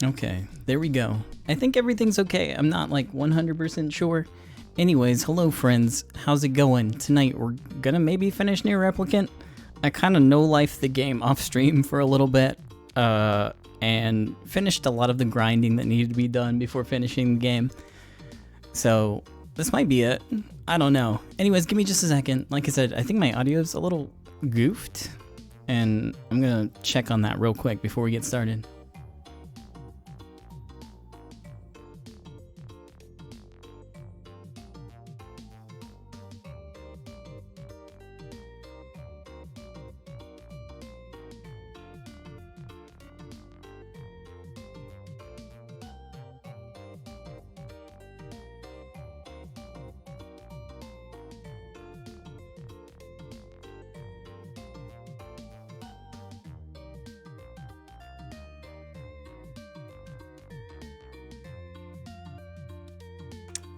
Okay, there we go. I think everything's okay. I'm not like 100% sure. Anyways, hello friends. How's it going? Tonight we're gonna maybe finish NieR Replicant. I kind of no-life the game off stream for a little bit. And finished a lot of the grinding that needed to be done before finishing the game. So this might be it. I don't know. Anyways, give me just a second. Like I said, I think my audio's a little goofed. And I'm gonna check on that real quick before we get started.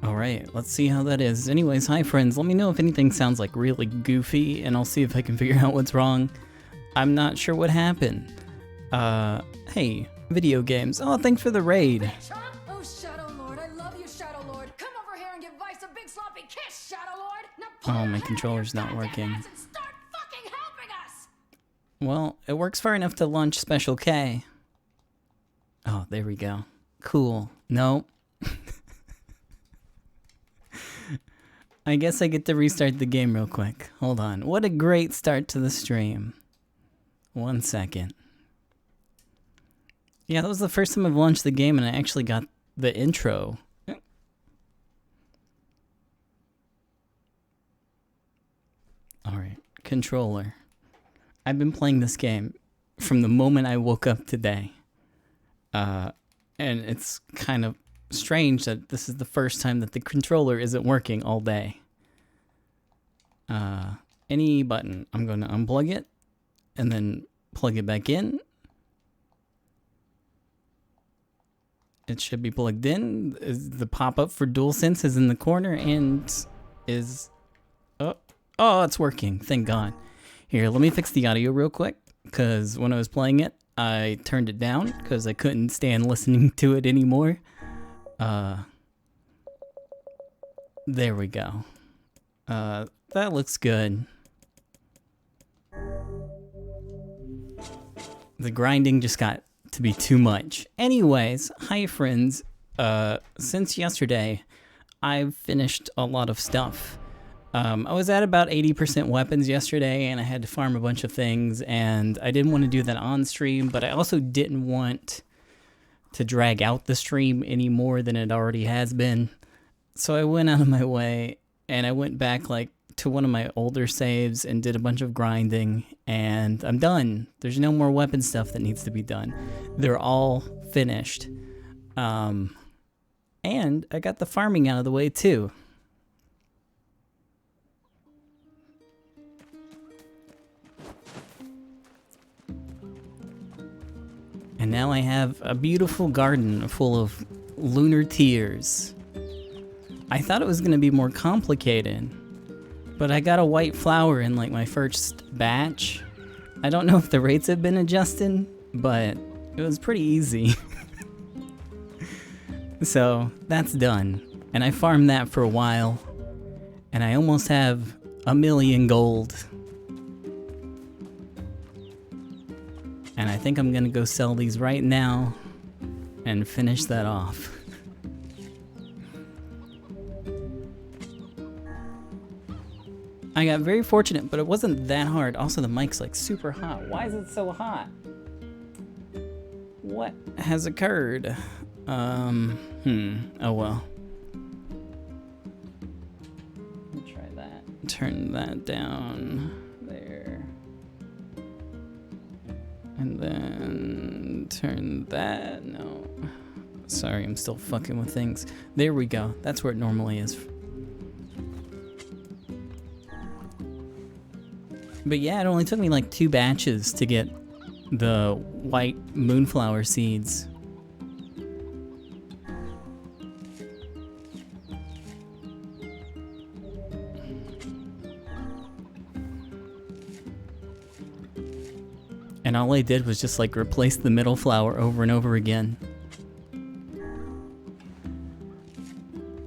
Alright, let's see how that is. Anyways, hi friends, let me know if anything sounds like really goofy and I'll see if I can figure out what's wrong. I'm not sure what happened. Hey, video games. Oh, thanks for the raid. Oh, Shadow Lord, I love you, Shadow Lord. Come over here and give Vice a big sloppy kiss, Shadow Lord. Now pull Oh, my your controller's not goddamn working. ass and start fucking helping us. Well, it works far enough to launch Special K. Oh, there we go. Cool. No. I guess I get to restart the game real quick. Hold on. What a great start to the stream. 1 second. Yeah, that was the first time I've launched the game and I actually got the intro. Alright, controller. I've been playing this game from the moment I woke up today. And it's kind of strange that this is the first time that the controller isn't working all day. Any button. I'm going to unplug it and then plug it back in. It should be plugged in. The pop-up for DualSense is in the corner and is... Oh, it's working. Thank God. Here, let me fix the audio real quick because when I was playing it, I turned it down because I couldn't stand listening to it anymore. There we go. That looks good. The grinding just got to be too much. Anyways, hi friends. Since yesterday, I've finished a lot of stuff. I was at about 80% weapons yesterday, and I had to farm a bunch of things, and I didn't want to do that on stream, but I also didn't want to drag out the stream any more than it already has been. So I went out of my way, and I went back like to one of my older saves and did a bunch of grinding, and I'm done. There's no more weapon stuff that needs to be done. They're all finished. And I got the farming out of the way too. And now I have a beautiful garden full of lunar tears. I thought it was going to be more complicated, but I got a white flower in like my first batch. I don't know if the rates have been adjusted, but it was pretty easy. So that's done. And I farmed that for a while, and I almost have 1,000,000 gold. And I think I'm gonna go sell these right now and finish that off. I got very fortunate, but it wasn't that hard. Also, the mic's like super hot. Why is it so hot? What has occurred? Oh well. Let me try that. Turn that down. There. And then turn that. No. Sorry, I'm still fucking with things. There we go. That's where it normally is. But yeah, it only took me like 2 batches to get the white moonflower seeds. And all I did was just like replace the middle flower over and over again.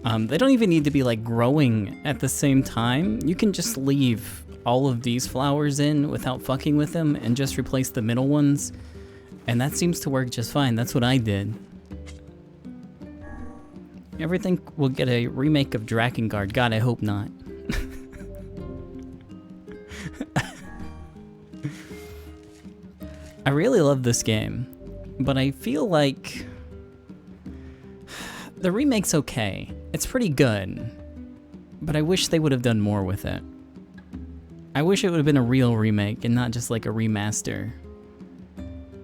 They don't even need to be like growing at the same time. You can just leave all of these flowers in without fucking with them and just replace the middle ones. And that seems to work just fine. That's what I did. Everything will get a remake of Drakengard. God, I hope not. I really love this game, but I feel like the remake's okay. It's pretty good, but I wish they would have done more with it. I wish it would have been a real remake and not just like a remaster.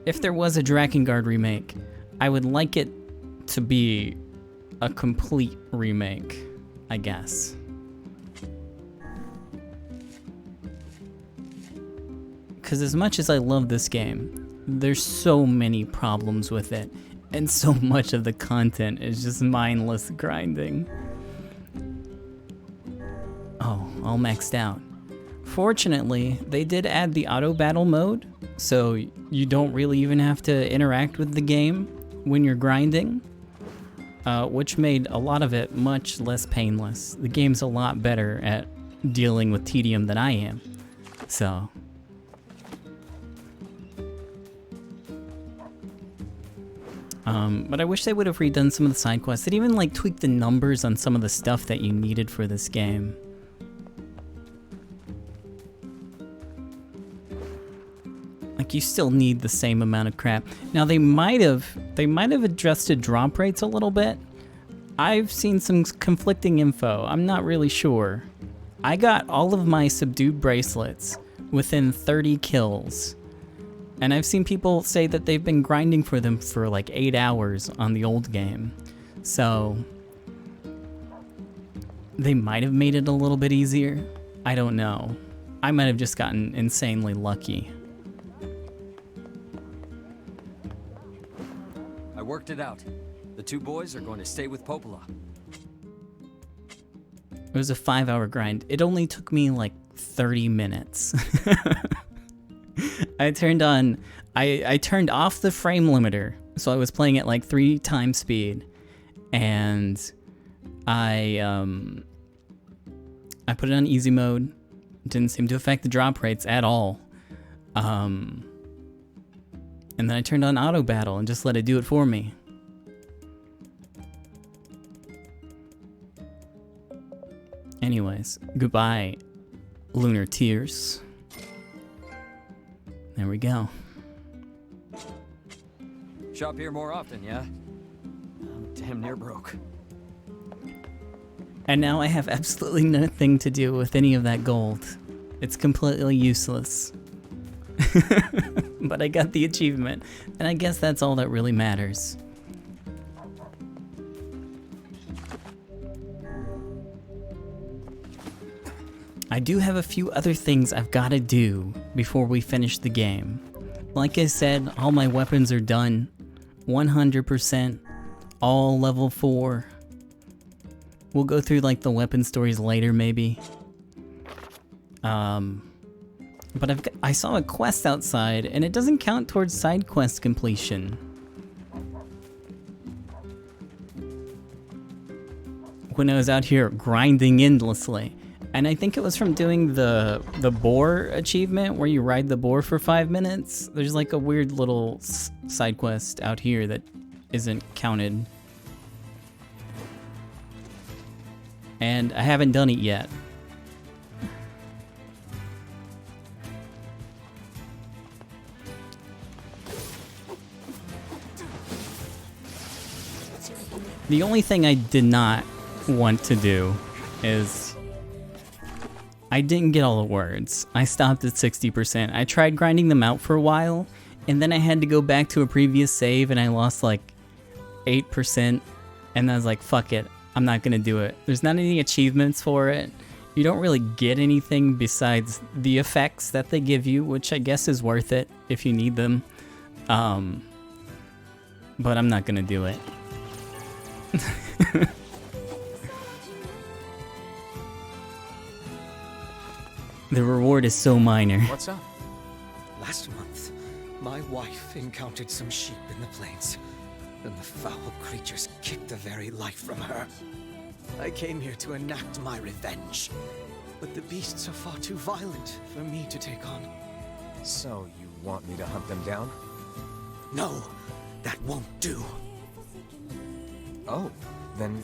If there was a Drakengard remake, I would like it to be a complete remake, I guess. Because as much as I love this game, there's so many problems with it, and so much of the content is just mindless grinding. Oh, all maxed out. Fortunately, they did add the auto battle mode, so you don't really even have to interact with the game when you're grinding, which made a lot of it much less painless. The game's a lot better at dealing with tedium than I am, so. But I wish they would have redone some of the side quests. They'd even like tweak the numbers on some of the stuff that you needed for this game. Like you still need the same amount of crap. Now they might have adjusted drop rates a little bit. I've seen some conflicting info. I'm not really sure. I got all of my subdued bracelets within 30 kills. And I've seen people say that they've been grinding for them for like 8 hours on the old game. So they might have made it a little bit easier. I don't know. I might have just gotten insanely lucky. I worked it out. The two boys are going to stay with Popola. It was a 5-hour grind. It only took me like 30 minutes. I turned off the frame limiter, so I was playing at like 3 times speed, and I put it on easy mode. It didn't seem to affect the drop rates at all. And then I turned on auto battle and just let it do it for me. Anyways, goodbye, Lunar Tears. There we go. Shop here more often, yeah? I'm damn near broke. And now I have absolutely nothing to do with any of that gold. It's completely useless. But I got the achievement, and I guess that's all that really matters. I do have a few other things I've got to do before we finish the game. Like I said, all my weapons are done. 100%. All level 4. We'll go through like the weapon stories later maybe. But I saw a quest outside and it doesn't count towards side quest completion. When I was out here grinding endlessly. And I think it was from doing the boar achievement where you ride the boar for 5 minutes. There's like a weird little side quest out here that isn't counted. And I haven't done it yet. The only thing I did not want to do is I didn't get all the words. I stopped at 60%. I tried grinding them out for a while, and then I had to go back to a previous save, and I lost like 8%, and I was like, fuck it, I'm not gonna do it. There's not any achievements for it. You don't really get anything besides the effects that they give you, which I guess is worth it if you need them. But I'm not gonna do it. The reward is so minor. What's up? Last month, my wife encountered some sheep in the plains. and the foul creatures kicked the very life from her. I came here to enact my revenge, but the beasts are far too violent for me to take on. So, you want me to hunt them down? No, that won't do. Oh, then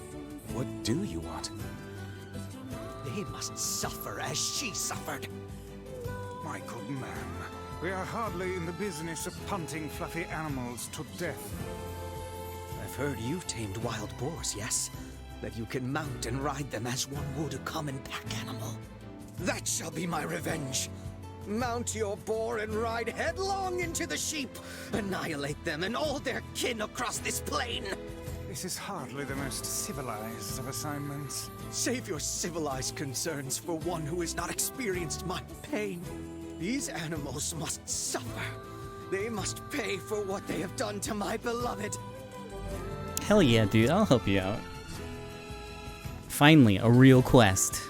what do you want? They must suffer as she suffered. My good man, we are hardly in the business of punting fluffy animals to death. I've heard you've tamed wild boars, yes? That you can mount and ride them as one would a common pack animal. That shall be my revenge. Mount your boar and ride headlong into the sheep. Annihilate them and all their kin across this plain. This is hardly the most civilized of assignments. Save your civilized concerns for one who has not experienced my pain. These animals must suffer. They must pay for what they have done to my beloved. Hell yeah, dude, I'll help you out. Finally, a real quest.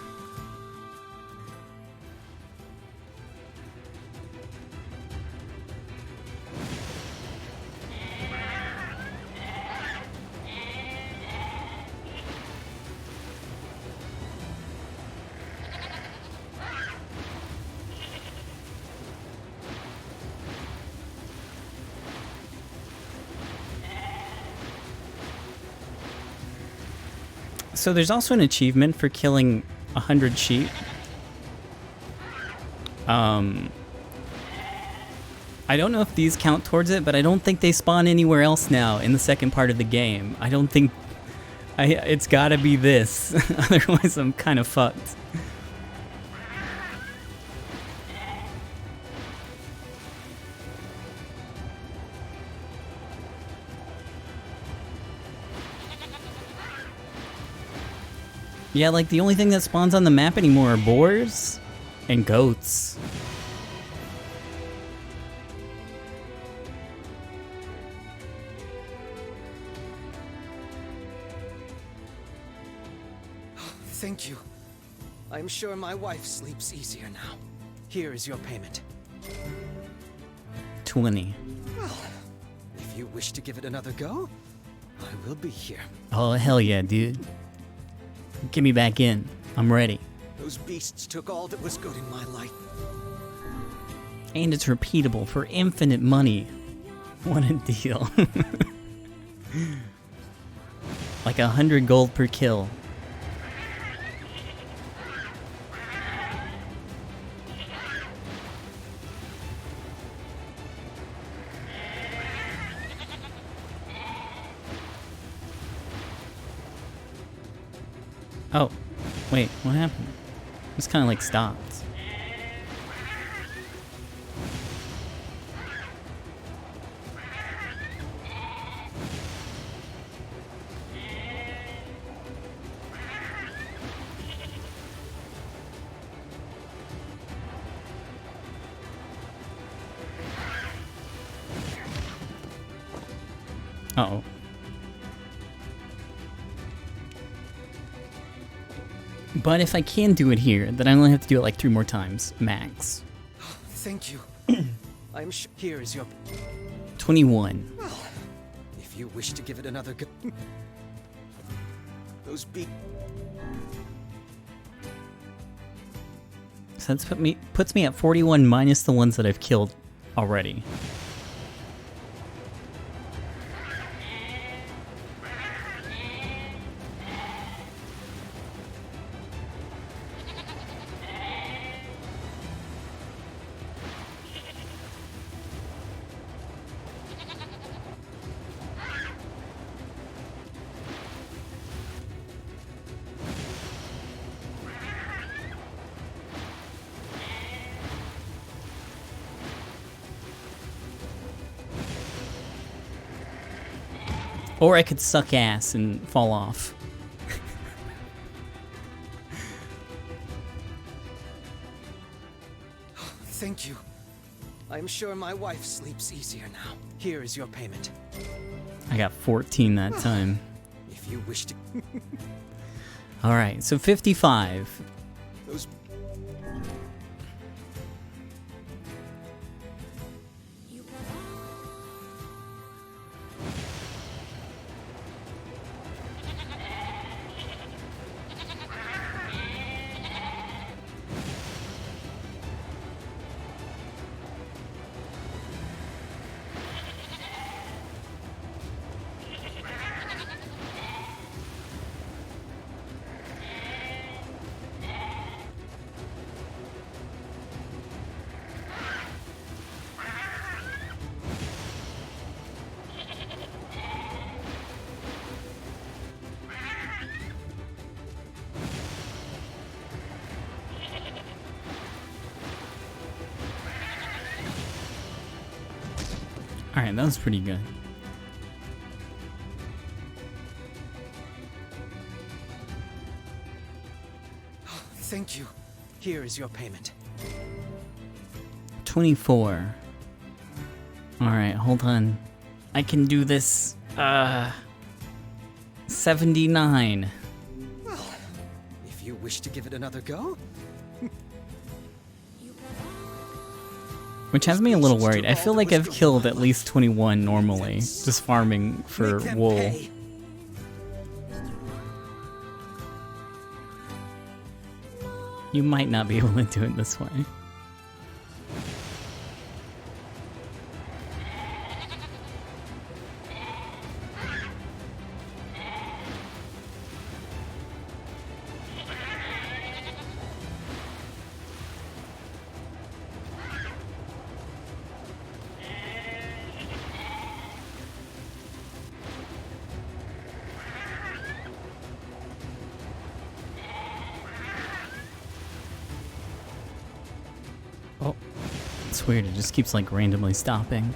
So there's also an achievement for killing 100 sheep. I don't know if these count towards it, but I don't think they spawn anywhere else now in the second part of the game. I don't think... it's gotta be this, otherwise I'm kind of fucked. Yeah, like the only thing that spawns on the map anymore are boars and goats. Thank you. I'm sure my wife sleeps easier now. Here is your payment. 20. Well, if you wish to give it another go, I will be here. Oh, hell yeah, dude. Get me back in. I'm ready. Those beasts took all that was good in my life. And it's repeatable for infinite money. What a deal. Like 100 gold per kill. Oh, wait, what happened? It's kind of like stopped. Uh-oh. But if I can do it here, then I only have to do it like 3 more times, max. Thank you. I'm sure. Here is your. 21. Well, if you wish to give it another go. Those So that's puts me at 41 minus the ones that I've killed already. Or I could suck ass and fall off. Thank you. I'm sure my wife sleeps easier now. Here is your payment. I got 14 that time. If you wish to. Alright, so 55. Those. Alright, that was pretty good. Thank you. Here is your payment. 24. Alright, hold on. I can do this. 79. Well, if you wish to give it another go. Which has me a little worried. I feel like I've killed at least 21 normally, just farming for Make them wool. pay. You might not be able to do it this way. Oh, it's weird. It just keeps like randomly stopping.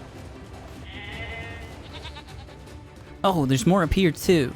Oh, there's more up here too.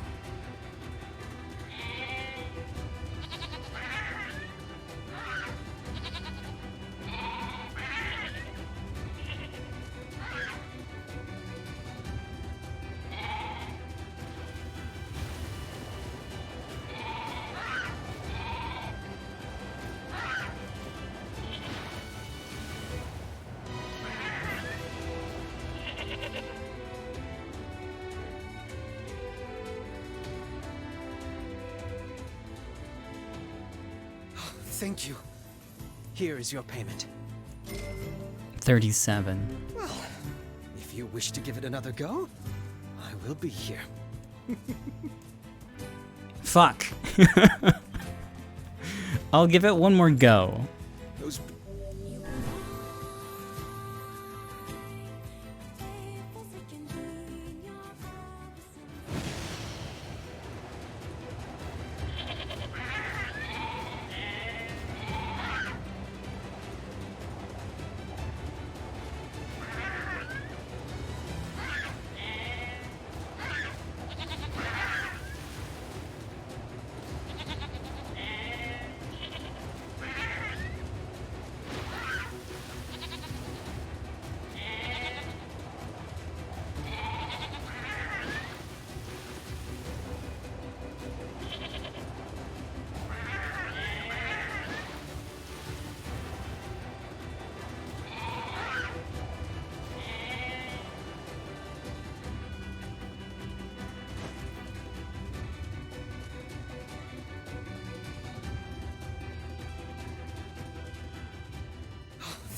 Thank you. Here is your payment. 37. Well, if you wish to give it another go, I will be here. Fuck. I'll give it one more go. Those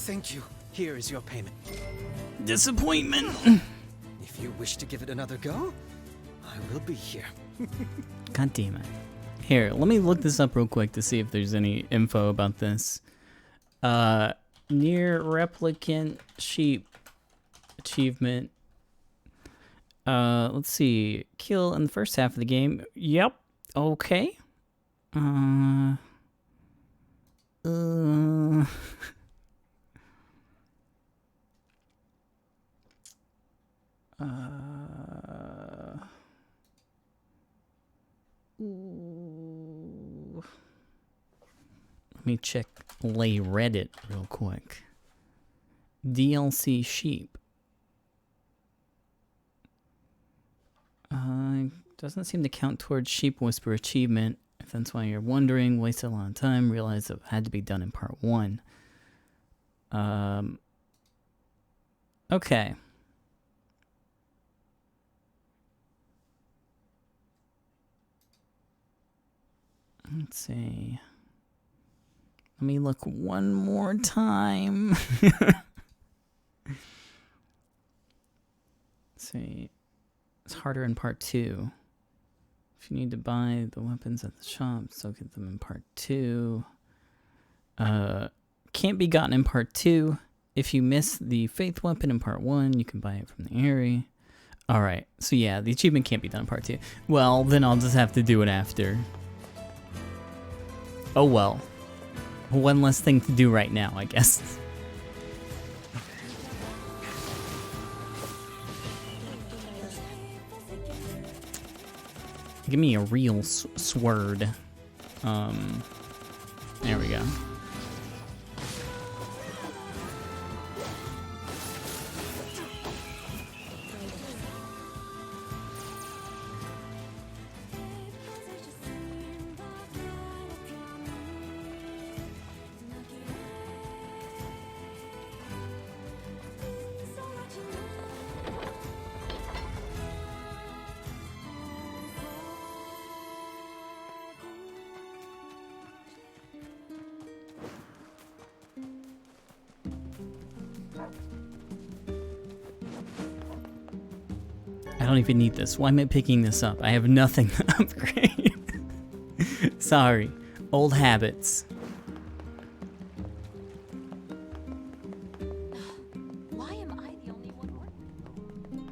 Thank you. Here is your payment. Disappointment. If you wish to give it another go, I will be here. God damn it. Here, let me look this up real quick to see if there's any info about this. NieR Replicant sheep achievement. Let's see. Kill in the first half of the game. Yep. Okay. Let me check Lay Reddit real quick. DLC sheep. Doesn't seem to count towards Sheep Whisper achievement. If that's why you're wondering, wasted a lot of time. Realized it had to be done in part 1. Okay. Let's see. Let me look one more time. Let's see. It's harder in part 2. If you need to buy the weapons at the shop, so get them in part 2. Can't be gotten in part 2. If you miss the faith weapon in part 1, you can buy it from the area. Alright, so yeah, the achievement can't be done in part 2. Well, then I'll just have to do it after. Oh well. One less thing to do right now, I guess. Give me a real sword. There we go. I don't even need this. Why am I picking this up? I have nothing to upgrade. Sorry. Old habits. Why am I the only one working?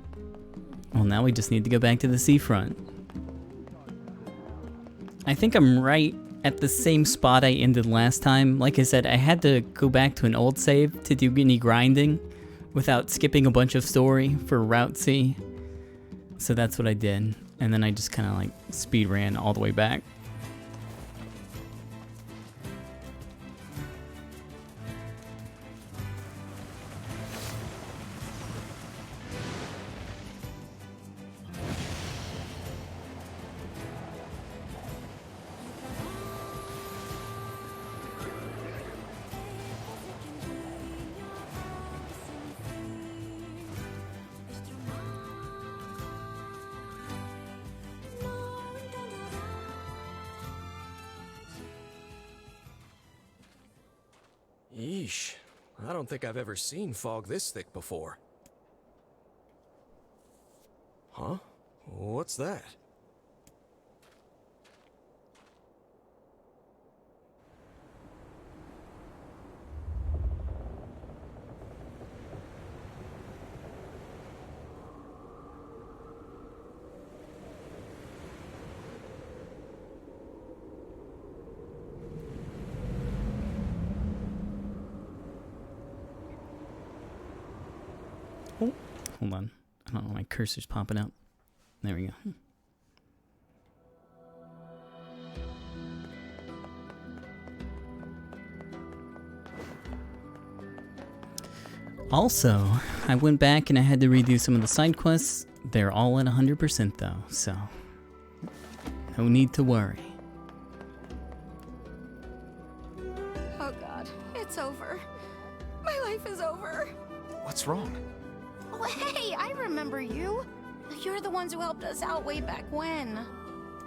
Well, now we just need to go back to the seafront. I think I'm right at the same spot I ended last time. Like I said, I had to go back to an old save to do any grinding without skipping a bunch of story for Route C. So that's what I did. And then I just kind of like speed ran all the way back. Yeesh. I don't think I've ever seen fog this thick before. Huh? What's that? Oh, hold on. I don't know, my cursor's popping up. There we go. Also, I went back and I had to redo some of the side quests. They're all at 100% though, so no need to worry. Oh God, it's over. My life is over. What's wrong? Oh, hey, I remember you. You're the ones who helped us out way back when.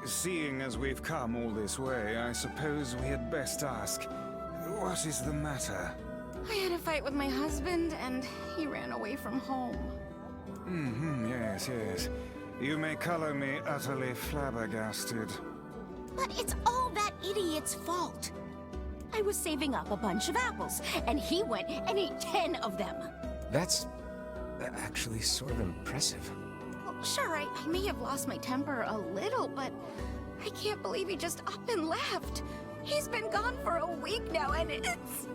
Seeing as we've come all this way, I suppose we had best ask, what is the matter? I had a fight with my husband, and he ran away from home. Yes, yes. You may color me utterly flabbergasted. But it's all that idiot's fault. I was saving up a bunch of apples, and he went and ate 10 of them. That's actually sort of impressive. Well, sure, I may have lost my temper a little, but I can't believe he just up and left. He's been gone for a week now, and it's...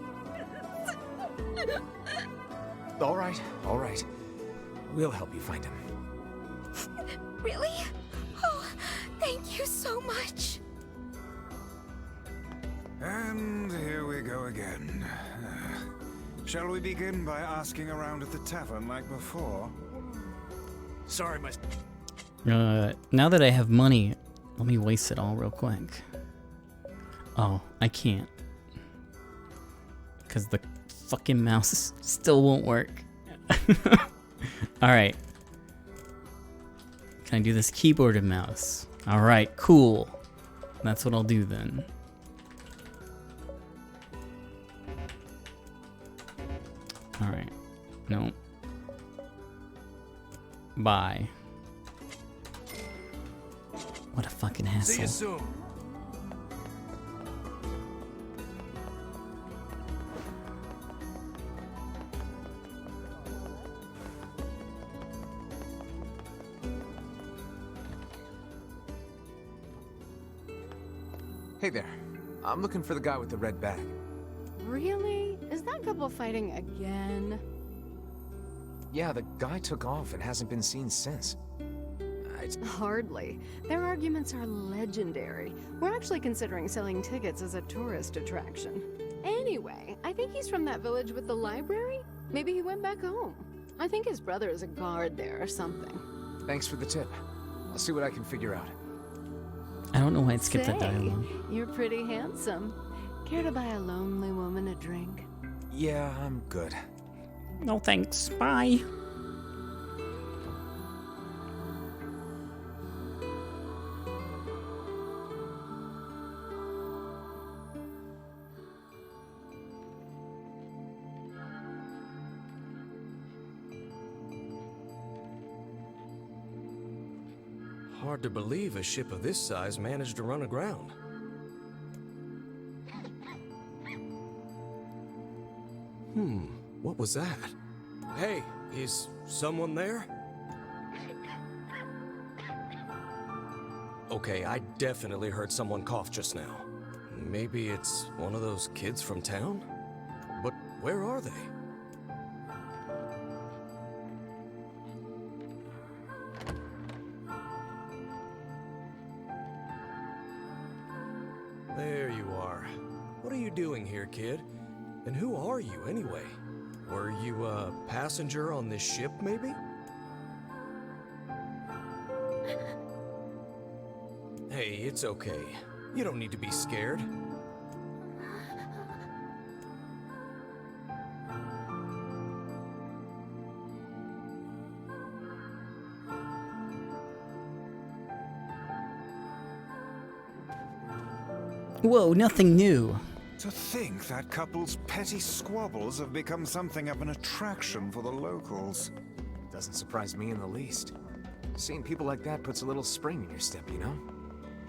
All right. We'll help you find him. Really? Oh, thank you so much. And here we go again. Shall we begin by asking around at the tavern like before? Sorry, my... Now that I have money, let me waste it all real quick. Oh, I can't. Because the fucking mouse still won't work. Alright. Can I do this keyboard and mouse? Alright, cool. That's what I'll do then. Alright. No. Bye. What a fucking hassle. See you soon. Hey there. I'm looking for the guy with the red bag. Really? Is that couple fighting again? Yeah, the guy took off and hasn't been seen since. right. Hardly. Their arguments are legendary. We're actually considering selling tickets as a tourist attraction. Anyway, I think he's from that village with the library. Maybe he went back home. I think his brother is a guard there or something. Thanks for the tip. I'll see what I can figure out. I don't know why it skipped that Say, dialogue. you're pretty handsome. Care to buy a lonely woman a drink? Yeah, I'm good. No thanks. Bye. Hard to believe a ship of this size managed to run aground. What was that? Hey, is someone there? Okay, I definitely heard someone cough just now. Maybe it's one of those kids from town? But where are they? There you are. What are you doing here, kid? And who are you, anyway? Were you a passenger on this ship, maybe? Hey, it's okay. You don't need to be scared. Whoa, nothing new. To think that couple's petty squabbles have become something of an attraction for the locals. Doesn't surprise me in the least. Seeing people like that puts a little spring in your step, you know?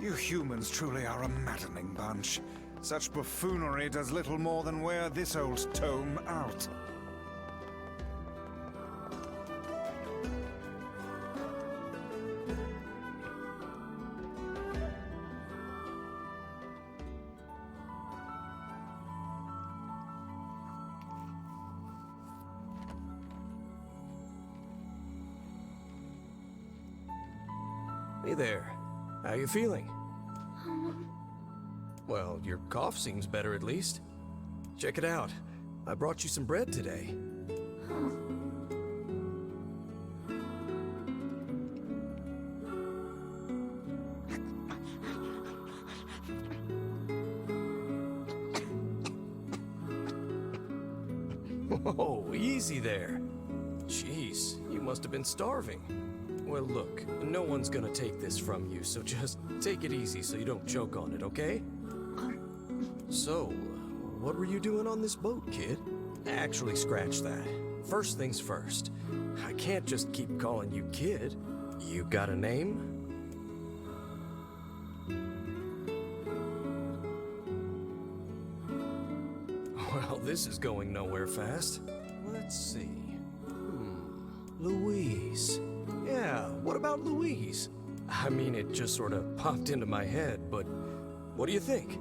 You humans truly are a maddening bunch. Such buffoonery does little more than wear this old tome out. Hey there. How you feeling? Well, your cough seems better at least. Check it out. I brought you some bread today. Whoa, easy there. Jeez, you must have been starving. Well, look, no one's gonna take this from you, so just take it easy so you don't choke on it, okay? So, what were you doing on this boat, kid? Actually, scratch that. First things first. I can't just keep calling you kid. You got a name? Well, this is going nowhere fast. Let's see. Louise. Yeah, what about Louise? I mean, it just sort of popped into my head, but what do you think?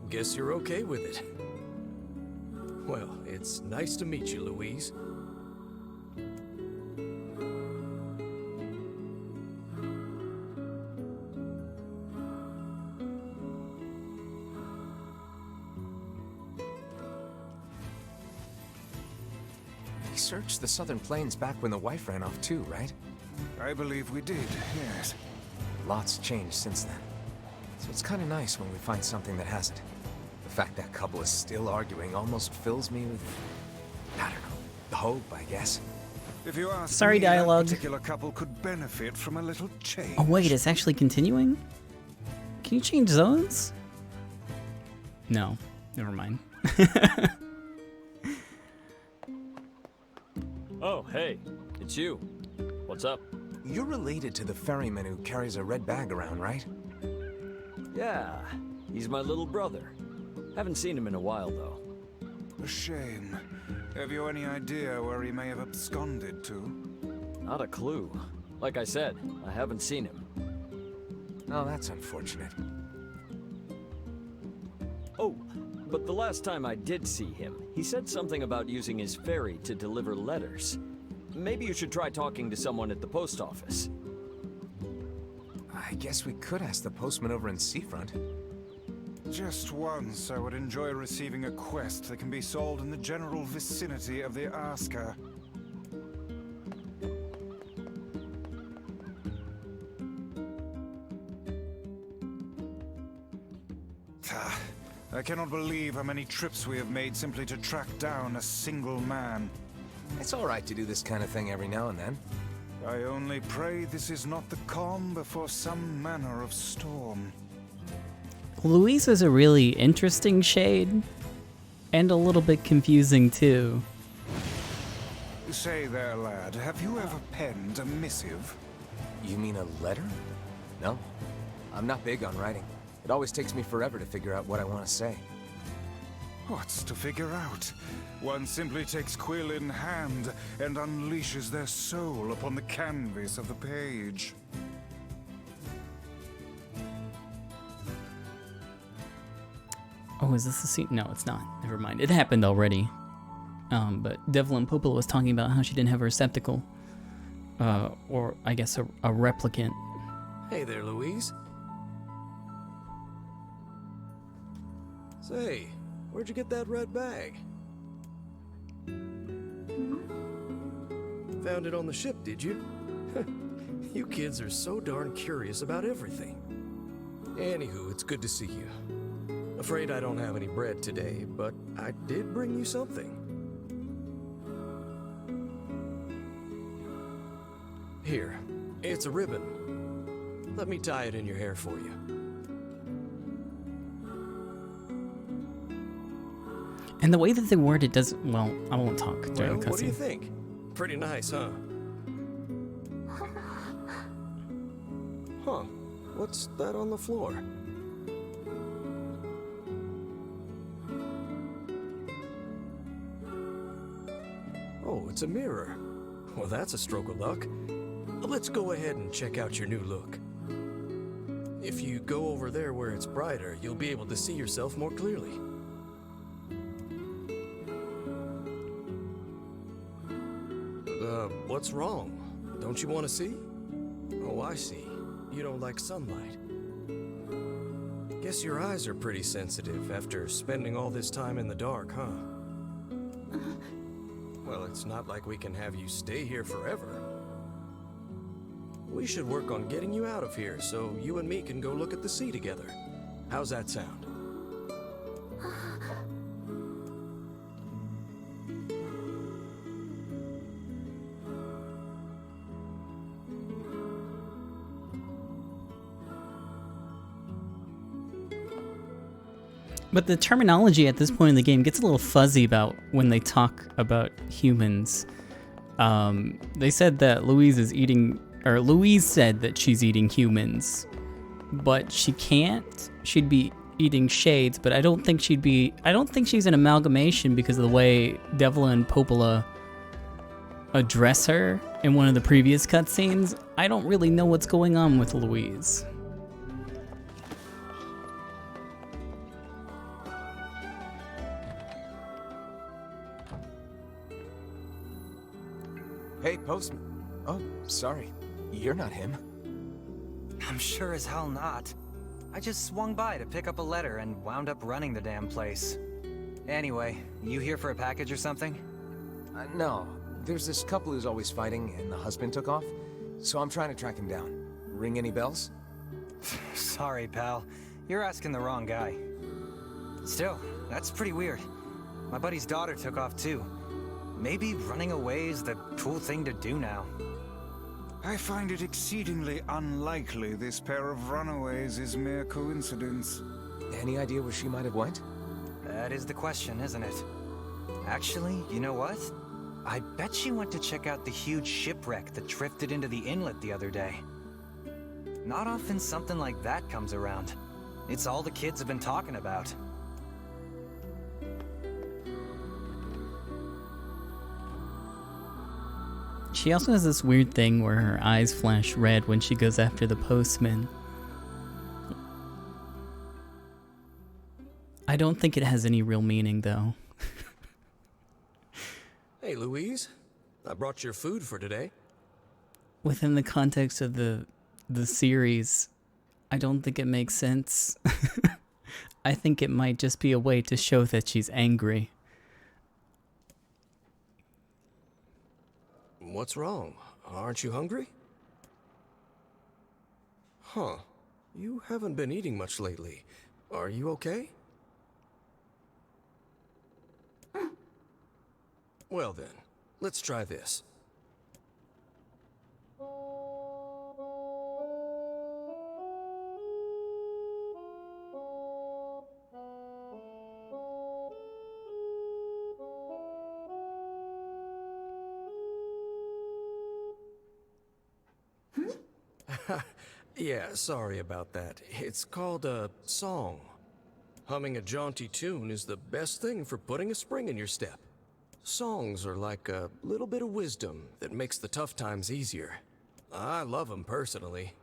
Guess you're okay with it. Well, it's nice to meet you, Louise. He searched the southern plains back when the wife ran off too, right? I believe we did, yes. Lots changed since then. So it's kind of nice when we find something that hasn't. The fact that couple is still arguing almost fills me with, I don't know, the hope, I guess. If you ask Sorry, me, dialogue. that particular couple could benefit from a little change. Oh wait, it's actually continuing? Can you change zones? No, never mind. Oh, hey, it's you. What's up? You're related to the ferryman who carries a red bag around, right? Yeah, he's my little brother. Haven't seen him in a while, though. A shame. Have you any idea where he may have absconded to? Not a clue. Like I said, I haven't seen him. Oh, that's unfortunate. Oh, but the last time I did see him, he said something about using his ferry to deliver letters. Maybe you should try talking to someone at the post office. I guess we could ask the postman over in Seafront. Just once, I would enjoy receiving a quest that can be solved in the general vicinity of the Asker. I cannot believe how many trips we have made simply to track down a single man. It's all right to do this kind of thing every now and then. I only pray this is not the calm before some manner of storm. Louise is a really interesting shade, and a little bit confusing too. Say there, lad, have you ever penned a missive? You mean a letter? No. I'm not big on writing. It always takes me forever to figure out what I want to say. What's to figure out? One simply takes quill in hand and unleashes their soul upon the canvas of the page. Oh, is this the scene? No, it's not. Never mind. It happened already. But Devlin Popola was talking about how she didn't have a receptacle. Or, I guess, a replicant. Hey there, Louise. Say, where'd you get that red bag? Found it on the ship, did you? You kids are so darn curious about everything. Anywho, it's good to see you. Afraid I don't have any bread today, but I did bring you something. Here, it's a ribbon. Let me tie it in your hair for you. And the way that they word it does, well, I won't talk during the cutscene. What do you think? Pretty nice, huh? Huh, what's that on the floor? Oh, it's a mirror. Well, that's a stroke of luck. Let's go ahead and check out your new look. If you go over there where it's brighter, you'll be able to see yourself more clearly. What's wrong? Don't you want to see? Oh, I see. You don't like sunlight. Guess your eyes are pretty sensitive after spending all this time in the dark, huh? Well, it's not like we can have you stay here forever. We should work on getting you out of here so you and me can go look at the sea together. How's that sound? But the terminology at this point in the game gets a little fuzzy about when they talk about humans. They said that Louise said that she's eating humans, but she can't. She'd be eating shades, but I don't think she's an amalgamation because of the way Devla and Popola address her in one of the previous cutscenes. I don't really know what's going on with Louise. Hey, postman. Oh, sorry. You're not him. I'm sure as hell not. I just swung by to pick up a letter and wound up running the damn place. Anyway, you here for a package or something? No. There's this couple who's always fighting, and the husband took off. So I'm trying to track him down. Ring any bells? Sorry, pal. You're asking the wrong guy. Still, that's pretty weird. My buddy's daughter took off too. Maybe running away is the cool thing to do now. I find it exceedingly unlikely this pair of runaways is mere coincidence. Any idea where she might have went? That is the question, isn't it? Actually, you know what? I bet she went to check out the huge shipwreck that drifted into the inlet the other day. Not often something like that comes around. It's all the kids have been talking about. She also has this weird thing where her eyes flash red when she goes after the postman. I don't think it has any real meaning, though. Hey, Louise. I brought your food for today. Within the context of the series, I don't think it makes sense. I think it might just be a way to show that she's angry. What's wrong? Aren't you hungry? Huh. You haven't been eating much lately. Are you okay? Well then, let's try this. Yeah, sorry about that. It's called a song. Humming a jaunty tune is the best thing for putting a spring in your step. Songs are like a little bit of wisdom that makes the tough times easier. I love them personally.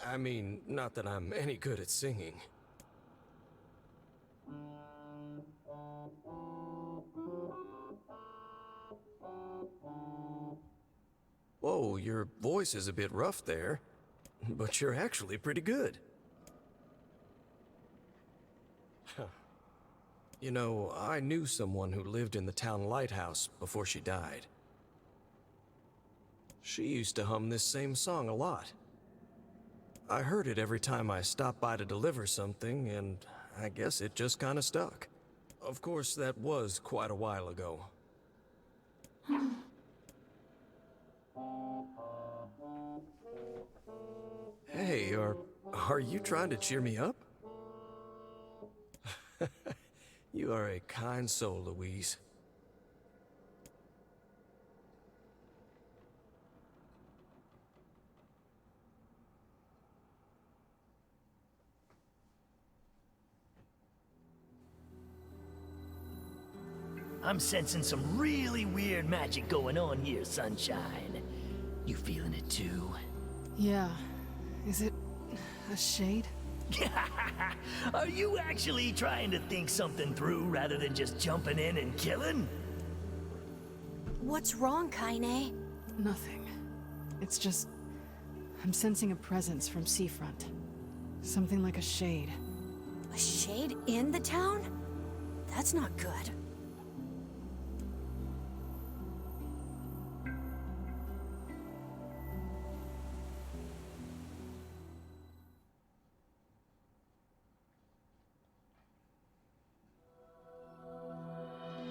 I mean, not that I'm any good at singing. Whoa, your voice is a bit rough there. But you're actually pretty good. You know, I knew someone who lived in the town lighthouse before she died. She used to hum this same song a lot. I heard it every time I stopped by to deliver something, and I guess it just kinda stuck. Of course, that was quite a while ago. Hey, are you trying to cheer me up? You are a kind soul, Louise. I'm sensing some really weird magic going on here, Sunshine. You feeling it too? Yeah. Is it a shade? Are you actually trying to think something through rather than just jumping in and killing? What's wrong, Kaine? Nothing. It's just... I'm sensing a presence from seafront. Something like a shade. A shade in the town? That's not good.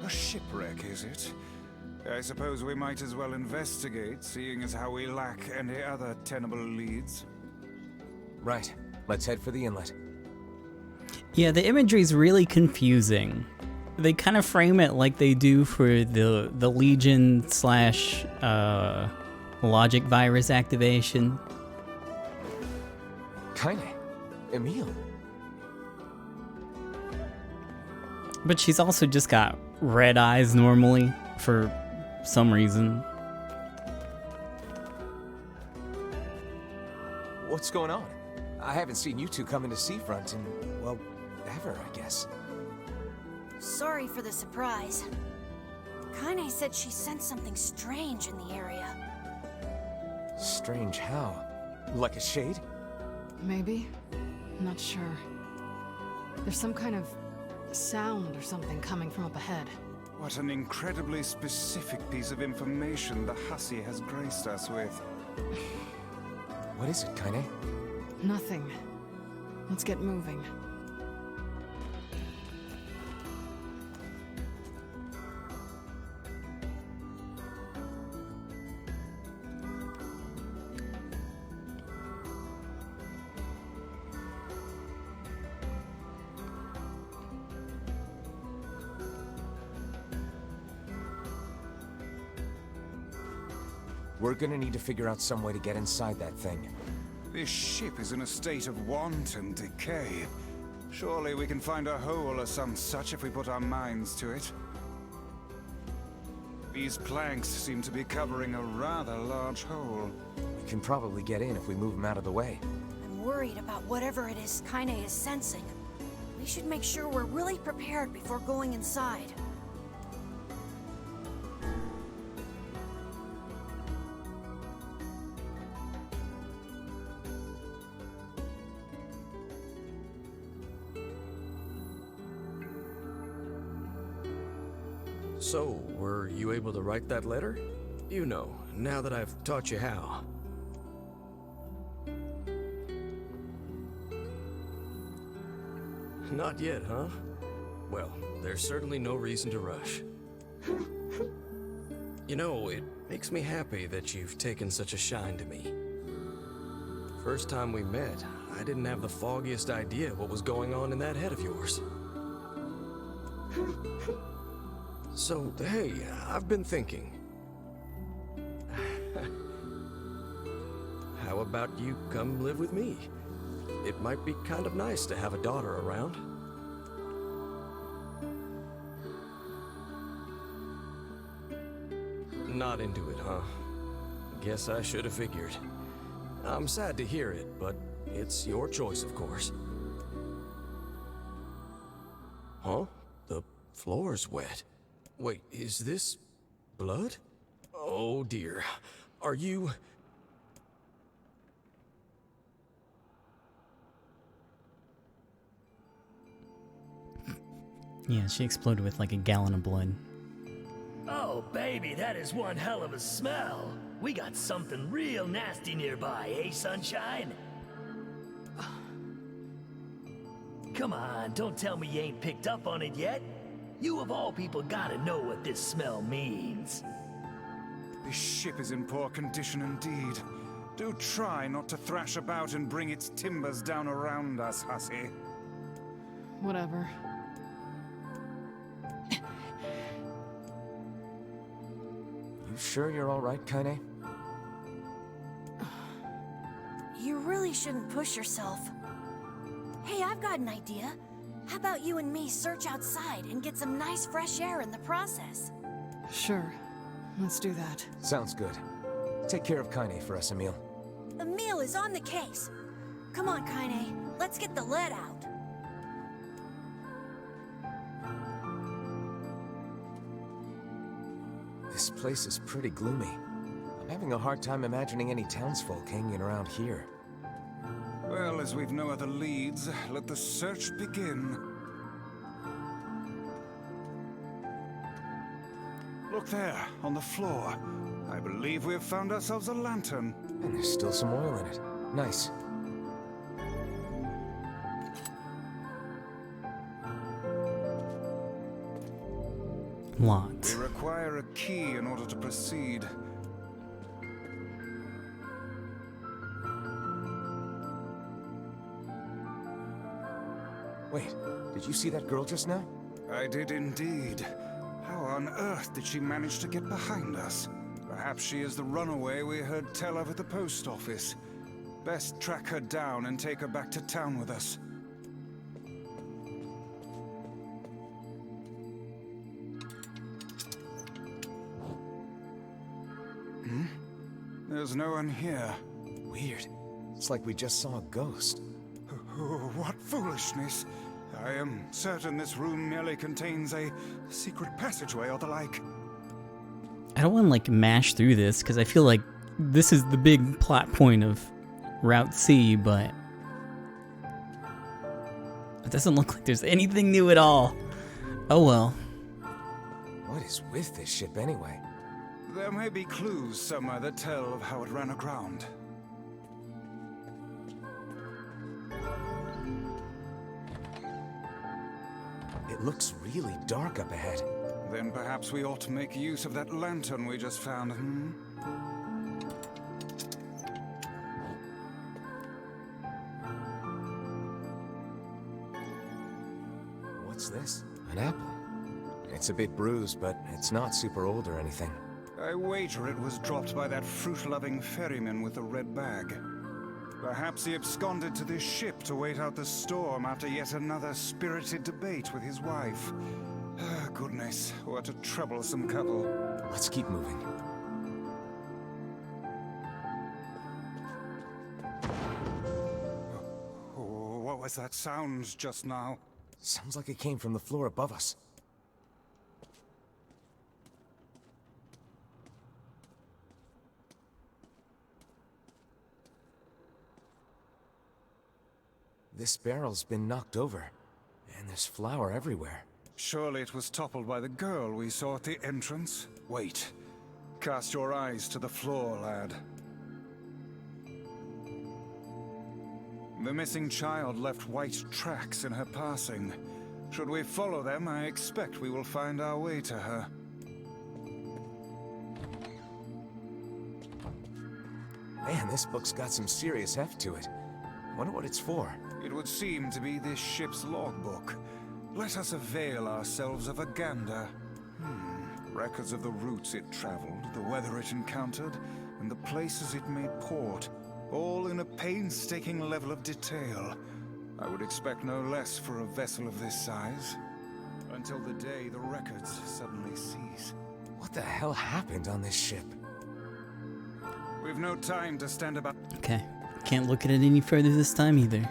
A shipwreck, is it? I suppose we might as well investigate, seeing as how we lack any other tenable leads. Right. Let's head for the inlet. Yeah, the imagery's really confusing. They kind of frame it like they do for the Legion slash logic virus activation. Kaine. Emil. But she's also just got red eyes normally, for some reason. What's going on? I haven't seen you two come into Seafront in, well, ever, I guess. Sorry for the surprise. Kaine said she sensed something strange in the area. Strange how? Like a shade? Maybe? Not sure. There's some kind of sound or something coming from up ahead. What an incredibly specific piece of information the hussy has graced us with. What is it, Kaine? Nothing. Let's get moving. We're gonna need to figure out some way to get inside that thing. This ship is in a state of wanton decay. Surely we can find a hole or some such if we put our minds to it. These planks seem to be covering a rather large hole. We can probably get in if we move them out of the way. I'm worried about whatever it is Kaine is sensing. We should make sure we're really prepared before going inside. So, were you able to write that letter? You know, now that I've taught you how. Not yet, huh? Well, there's certainly no reason to rush. You know, it makes me happy that you've taken such a shine to me. First time we met, I didn't have the foggiest idea what was going on in that head of yours. So, hey, I've been thinking. How about you come live with me? It might be kind of nice to have a daughter around. Not into it, huh? Guess I should have figured. I'm sad to hear it, but it's your choice, of course. Huh? The floor's wet. Wait, is this blood? Oh dear. Are you... Yeah, she exploded with like a gallon of blood. Oh, baby, that is one hell of a smell. We got something real nasty nearby, eh, Sunshine? Come on, don't tell me you ain't picked up on it yet. You of all people gotta know what this smell means. This ship is in poor condition indeed. Do try not to thrash about and bring its timbers down around us, hussy. Whatever. You sure you're all right, Kaine? You really shouldn't push yourself. Hey, I've got an idea. How about you and me search outside and get some nice fresh air in the process? Sure. Let's do that. Sounds good. Take care of Kaine for us, Emil. Emil is on the case. Come on, Kaine. Let's get the lead out. This place is pretty gloomy. I'm having a hard time imagining any townsfolk hanging around here. Well, as we've no other leads, let the search begin. Look there, on the floor. I believe we have found ourselves a lantern. And there's still some oil in it. Nice. Locked. We require a key in order to proceed. Wait, did you see that girl just now? I did indeed. How on earth did she manage to get behind us? Perhaps she is the runaway we heard tell of at the post office. Best track her down and take her back to town with us. There's no one here. Weird. It's like we just saw a ghost. Oh, what foolishness. I am certain this room merely contains a secret passageway or the like. I don't want to like mash through this because I feel like this is the big plot point of Route C, but it doesn't look like there's anything new at all. Oh well. What is with this ship anyway? There may be clues somewhere that tell of how it ran aground. It looks really dark up ahead. Then perhaps we ought to make use of that lantern we just found, What's this? An apple. It's a bit bruised, but it's not super old or anything. I wager it was dropped by that fruit-loving ferryman with the red bag. Perhaps he absconded to this ship to wait out the storm after yet another spirited debate with his wife. Ah, goodness, what a troublesome couple. Let's keep moving. Oh, what was that sound just now? Sounds like it came from the floor above us. This barrel's been knocked over, and there's flour everywhere. Surely it was toppled by the girl we saw at the entrance? Wait. Cast your eyes to the floor, lad. The missing child left white tracks in her passing. Should we follow them, I expect we will find our way to her. Man, this book's got some serious heft to it. Wonder what it's for. It would seem to be this ship's logbook. Let us avail ourselves of a gander. Records of the routes it traveled, the weather it encountered, and the places it made port, all in a painstaking level of detail. I would expect no less for a vessel of this size. Until the day the records suddenly cease. What the hell happened on this ship? We've no time to stand about. Okay. Can't look at it any further this time either.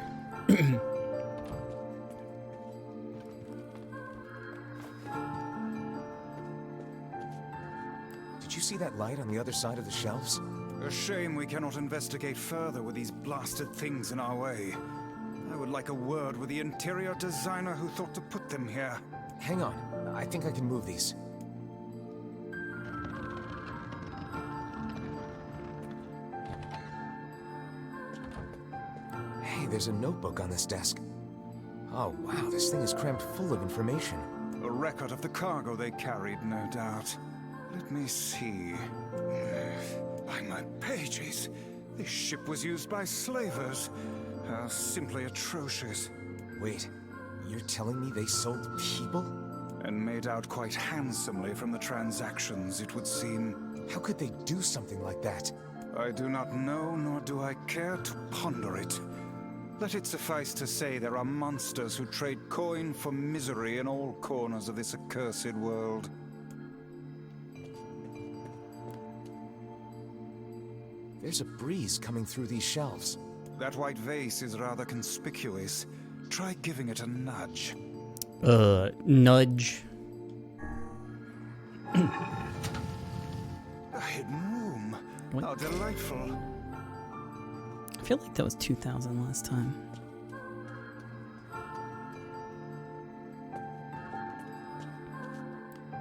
Did you see that light on the other side of the shelves? A shame we cannot investigate further with these blasted things in our way. I would like a word with the interior designer who thought to put them here. Hang on. I think I can move these. Hey, there's a notebook on this desk. Oh, wow, this thing is crammed full of information. A record of the cargo they carried, no doubt. Let me see. By my pages, this ship was used by slavers. How simply atrocious. Wait, you're telling me they sold people? And made out quite handsomely from the transactions, it would seem. How could they do something like that? I do not know, nor do I care to ponder it. Let it suffice to say there are monsters who trade coin for misery in all corners of this accursed world. There's a breeze coming through these shelves. That white vase is rather conspicuous. Try giving it a nudge. Nudge. A hidden room. What? How delightful. I feel like that was 2,000 last time.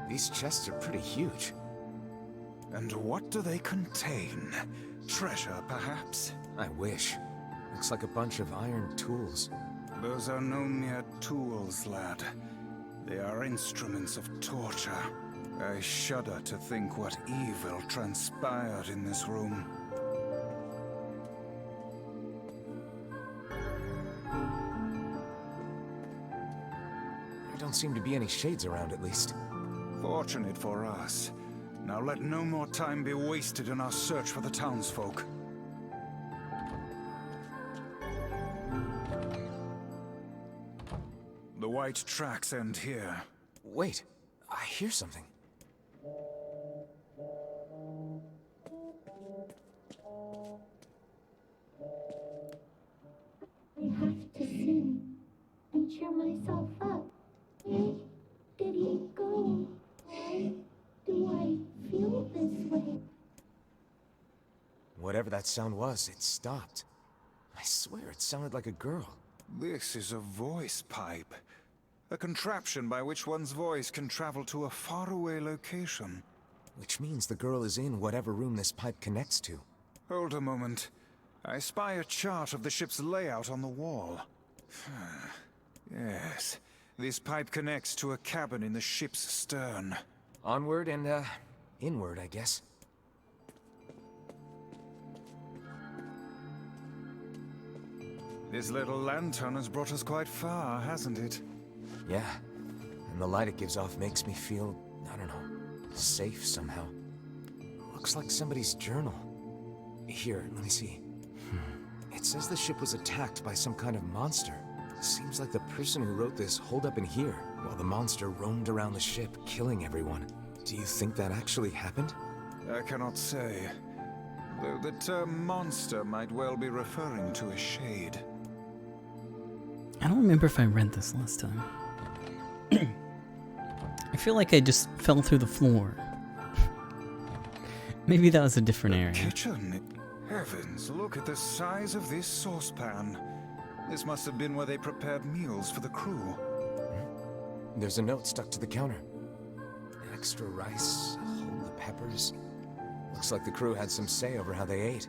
These chests are pretty huge. And what do they contain? Treasure, perhaps? I wish. Looks like a bunch of iron tools. Those are no mere tools, lad. They are instruments of torture. I shudder to think what evil transpired in this room. There don't seem to be any shades around, at least. Fortunate for us. Now let no more time be wasted in our search for the townsfolk. The white tracks end here. Wait, I hear something. I have to sing and cheer myself up. Where did he go? Why do I feel this way? Whatever that sound was, it stopped. I swear it sounded like a girl. This is a voice pipe. A contraption by which one's voice can travel to a faraway location. Which means the girl is in whatever room this pipe connects to. Hold a moment. I spy a chart of the ship's layout on the wall. Yes. This pipe connects to a cabin in the ship's stern. Onward and, inward, I guess. This little lantern has brought us quite far, hasn't it? Yeah. And the light it gives off makes me feel, I don't know, safe somehow. Looks like somebody's journal. Here, let me see. It says the ship was attacked by some kind of monster. Seems like the person who wrote this holed up in here, while the monster roamed around the ship, killing everyone. Do you think that actually happened? I cannot say. Though the term monster might well be referring to a shade. I don't remember if I read this last time. I feel like I just fell through the floor. Maybe that was a different area. Kitchen? Heavens, look at the size of this saucepan. This must have been where they prepared meals for the crew. There's a note stuck to the counter. Extra rice, hold the peppers. Looks like the crew had some say over how they ate.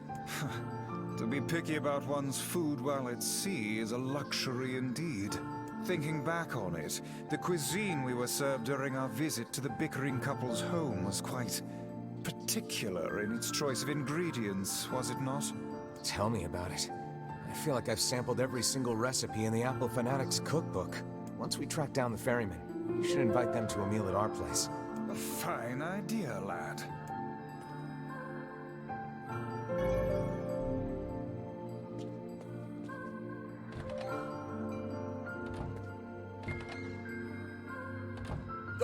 To be picky about one's food while at sea is a luxury indeed. Thinking back on it, the cuisine we were served during our visit to the bickering couple's home was quite particular in its choice of ingredients, was it not? Tell me about it. I feel like I've sampled every single recipe in the Apple Fanatics cookbook. Once we track down the ferryman, you should invite them to a meal at our place. A fine idea, lad.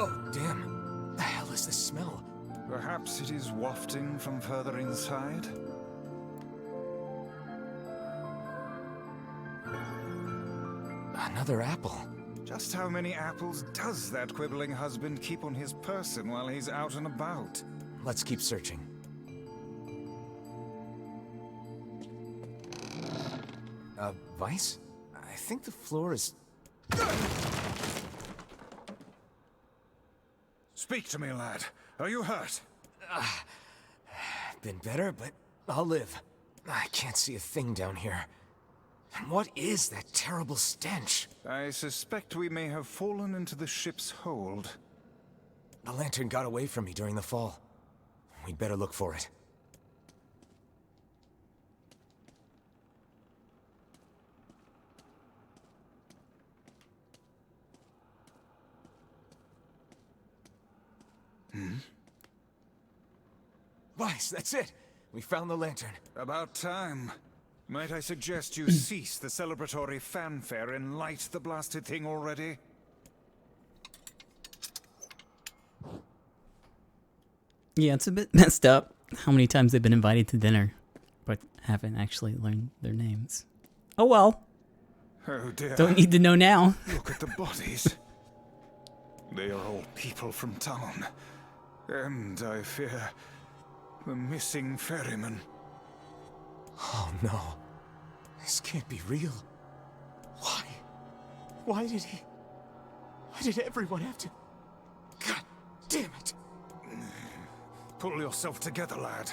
Oh, damn. The hell is this smell? Perhaps it is wafting from further inside? Another apple. Just how many apples does that quibbling husband keep on his person while he's out and about? Let's keep searching. Vice? I think the floor is... Speak to me, lad. Are you hurt? Been better, but I'll live. I can't see a thing down here. And what is that terrible stench? I suspect we may have fallen into the ship's hold. The lantern got away from me during the fall. We'd better look for it. Vice, that's it! We found the lantern. About time. Might I suggest you cease the celebratory fanfare and light the blasted thing already? Yeah, it's a bit messed up how many times they've been invited to dinner, but haven't actually learned their names. Oh well. Oh dear. Don't need to know now. Look at the bodies. They are all people from town. And I fear the missing ferryman. Oh no. This can't be real. Why? Why did everyone have to... God damn it. Pull yourself together, lad.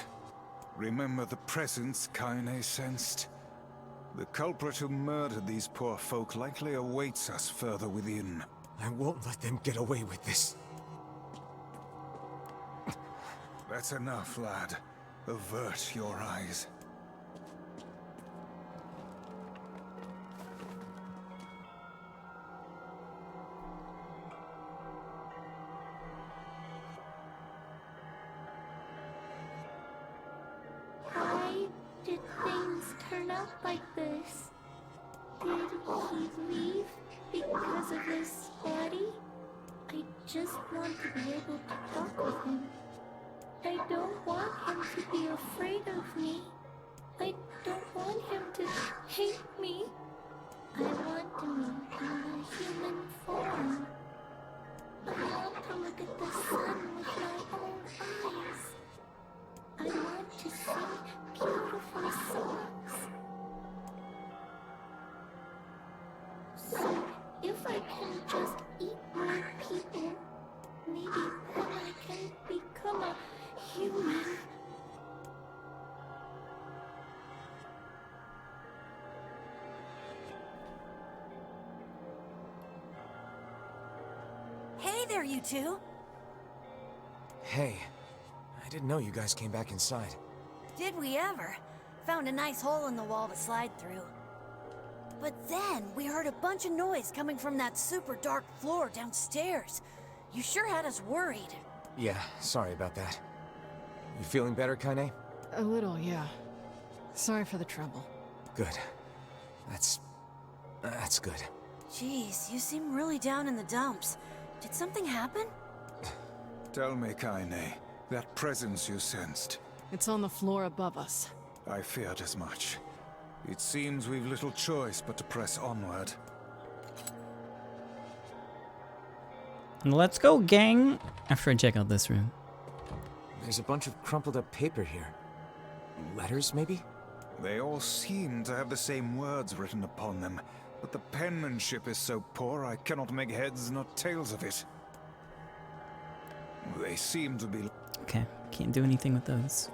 Remember the presence Kaine sensed? The culprit who murdered these poor folk likely awaits us further within. I won't let them get away with this. That's enough, lad. Avert your eyes. Why did things turn out like this? Did he leave because of his body? I just want to be able to talk with him. I don't want him to be afraid of me. I don't want him to hate me. I want to meet him in a human form. I want to look at the sun with my own eyes. I want to sing beautiful songs. So, if I can just eat more people, maybe then I can become a human. Hey there, you two. Hey, I didn't know you guys came back inside. Did we ever? Found a nice hole in the wall to slide through. But then we heard a bunch of noise coming from that super dark floor downstairs. You sure had us worried. Yeah, sorry about that. You feeling better, Kaine? A little, yeah. Sorry for the trouble. Good. That's good. Jeez, you seem really down in the dumps. Did something happen? Tell me, Kaine, that presence you sensed. It's on the floor above us. I feared as much. It seems we've little choice but to press onward. Let's go, gang. After I check out this room. There's a bunch of crumpled up paper here. Letters, maybe? They all seem to have the same words written upon them, but the penmanship is so poor I cannot make heads nor tails of it. They seem to be... Okay, can't do anything with those.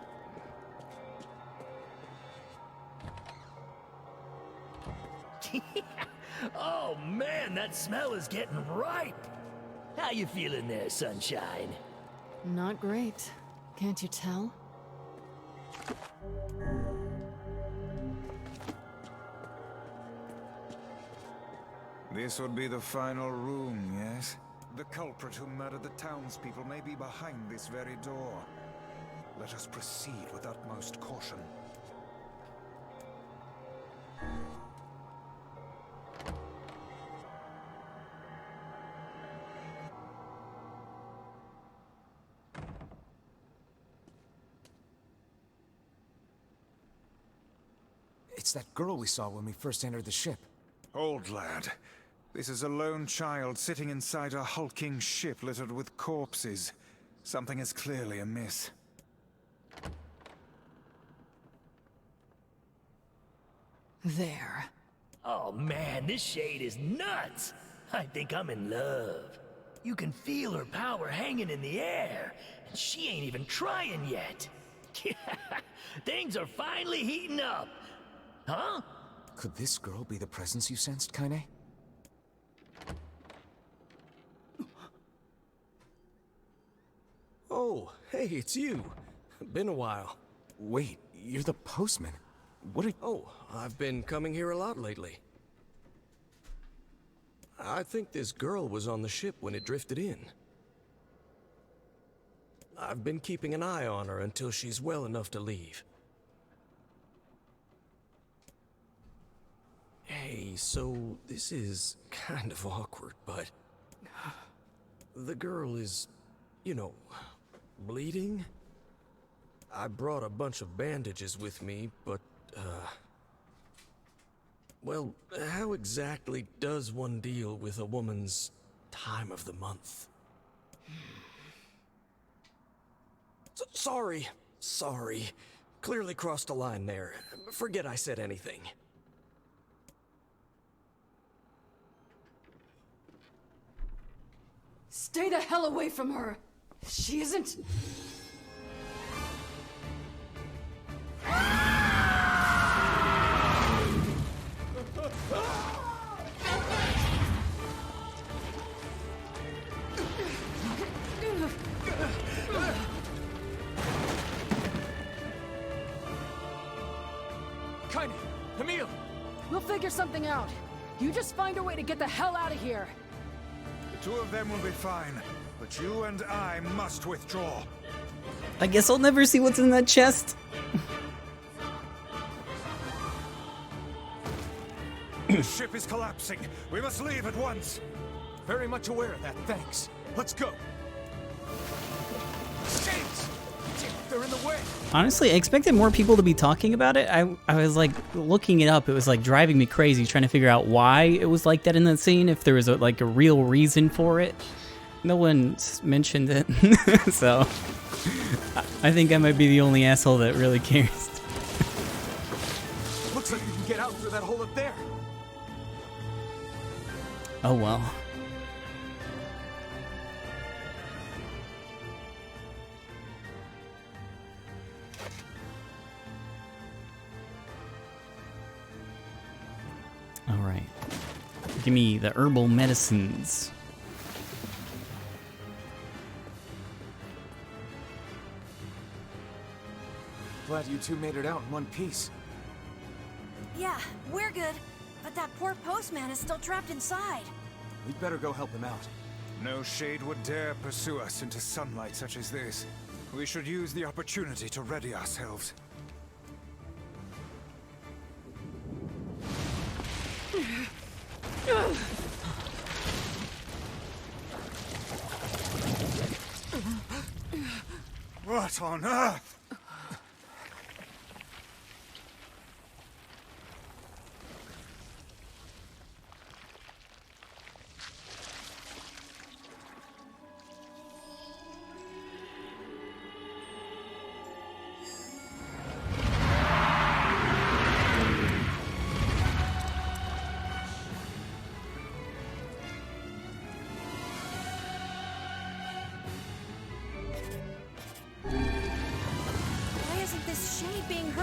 Oh man, that smell is getting ripe. How you feeling there, Sunshine? Not great. Can't you tell? This would be the final room, yes? The culprit who murdered the townspeople may be behind this very door. Let us proceed with utmost caution. It's that girl we saw when we first entered the ship. Old lad, this is a lone child sitting inside a hulking ship littered with corpses. Something is clearly amiss. There. Oh man, this shade is nuts. I think I'm in love. You can feel her power hanging in the air, and she ain't even trying yet. Things are finally heating up. Huh? Could this girl be the presence you sensed, Kaine? Oh, hey, it's you. Been a while. Wait, you're the postman. What are... Oh, I've been coming here a lot lately. I think this girl was on the ship when it drifted in. I've been keeping an eye on her until she's well enough to leave. Hey, so this is kind of awkward, but... the girl is, you know, bleeding? I brought a bunch of bandages with me, but, well, how exactly does one deal with a woman's time of the month? Sorry. Clearly crossed a line there. Forget I said anything. Stay the hell away from her! She isn't... Kaine! Emil! We'll figure something out. You just find a way to get the hell out of here. The two of them will be fine, but you and I must withdraw. I guess I'll never see what's in that chest. The ship is collapsing. We must leave at once. Very much aware of that, thanks. Let's go. James! They're in the way! Honestly, I expected more people to be talking about it. I was like looking it up. It was like driving me crazy trying to figure out why it was like that in that scene, if there was like a real reason for it. No one mentioned it. So I think I might be the only asshole that really cares. Looks like we can get out through that hole up there. Oh well. All right. Give me the herbal medicines. Glad you two made it out in one piece. Yeah, we're good. But that poor postman is still trapped inside. We'd better go help him out. No shade would dare pursue us into sunlight such as this. We should use the opportunity to ready ourselves. What on earth?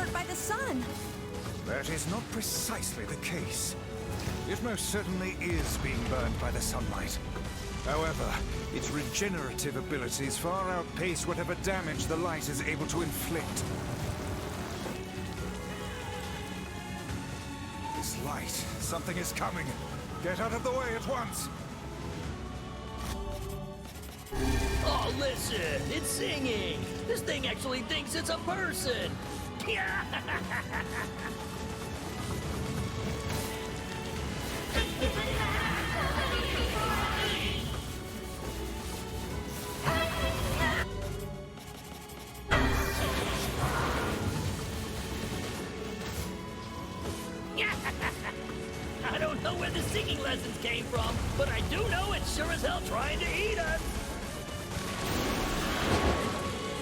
burnt by the sun. That is not precisely the case. It most certainly is being burned by the sunlight. However, its regenerative abilities far outpace whatever damage the light is able to inflict. This light, something is coming. Get out of the way at once. Oh, listen, it's singing. This thing actually thinks it's a person. I don't know where the singing lessons came from, but I do know it's sure as hell trying to eat us.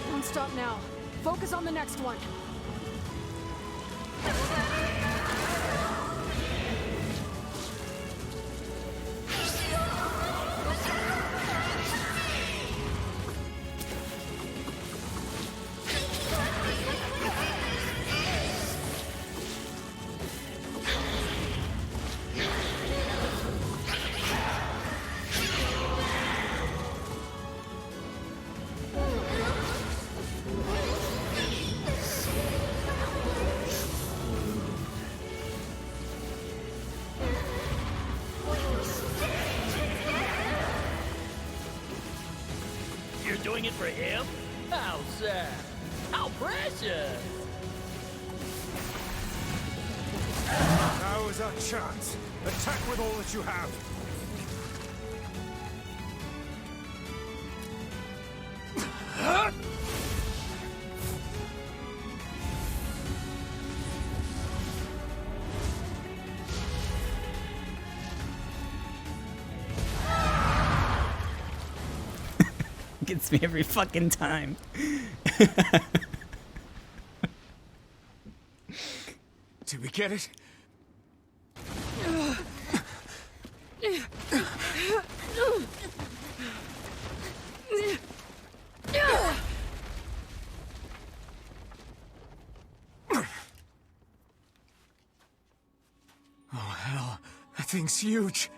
Don't stop now. Focus on the next one. You're doing it for him? How sad. How precious. Now is our chance. Attack with all that you have. Gets me every fucking time. Did we get it? Oh hell, that thing's huge.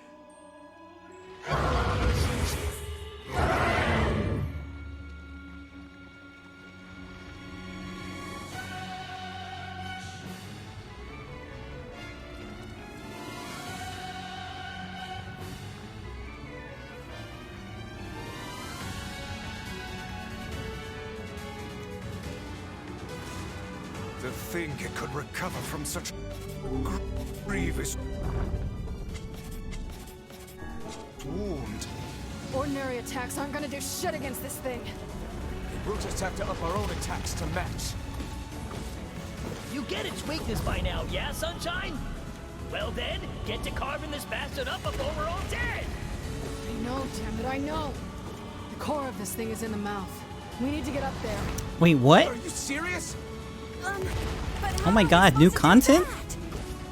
To think it could recover from such grievous wound. Ordinary attacks aren't gonna do shit against this thing. We'll just have to up our own attacks to match. You get its weakness by now, yeah, Sunshine? Well then, get to carving this bastard up before we're all dead! I know, damn it, I know. The core of this thing is in the mouth. We need to get up there. Wait, what? Are you serious? But Oh my god, new content?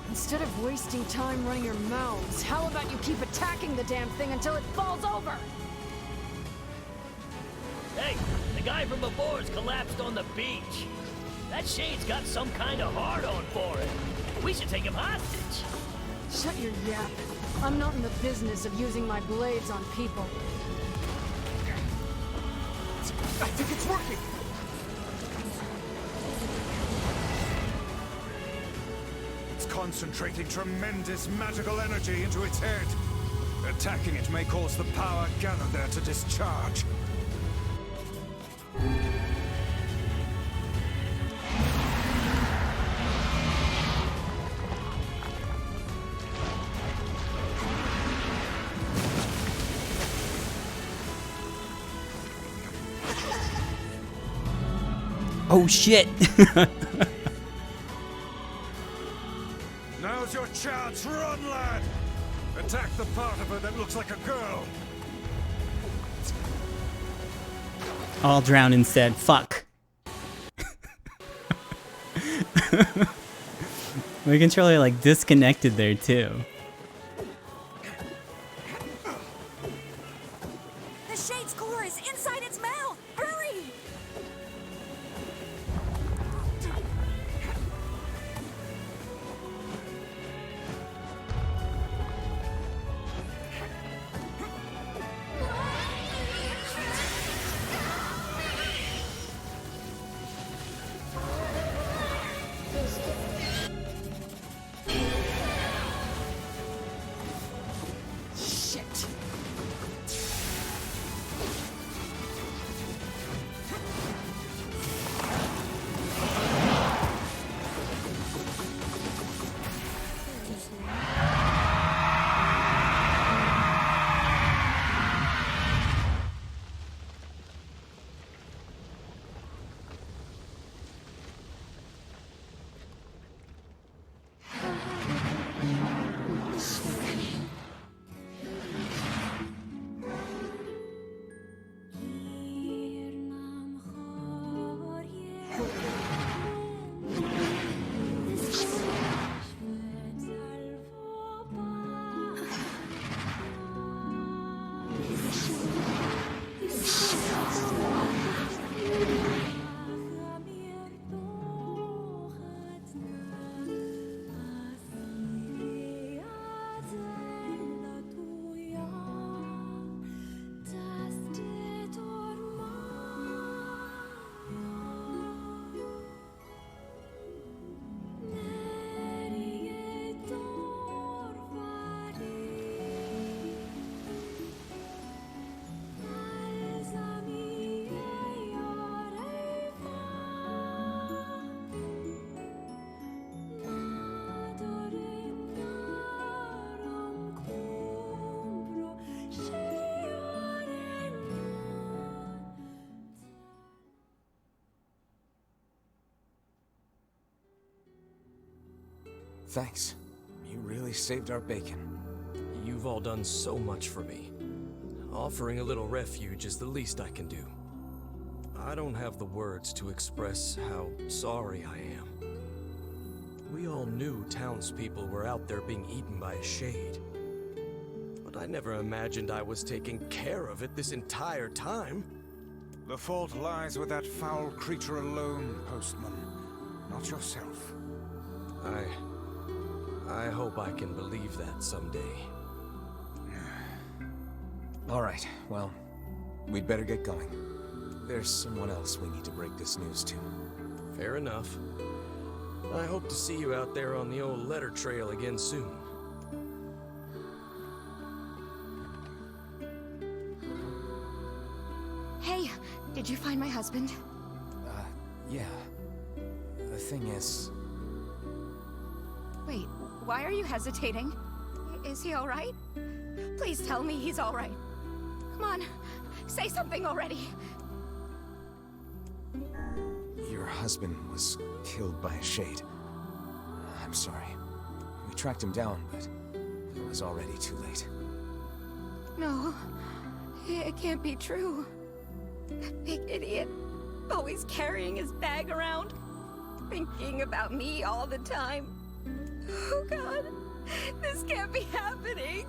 Instead of wasting time running your mouths, how about you keep attacking the damn thing until it falls over? Hey, the guy from before's collapsed on the beach. That shade's got some kind of hard-on for it. We should take him hostage. Shut your yap. I'm not in the business of using my blades on people. I think it's working. It's concentrating tremendous magical energy into its head. Attacking it may cause the power gathered there to discharge. Oh shit. Now's your chance, run, lad! Attack the part of her that looks like a girl. I'll drown instead. Fuck. My controller like disconnected there too. The shade's core is inside its mouth. Hurry! Thanks. You really saved our bacon. You've all done so much for me. Offering a little refuge is the least I can do. I don't have the words to express how sorry I am. We all knew townspeople were out there being eaten by a shade. But I never imagined I was taking care of it this entire time. The fault lies with that foul creature alone, Postman. Not yourself. I hope I can believe that someday. All right, well, we'd better get going. There's someone else we need to break this news to. Fair enough. I hope to see you out there on the old letter trail again soon. Hey, did you find my husband? Yeah. The thing is... Wait, why are you hesitating? Is he all right? Please tell me he's all right. Come on, say something already. Your husband was killed by a shade. I'm sorry. We tracked him down, but it was already too late. No, it can't be true. That big idiot, always carrying his bag around, thinking about me all the time. Oh God, this can't be happening.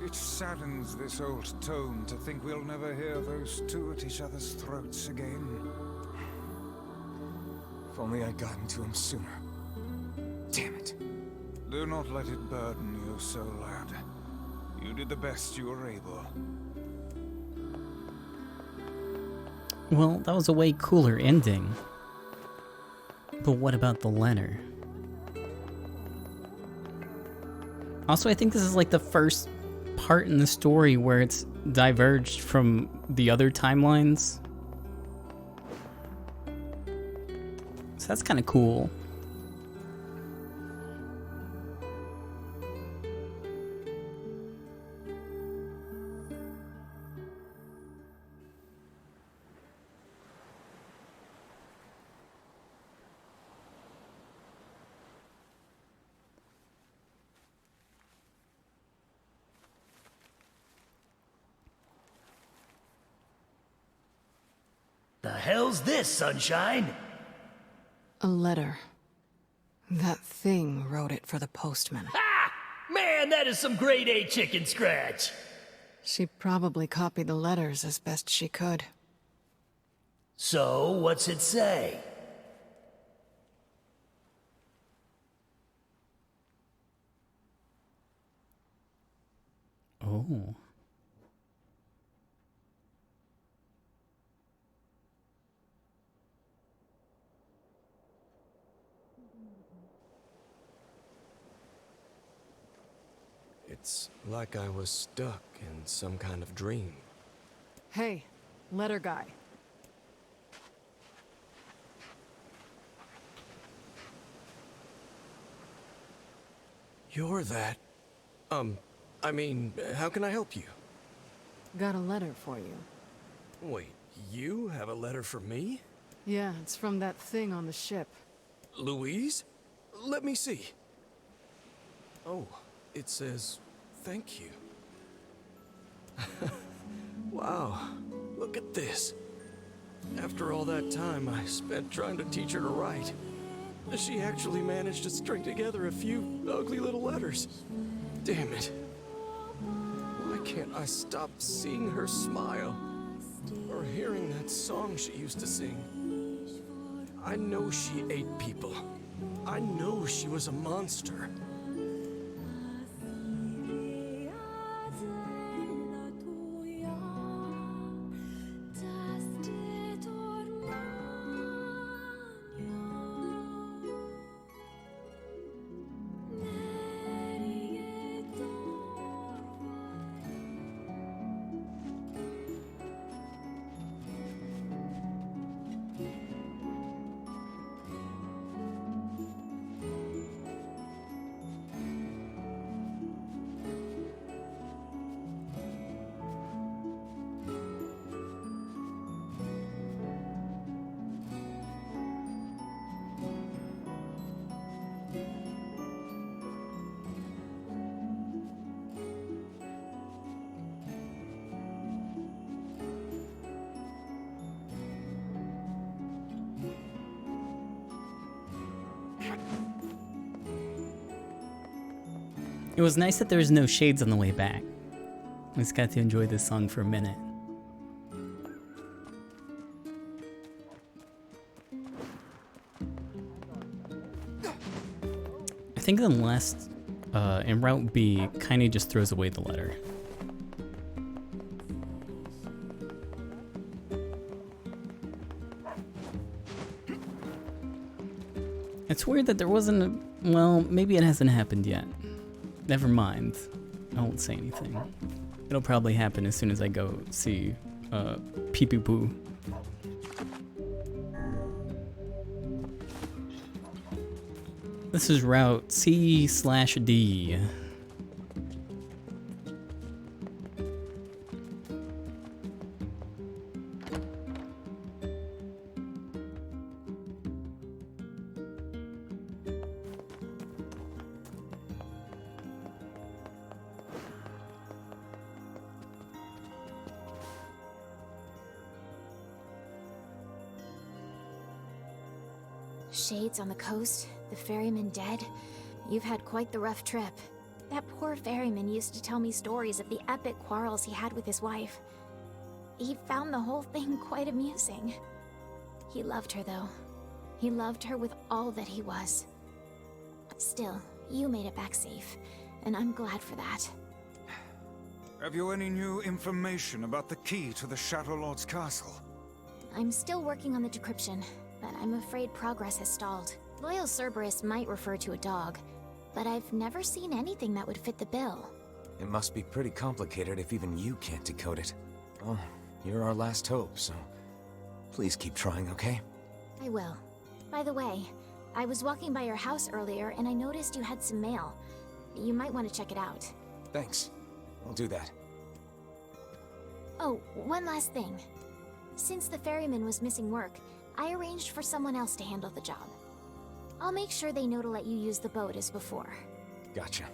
It saddens this old tone to think we'll never hear those two at each other's throats again. If only I'd gotten to him sooner. Damn it. Do not let it burden you so, lad. You did the best you were able. Well, that was a way cooler ending. But what about the letter? Also, I think this is like the first part in the story where it's diverged from the other timelines. So that's kind of cool. The hell's this, Sunshine? A letter. That thing wrote it for the postman. Ha! Man, that is some grade A chicken scratch. She probably copied the letters as best she could. So, what's it say? Oh. It's like I was stuck in some kind of dream. Hey, letter guy. You're that... I mean, how can I help you? Got a letter for you. Wait, you have a letter for me? Yeah, it's from that thing on the ship. Louise? Let me see. Oh, it says, thank you. Wow, look at this. After all that time I spent trying to teach her to write, she actually managed to string together a few ugly little letters. Damn it. Why can't I stop seeing her smile? Or hearing that song she used to sing? I know she ate people. I know she was a monster. It was nice that there was no shades on the way back. I just got to enjoy this song for a minute. I think the last, in Route B, kinda just throws away the letter. It's weird that there wasn't a, well, maybe it hasn't happened yet. Never mind. I won't say anything. It'll probably happen as soon as I go see Pee Pee Poo. This is Route C/D. Shades on the coast, the ferryman dead. You've had quite the rough trip. That poor ferryman used to tell me stories of the epic quarrels he had with his wife. He found the whole thing quite amusing. He loved her, though. He loved her with all that he was. Still, you made it back safe, and I'm glad for that. Have you any new information about the key to the Shadow Lord's castle? I'm still working on the decryption, but I'm afraid progress has stalled. Loyal Cerberus might refer to a dog, but I've never seen anything that would fit the bill. It must be pretty complicated if even you can't decode it. Well, you're our last hope, so please keep trying, okay? I will. By the way, I was walking by your house earlier and I noticed you had some mail. You might want to check it out. Thanks. I'll do that. Oh, one last thing. Since the ferryman was missing work, I arranged for someone else to handle the job. I'll make sure they know to let you use the boat as before. Gotcha.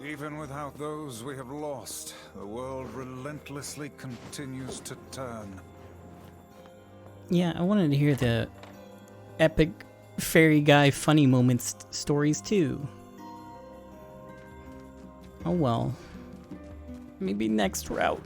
Even without those we have lost, the world relentlessly continues to turn. Yeah, I wanted to hear the epic fairy guy funny moments stories too. Oh well. Maybe next route.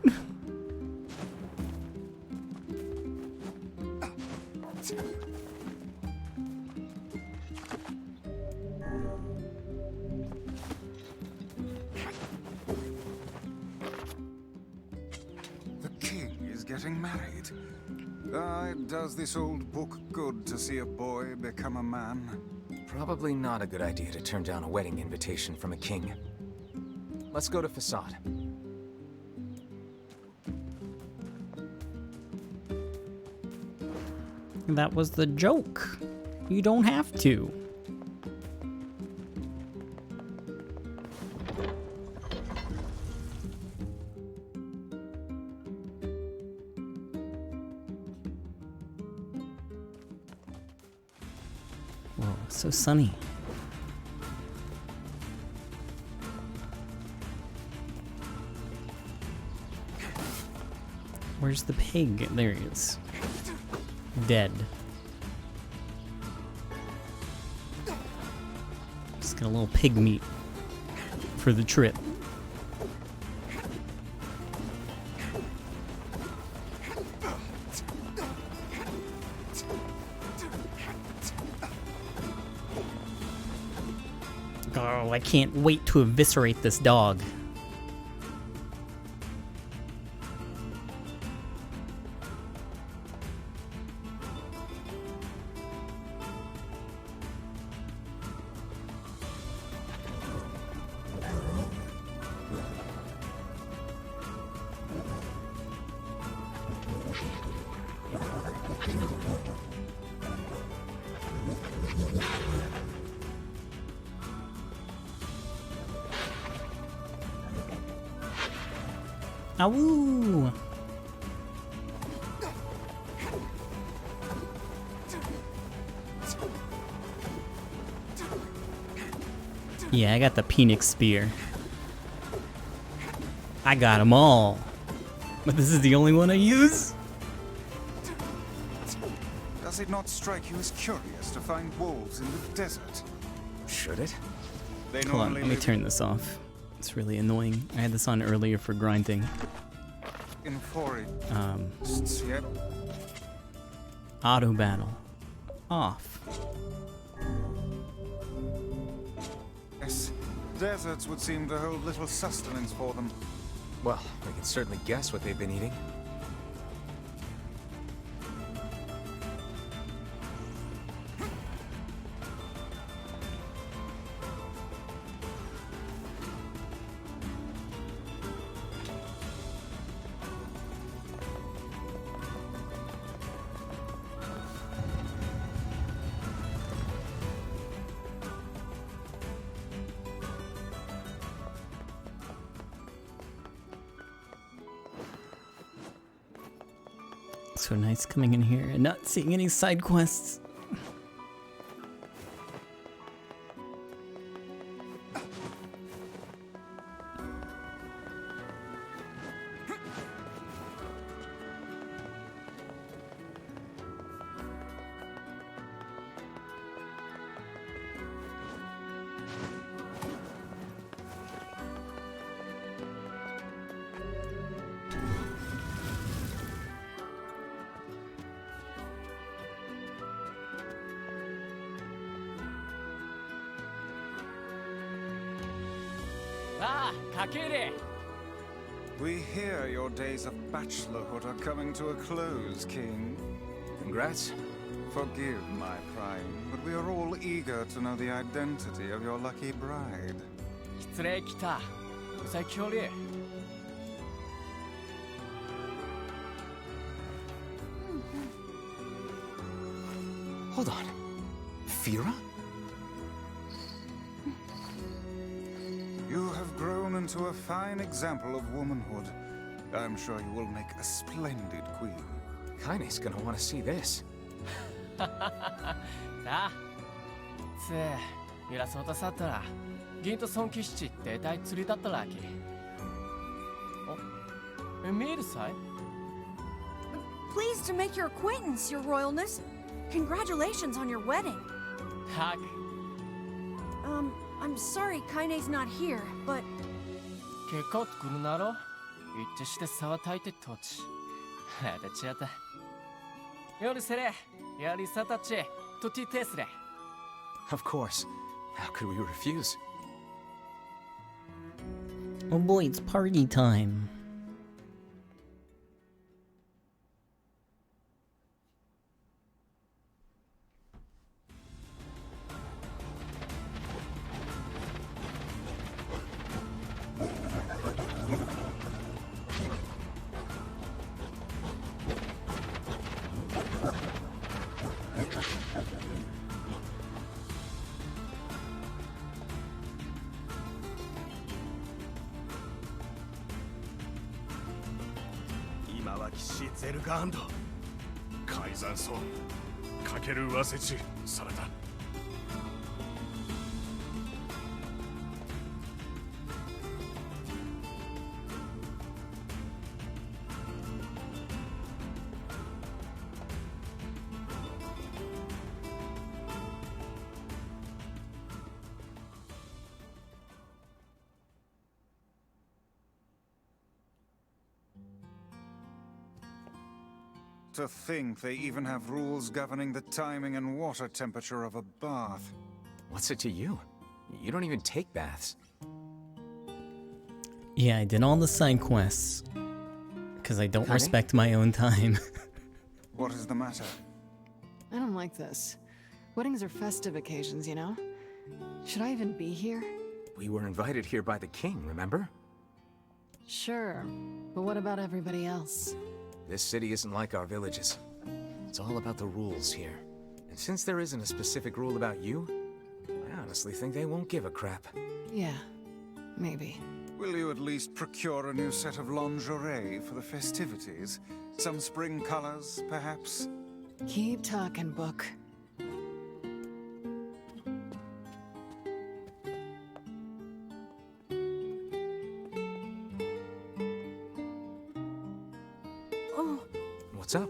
The king is getting married. Does this old book good to see a boy become a man? Probably not a good idea to turn down a wedding invitation from a king. Let's go to Facade. That was the joke. You don't have to. Whoa, so sunny. Where's the pig? There he is. Dead. Just got a little pig meat for the trip. Oh, I can't wait to eviscerate this dog. Awoo! Yeah, I got the Phoenix Spear. I got them all. But this is the only one I use? A Does it not strike you as curious to find wolves in the desert? Should it? They Hold on, normally let me live turn this off. It's really annoying. I had this on earlier for grinding. in forests, yet Auto battle. Off. yes, deserts would seem to hold little sustenance for them. Well, we can certainly guess what they've been eating. So nice coming in here and not seeing any side quests. We hear your days of bachelorhood are coming to a close, King. Congrats. Forgive my prying, but we are all eager to know the identity of your lucky bride. Hold on. Fira? You have grown into a fine example of womanhood. I'm sure you will make a splendid queen. Kaine's gonna want to see this. なあつえゆらそうとさったら銀と尊騎士って大釣りだったらきお見えるさい Pleased to make your acquaintance, your royalness. Congratulations on your wedding. は I'm sorry Kaine's not here, but 結果を作るなろ一致して差はたいてとちはだちやった夜せれやりさたちとててすれ Of course. How could we refuse? Oh boy, it's party time. To think they even have rules governing the timing and water temperature of a bath. What's it to you? You don't even take baths. Yeah, I did all the side quests. Because I don't Kaine? respect my own time. What is the matter? I don't like this. Weddings are festive occasions, you know? Should I even be here? We were invited here by the king, remember? Sure, but what about everybody else? This city isn't like our villages. It's all about the rules here. And since there isn't a specific rule about you, I honestly think they won't give a crap. Yeah, maybe. Will you at least procure a new set of lingerie for the festivities? Some spring colors, perhaps? Keep talking, book. Oh, What's up?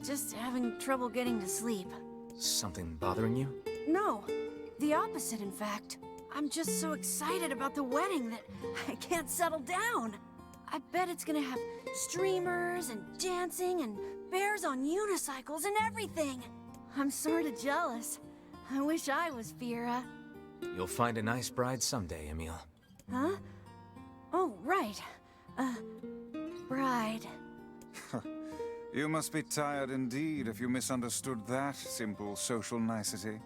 Just having trouble getting to sleep. Something bothering you? No, the opposite, in fact. I'm just so excited about the wedding that I can't settle down. I bet it's gonna have streamers and dancing and bears on unicycles and everything. I'm sorta jealous. I wish I was Fira. You'll find a nice bride someday, Emil. Huh? Oh, right. Bride. You must be tired indeed if you misunderstood that simple social nicety.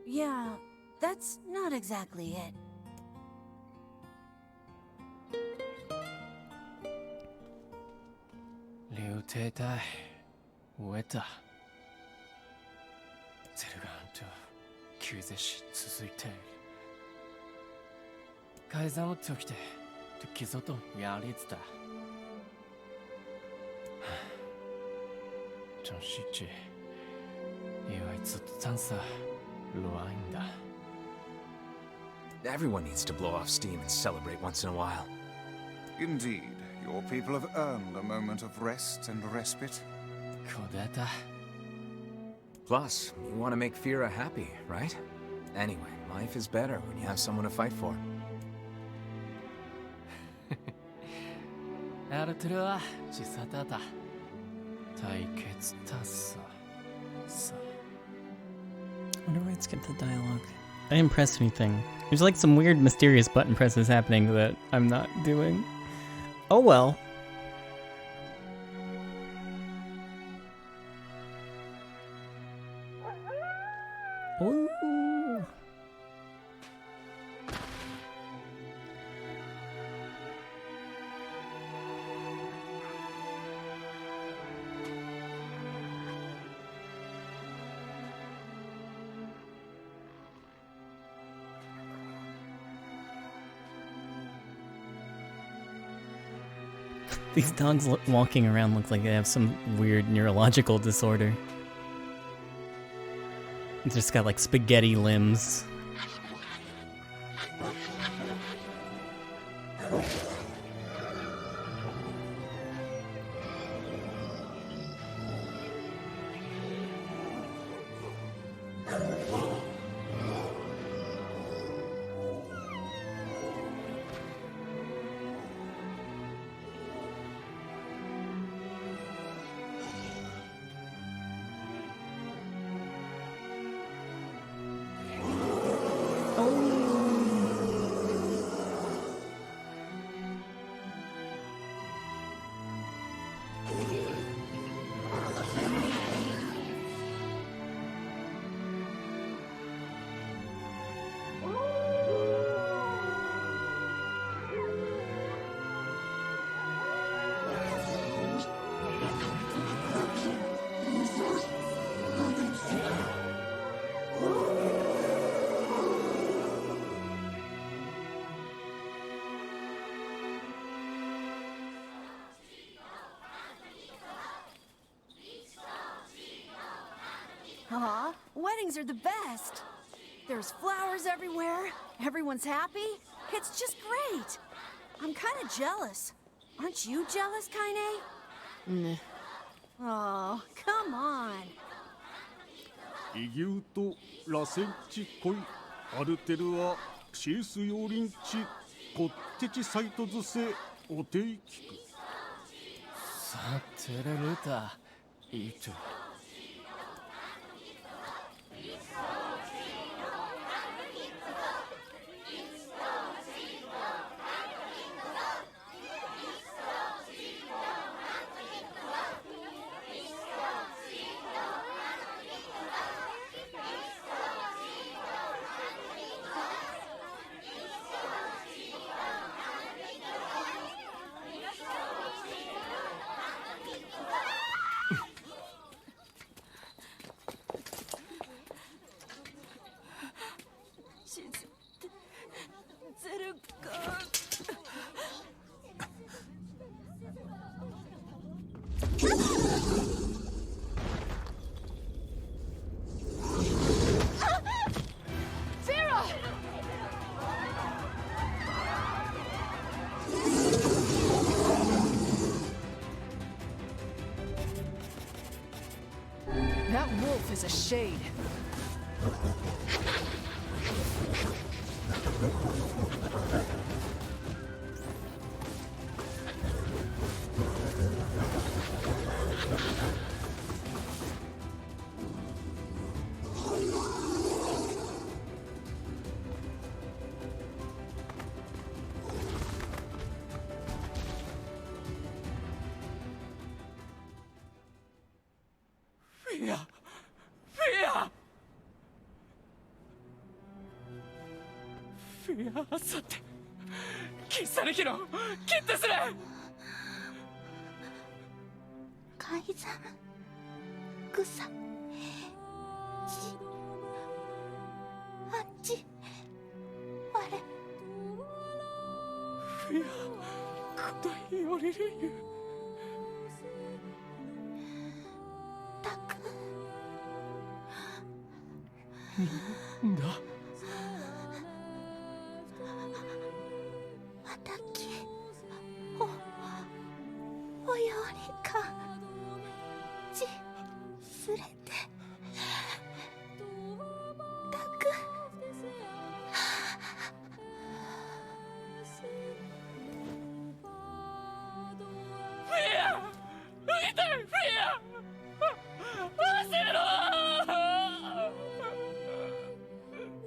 Yeah, that's not exactly it. Liu Teitai, Ueta. ゼルガンと急絶し続いている。改ざんを解きて、と傷とやりつた。真实际，以为ずっと残さ、乱因だ。Everyone needs to blow off steam and celebrate once in a while. Indeed, your people have earned a moment of rest and respite. Kodeta. Plus, you want to make Fira happy, right? Anyway, life is better when you have someone to fight for. アルトゥルは自殺だった。対決ださ。I wonder why it skipped the dialogue. I didn't press anything. There's like some weird mysterious button presses happening that I'm not doing. Oh well. Ooh. These dogs walking around look like they have some weird neurological disorder. They just got like spaghetti limbs. Aw, weddings are the best. There's flowers everywhere. Everyone's happy. It's just great. I'm kind of jealous. Aren't you jealous, Kaine? Oh, come on. 異牛と螺旋地恋アルテルはシース用林地こってちサイトズセおていきくさてれるたいいと wolf is a shade.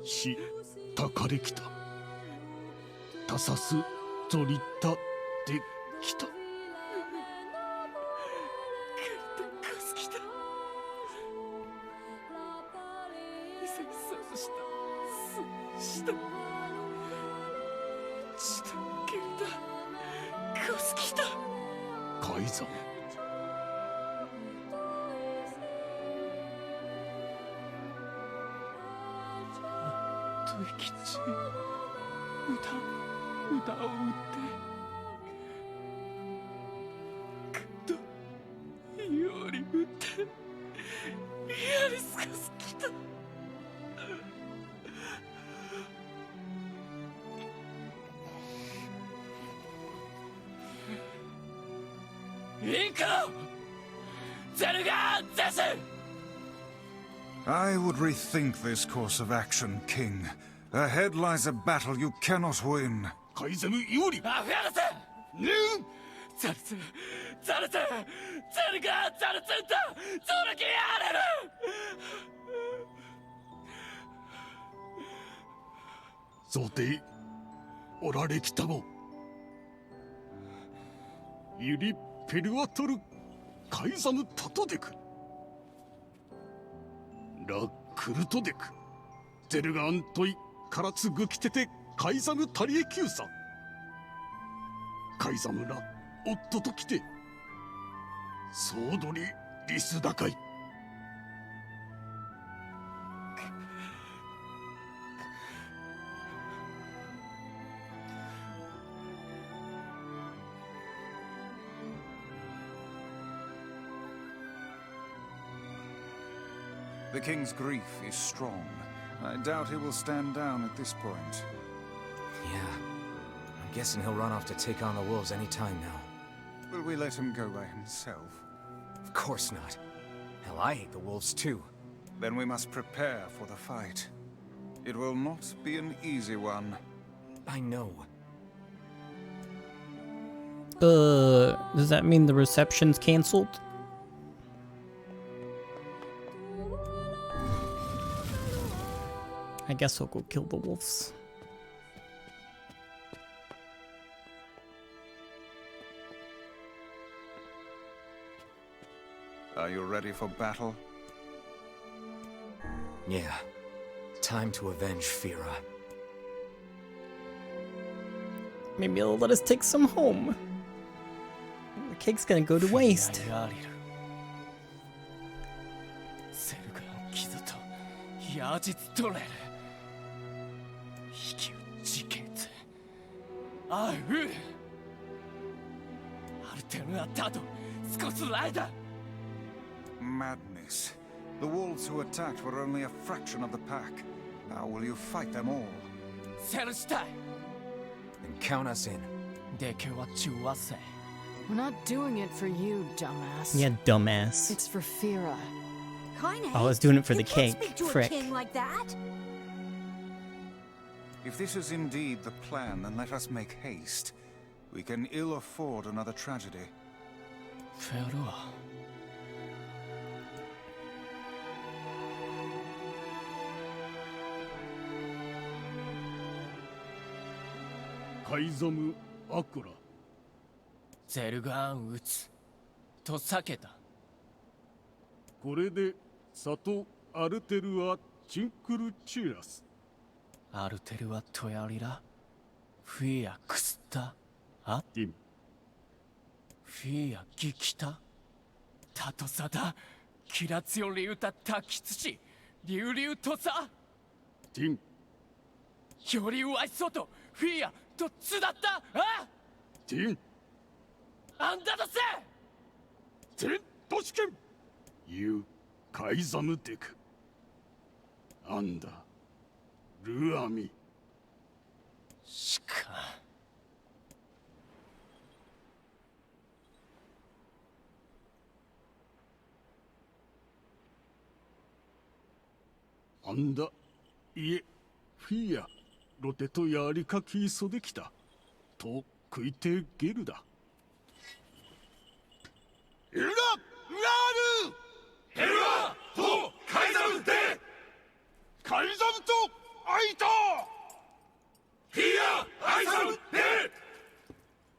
したかれきた。たさすぞりたできた。改ざん。吉歌を打ってくっとより打ってやりすかすきた。インクロゼルガーゼス。I would rethink this course of action, King. Ahead lies a battle you cannot win. カイザム有利。アフェアルセヌンザルツザルツゼルガーザルツンとゾルキアレル。想定おられきたご。ユリペルアトルカイザムタトデク。ラクルトデクゼルガアントイカラツグキテテカイザムタリエキューサ。カイザムラ夫と来てソードリリスダカイ。The king's grief is strong. I doubt he will stand down at this point. Yeah. I'm guessing he'll run off to take on the wolves any time now. Will we let him go by himself? Of course not. Hell, I hate the wolves too. Then we must prepare for the fight. It will not be an easy one. I know. Does that mean the reception's cancelled? I guess I'll go kill the wolves. Are you ready for battle? Yeah. Time to avenge Fira. Maybe they'll let us take some home. The cake's gonna go to waste. Madness. The wolves who attacked were only a fraction of the pack. How will you fight them all? Then count us in. We're not doing it for you, dumbass. Yeah, dumbass. It's for Fira. Kaine, I was doing it for the you can't cake. speak to a Frick. king like that. If this is indeed the plan, then let us make haste. We can ill afford another tragedy. Farewell. カイザム・アクラ。ゼルガーン撃つと避けた。これでサト・アルテルア・チンクルチュラス。アルテルはトヤリラ。フィアクスタ。あティン。フィアギキタ。タトサダ。キラツヨリウタタキツチ。リュウリュウトサ。ティン。よりワイソト。フィアとツだったあティン。あんだとせテントシケン。ユー・カイザムデク。アンダルアミ。しか。アンダいえフィアロテとやりかきそできたと食いてゲルだ。エラ・ラールヘルアとカイザムでカイザムとアイトフィアアイザムで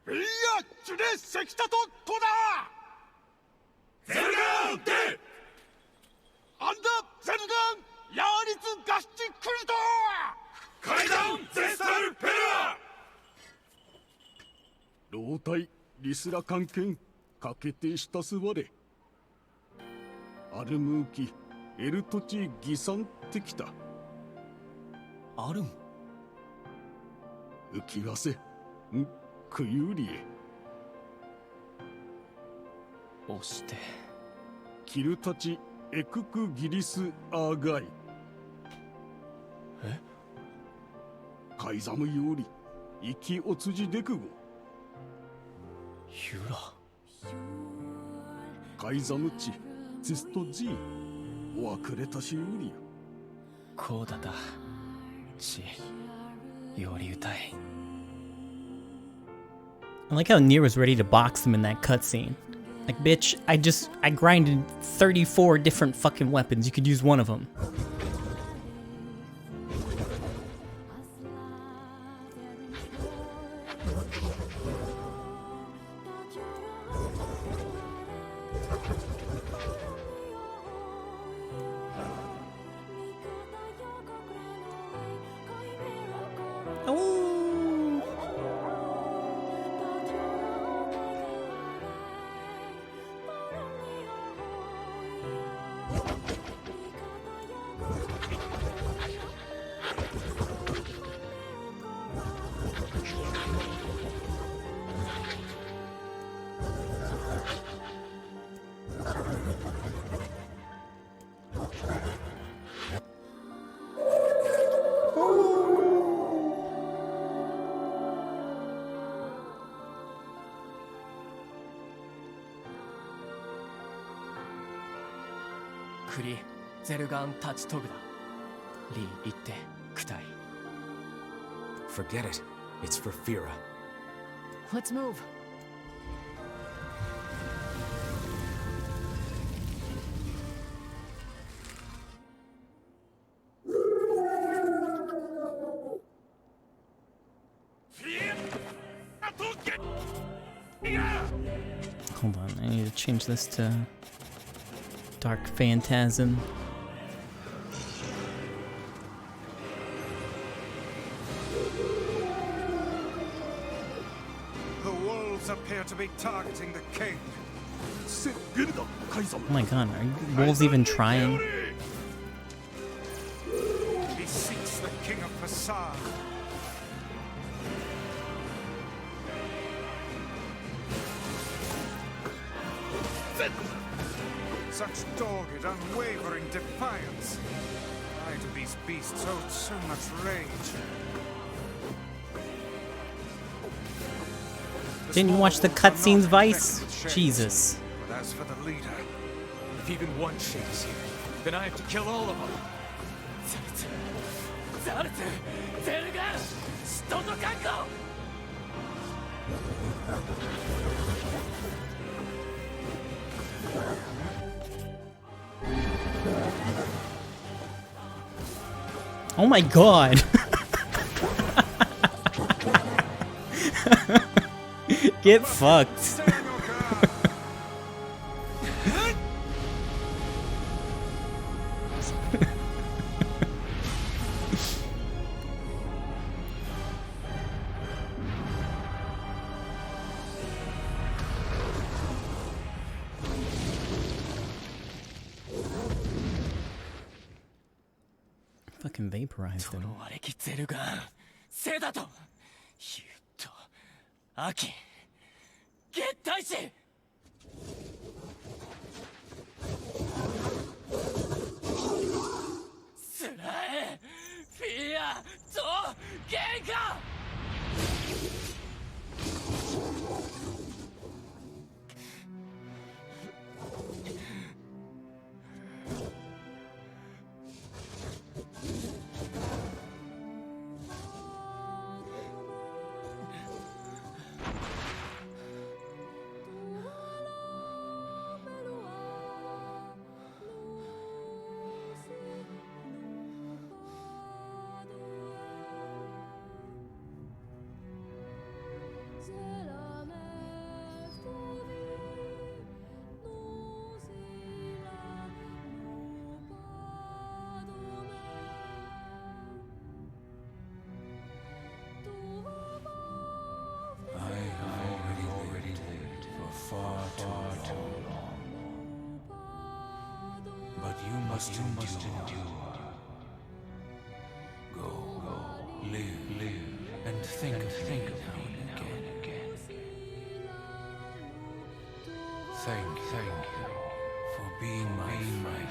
フィアチュレセキタとトダゼルガンでアンダゼルガンヤーリツガシチクルト階段ゼスタルペラ老体リスラ関係かけてしたすわれアルムーキエルトチギサンってきたアルム浮きわせんクユリエ押してキルたちエククギリスアーガイえカイザムより生きおつじでくごユラカイザムチツストジーおわくれたしうりよこうだたちより歌い I like how NieR was ready to box him in that cutscene. Like, bitch, I grinded 34 different fucking weapons. You could use one of them. Kuri, Zergan touch Togda. Lee, itte, kutai. Forget it. It's for Fira. Let's move. Hold on, I need to change this to Dark Phantasm. The wolves appear to be targeting the king. Oh my god, are you wolves even trying? He seeks the king of Passar. Such dogged, unwavering defiance. Why do these beasts hold so much rage? Didn't you watch the cutscenes, Vice? Jesus. But as for the leader, If even one shade is here, Then I have to kill all of them. Oh my god! Get fucked. Fucking vaporized him. But you must endure. Go, live, and think of me again. Thank you for being my friend.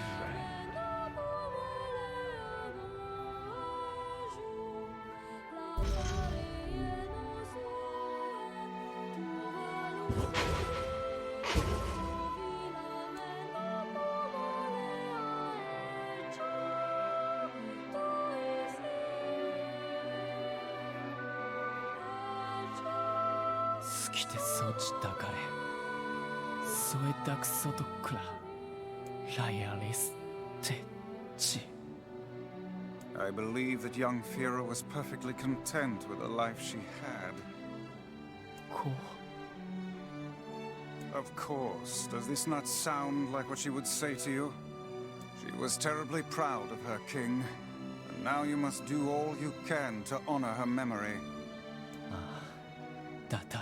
I believe that young Fira was perfectly content with the life she had. Of course. Does this not sound like what she would say to you? She was terribly proud of her king, and now you must do all you can to honor her memory. Data,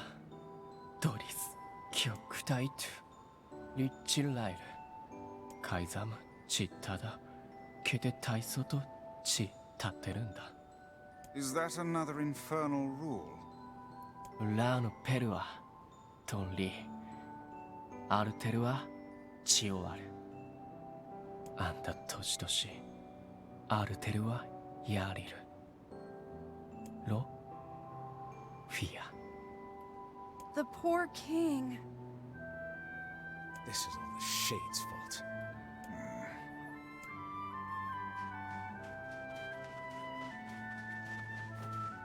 Doris, Kyokutaitu, Richilair, Kaizam, Chitada, Kete Taisoto, Chi Taterunda. Is that another infernal rule? Ulano Perua, Tonli, Arterua, Chioar. Anta Toshitoshi, Arterua, Yariru. Lo, Fia. The poor king. This is all the Shade's fault.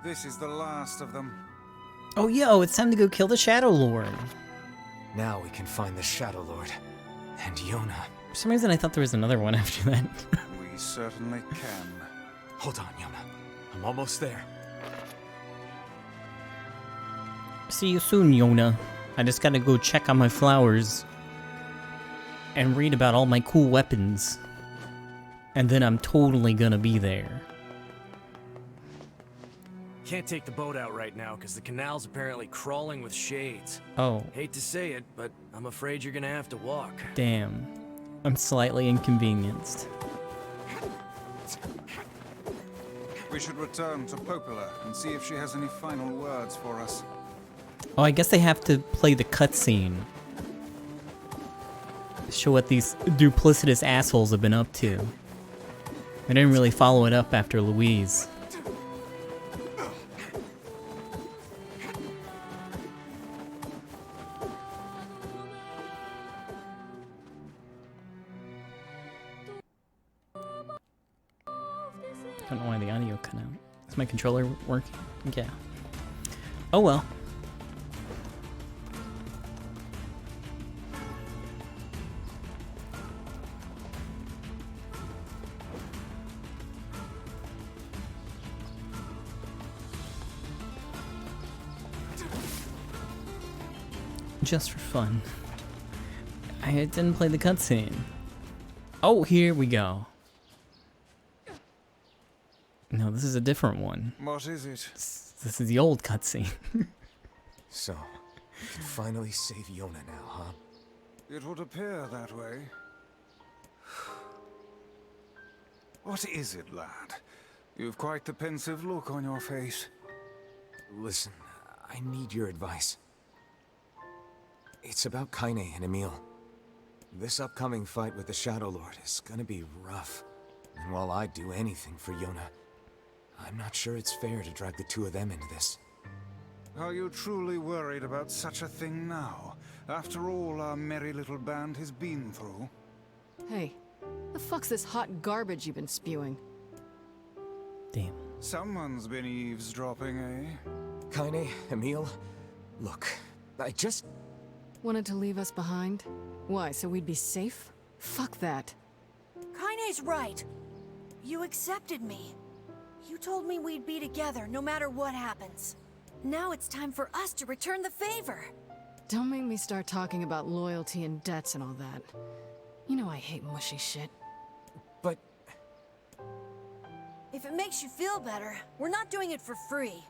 This is the last of them. Oh, yo, it's time to go kill the Shadow Lord. Now we can find the Shadow Lord. And Yona. For some reason, I thought there was another one after that. We certainly can. Hold on, Yona. I'm almost there. See you soon, Yona. I just gotta go check on my flowers. And read about all my cool weapons. And then I'm totally gonna be there. Can't take the boat out right now because the canal's apparently crawling with shades. Oh. Hate to say it, but I'm afraid you're gonna have to walk. Damn. I'm slightly inconvenienced. We should return to Popola and see if she has any final words for us. Oh, I guess they have to play the cutscene. Show what these duplicitous assholes have been up to. I didn't really follow it up after Louise. Don't know why the audio cut out. Is my controller working? Yeah. Oh well. Just for fun. I didn't play the cutscene. Oh, here we go. No, this is a different one. What is it? This is the old cutscene. So, you can finally save Yona now, huh? It would appear that way. What is it, lad? You've quite the pensive look on your face. Listen, I need your advice. It's about Kaine and Emil. This upcoming fight with the Shadow Lord is gonna be rough. And while I'd do anything for Yona, I'm not sure it's fair to drag the two of them into this. Are you truly worried about such a thing now? After all our merry little band has been through? Hey, the fuck's this hot garbage you've been spewing? Damn. Someone's been eavesdropping, eh? Kaine, Emil, look, I just... Wanted to leave us behind? Why, so we'd be safe? Fuck that. Kaine's right. You accepted me. You told me we'd be together no matter what happens. Now it's time for us to return the favor. Don't make me start talking about loyalty and debts and all that. You know I hate mushy shit. But... If it makes you feel better, we're not doing it for free.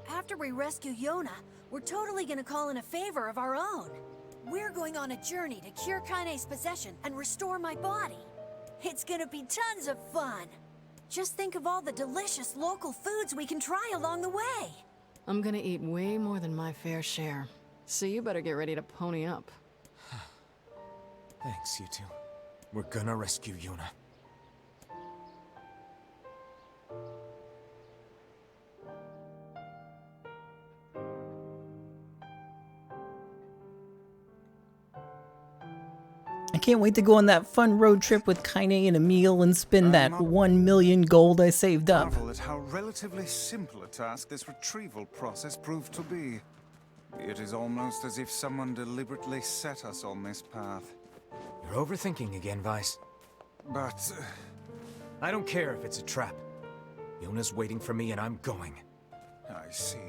After we rescue Yona, we're totally gonna call in a favor of our own. We're going on a journey to cure Kaine's possession and restore my body. It's gonna be tons of fun. Just think of all the delicious local foods we can try along the way. I'm gonna eat way more than my fair share. So you better get ready to pony up. Thanks, you two. We're gonna rescue Yona. I can't wait to go on that fun road trip with Kaine and Emil and spend that 1 million gold I saved up. Marvel at how relatively simple a task this retrieval process proved to be. It is almost as if someone deliberately set us on this path. You're overthinking again, Vice. But... I don't care if it's a trap. Yona's waiting for me and I'm going. I see.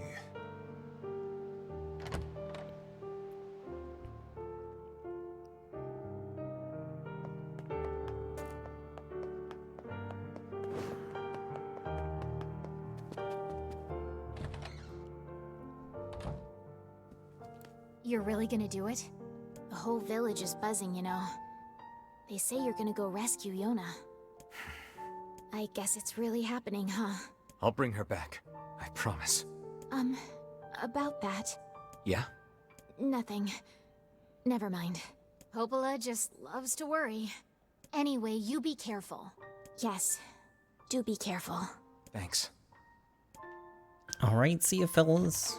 You're really gonna do it? The whole village is buzzing, you know. They say you're gonna go rescue Yona. I guess it's really happening, huh? I'll bring her back. I promise. About that. Yeah? Nothing. Never mind. Popola just loves to worry. Anyway, you be careful. Yes, do be careful. Thanks. Alright, see ya, fellas.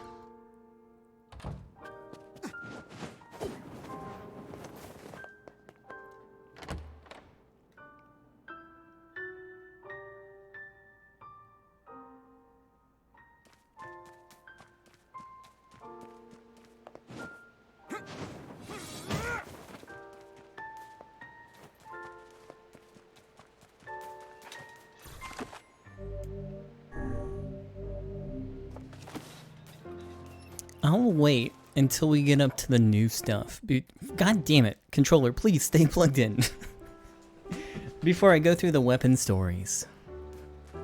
I'll wait until we get up to the new stuff. God damn it, controller, please stay plugged in. Before I go through the weapon stories.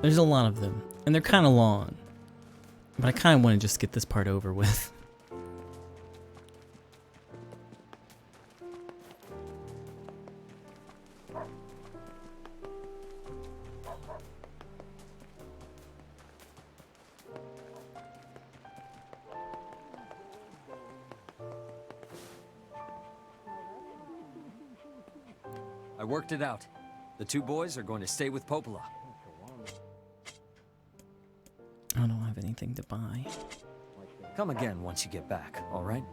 There's a lot of them, and they're kind of long. But I kind of want to just get this part over with. I worked it out. The two boys are going to stay with Popola. I don't have anything to buy. Come again once you get back, all right?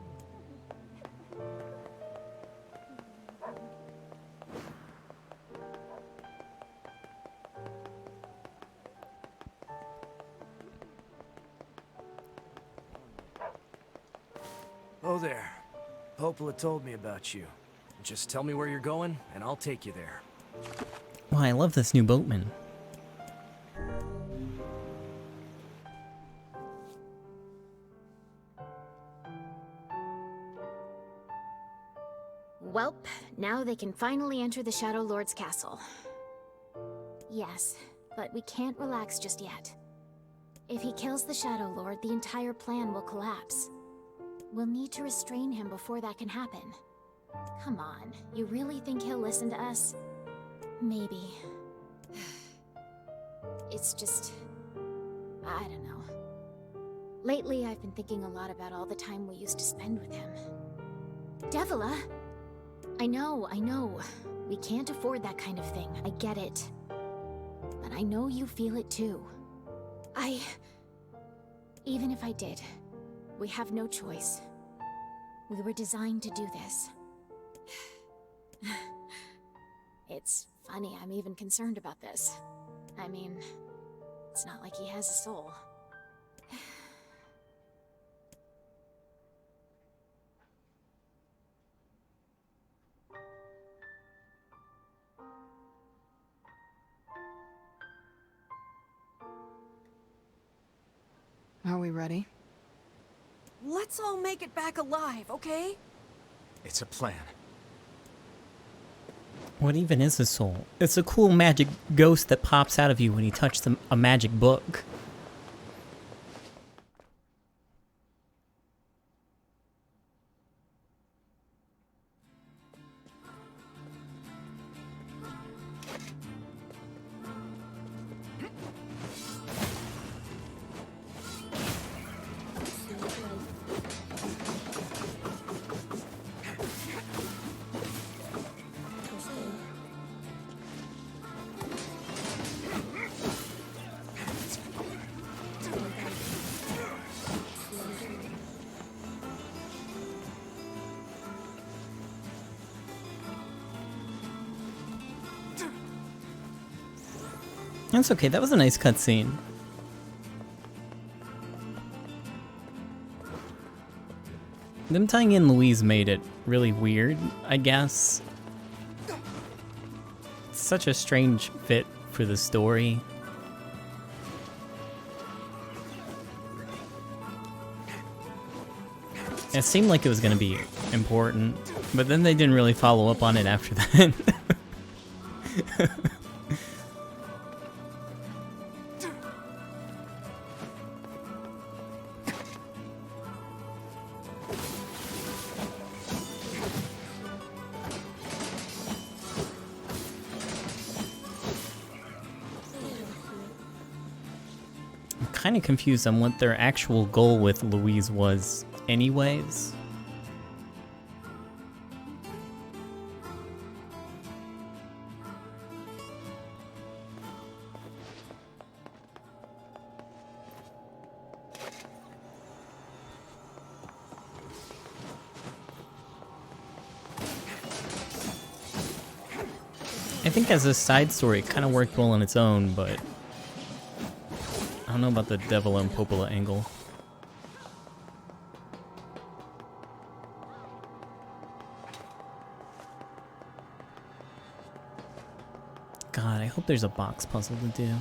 there. Popola told me about you. Just tell me where you're going, and I'll take you there. Wow, I love this new boatman. Welp, now they can finally enter the Shadow Lord's castle. Yes, but we can't relax just yet. If he kills the Shadow Lord, the entire plan will collapse. We'll need to restrain him before that can happen. Come on, you really think he'll listen to us? Maybe. It's just... I don't know. Lately, I've been thinking a lot about all the time we used to spend with him. Devila! I know. We can't afford that kind of thing. I get it. But I know you feel it too. Even if I did, we have no choice. We were designed to do this. It's funny, I'm even concerned about this. I mean, it's not like he has a soul. Are we ready? Let's all make it back alive, okay? It's a plan. What even is a soul? It's a cool magic ghost that pops out of you when you touch a magic book. That's okay, that was a nice cutscene. Them tying in Louise made it really weird, I guess. It's such a strange fit for the story. It seemed like it was going to be important, but then they didn't really follow up on it after that. Kind of confused on what their actual goal with Louise was anyways. I think as a side story it kind of worked well on its own, but I don't know about the Devil and Popola angle. God, I hope there's a box puzzle to do.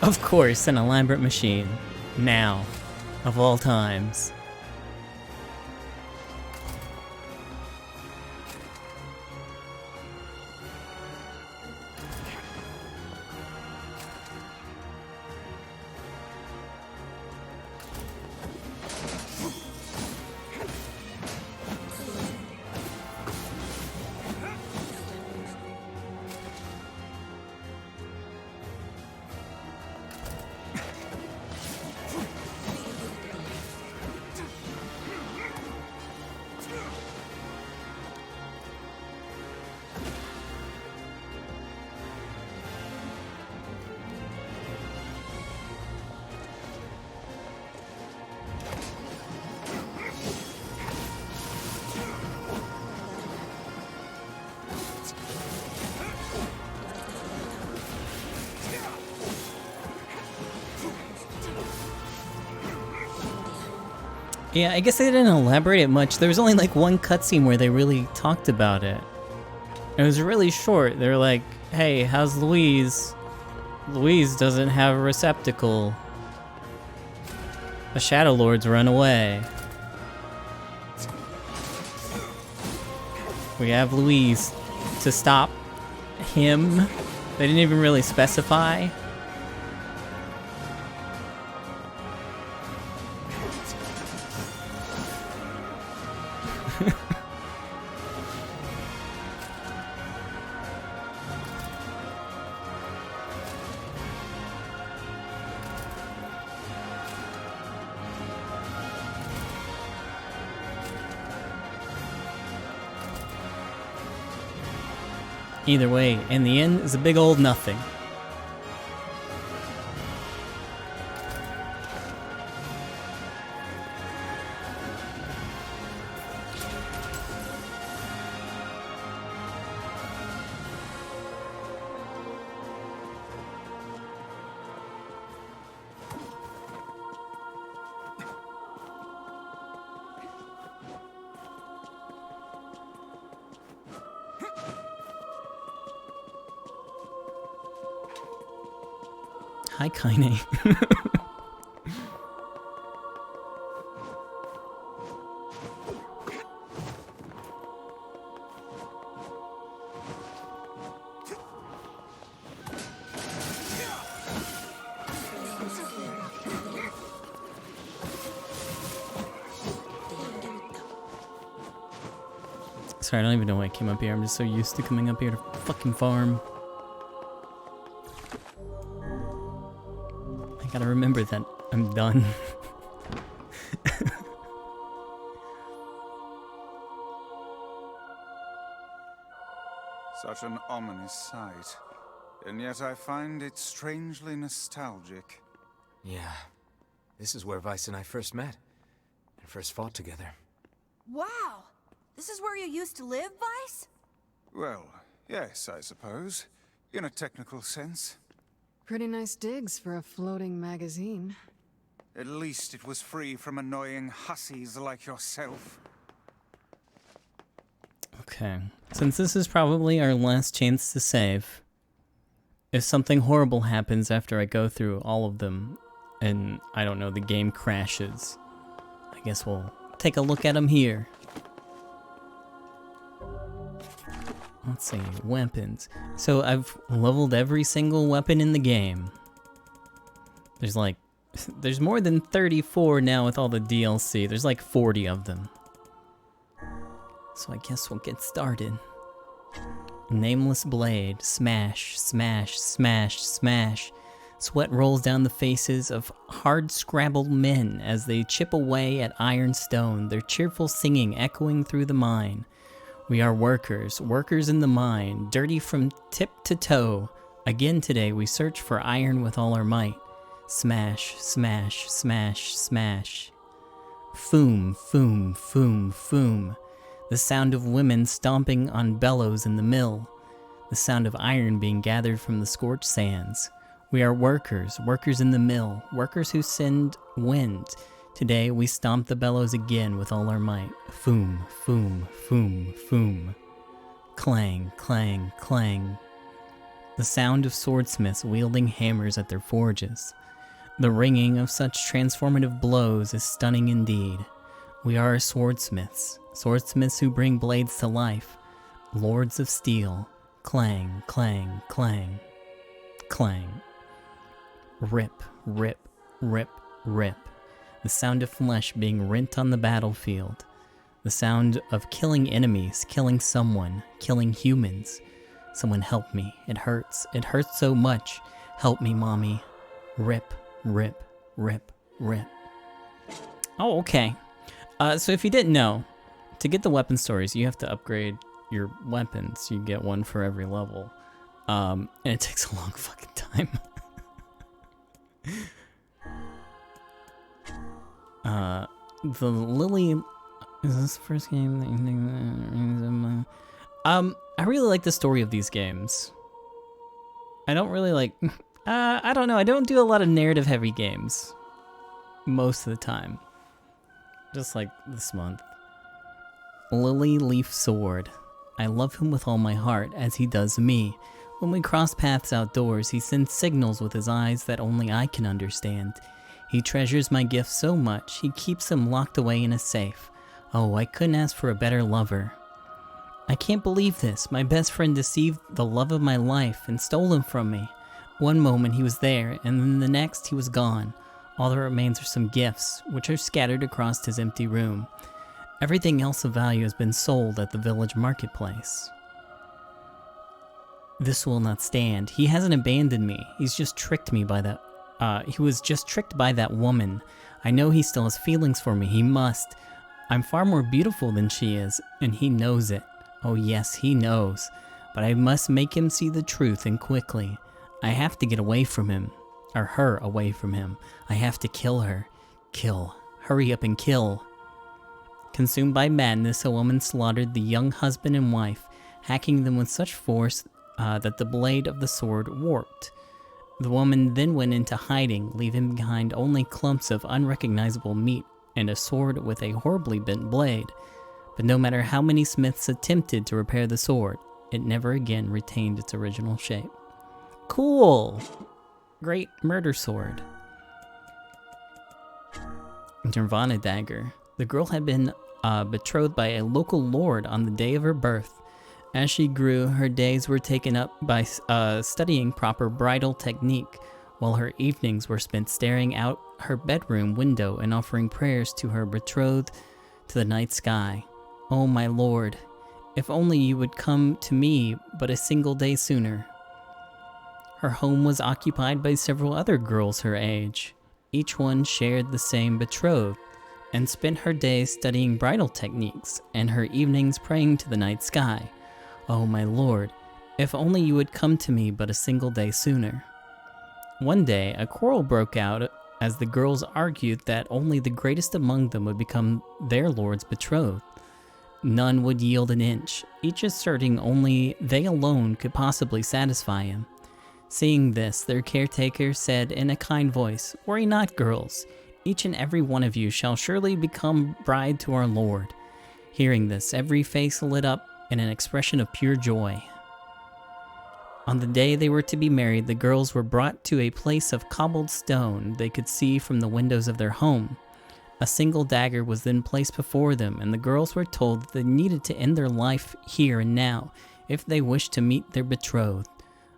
Of course, an elaborate machine. Now, of all times. Yeah, I guess they didn't elaborate it much. There was only like one cutscene where they really talked about it. It was really short. They were like, hey, how's Louise? Louise doesn't have a receptacle. The Shadow Lords run away. We have Louise to stop him. They didn't even really specify. Either way, in the end, it's a big old nothing. Hi, Kaine. Sorry, I don't even know why I came up here. I'm just so used to coming up here to fucking farm. I gotta remember that I'm done. Such an ominous sight. And yet I find it strangely nostalgic. Yeah. This is where Vice and I first met. And first fought together. Wow! This is where you used to live, Vice? Well, yes, I suppose. In a technical sense. Pretty nice digs for a floating magazine. At least it was free from annoying hussies like yourself. Okay. Since this is probably our last chance to save, if something horrible happens after I go through all of them, and, I don't know, the game crashes, I guess we'll take a look at them here. Let's see, weapons. So I've leveled every single weapon in the game. There's more than 34 now with all the DLC. There's like 40 of them. So I guess we'll get started. Nameless blade, smash, smash, smash, smash. Sweat rolls down the faces of hard-scrabbled men as they chip away at iron stone, their cheerful singing echoing through the mine. We are workers, workers in the mine, dirty from tip to toe. Again today we search for iron with all our might. Smash, smash, smash, smash. Foom, foom, foom, foom. The sound of women stomping on bellows in the mill. The sound of iron being gathered from the scorched sands. We are workers, workers in the mill, workers who send wind. Today we stomp the bellows again with all our might. Foom, foom, foom, foom. Clang, clang, clang. The sound of swordsmiths wielding hammers at their forges. The ringing of such transformative blows is stunning indeed. We are swordsmiths, swordsmiths who bring blades to life. Lords of steel. Clang, clang, clang. Clang. Rip, rip, rip, rip. The sound of flesh being rent on the battlefield. The sound of killing enemies, killing someone, killing humans. Someone help me. It hurts. It hurts so much. Help me, mommy. Rip, rip, rip, rip. Oh, okay. So if you didn't know, to get the weapon stories, you have to upgrade your weapons. You get one for every level. And it takes a long fucking time. The Lily... Is this the first game that you think that... I really like the story of these games. I don't really like... I don't know, I don't do a lot of narrative-heavy games. Most of the time. just like this month. Lily Leaf Sword. I love him with all my heart, as he does me. When we cross paths outdoors, he sends signals with his eyes that only I can understand. He treasures my gifts so much, he keeps them locked away in a safe. Oh, I couldn't ask for a better lover. I can't believe this. My best friend deceived the love of my life and stole him from me. One moment he was there, and then the next he was gone. All that remains are some gifts, which are scattered across his empty room. Everything else of value has been sold at the village marketplace. This will not stand. He hasn't abandoned me. He's just tricked me by that. He was just tricked by that woman. I know he still has feelings for me. He must. I'm far more beautiful than she is, and he knows it. Oh yes, he knows. But I must make him see the truth, and quickly. I have to get away from him. Or her away from him. I have to kill her. Kill. Hurry up and kill. Consumed by madness, a woman slaughtered the young husband and wife, hacking them with such force that the blade of the sword warped. The woman then went into hiding, leaving behind only clumps of unrecognizable meat and a sword with a horribly bent blade. But no matter how many smiths attempted to repair the sword, it never again retained its original shape. Cool! Great murder sword. Nirvana dagger. The girl had been betrothed by a local lord on the day of her birth. As she grew, her days were taken up by studying proper bridal technique, while her evenings were spent staring out her bedroom window and offering prayers to her betrothed to the night sky. Oh my lord, if only you would come to me but a single day sooner. Her home was occupied by several other girls her age. Each one shared the same betrothed, and spent her days studying bridal techniques, and her evenings praying to the night sky. Oh my lord, if only you would come to me but a single day sooner. One day, a quarrel broke out as the girls argued that only the greatest among them would become their lord's betrothed. None would yield an inch, each asserting only they alone could possibly satisfy him. Seeing this, their caretaker said in a kind voice, "Worry not, girls. Each and every one of you shall surely become bride to our Lord." Hearing this, every face lit up in an expression of pure joy. On the day they were to be married, the girls were brought to a place of cobbled stone they could see from the windows of their home. A single dagger was then placed before them, and the girls were told that they needed to end their life here and now if they wished to meet their betrothed.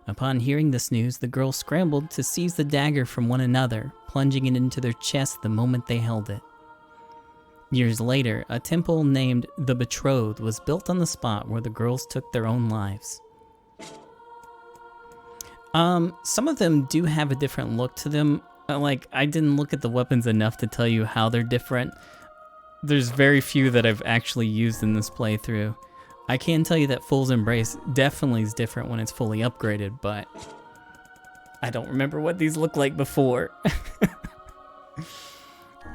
Upon hearing this news, the girls scrambled to seize the dagger from one another, plunging it into their chest the moment they held it. Years later, a temple named the Betrothed was built on the spot where the girls took their own lives. Some of them do have a different look to them. Like, I didn't look at the weapons enough to tell you how they're different. There's very few that I've actually used in this playthrough. I can tell you that Fool's Embrace definitely is different when it's fully upgraded, but I don't remember what these looked like before.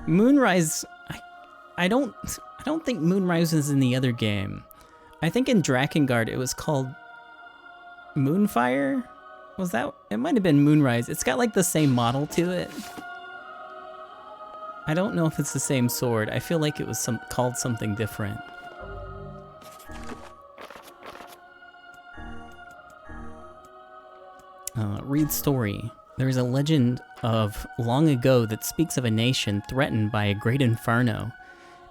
Moonrise, I don't think Moonrise is in the other game. I think in Drakengard it was called Moonfire? Was that? It might have been Moonrise. It's got like the same model to it. I don't know if it's the same sword. I feel like it was called something different. Read story. There is a legend of long ago that speaks of a nation threatened by a great inferno.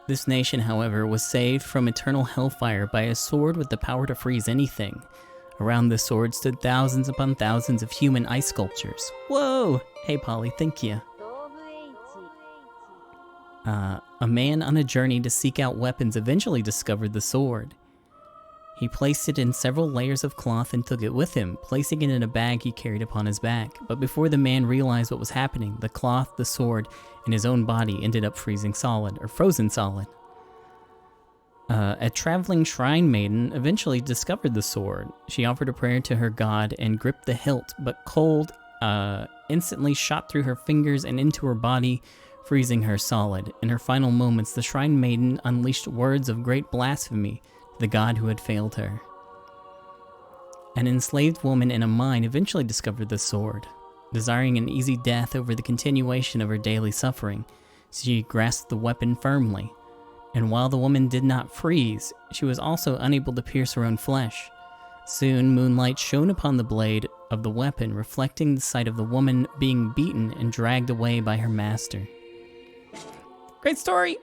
This nation, however, was saved from eternal hellfire by a sword with the power to freeze anything. Around the sword stood thousands upon thousands of human ice sculptures. Whoa! Hey Polly, thank you. A man on a journey to seek out weapons eventually discovered the sword. He placed it in several layers of cloth and took it with him, placing it in a bag he carried upon his back. But before the man realized what was happening, the cloth, the sword, and his own body ended up frozen solid. A traveling shrine maiden eventually discovered the sword. She offered a prayer to her god and gripped the hilt, but cold instantly shot through her fingers and into her body, freezing her solid. In her final moments, the shrine maiden unleashed words of great blasphemy to the god who had failed her. An enslaved woman in a mine eventually discovered the sword. Desiring an easy death over the continuation of her daily suffering, she grasped the weapon firmly. And while the woman did not freeze, she was also unable to pierce her own flesh. Soon, moonlight shone upon the blade of the weapon, reflecting the sight of the woman being beaten and dragged away by her master. Great story!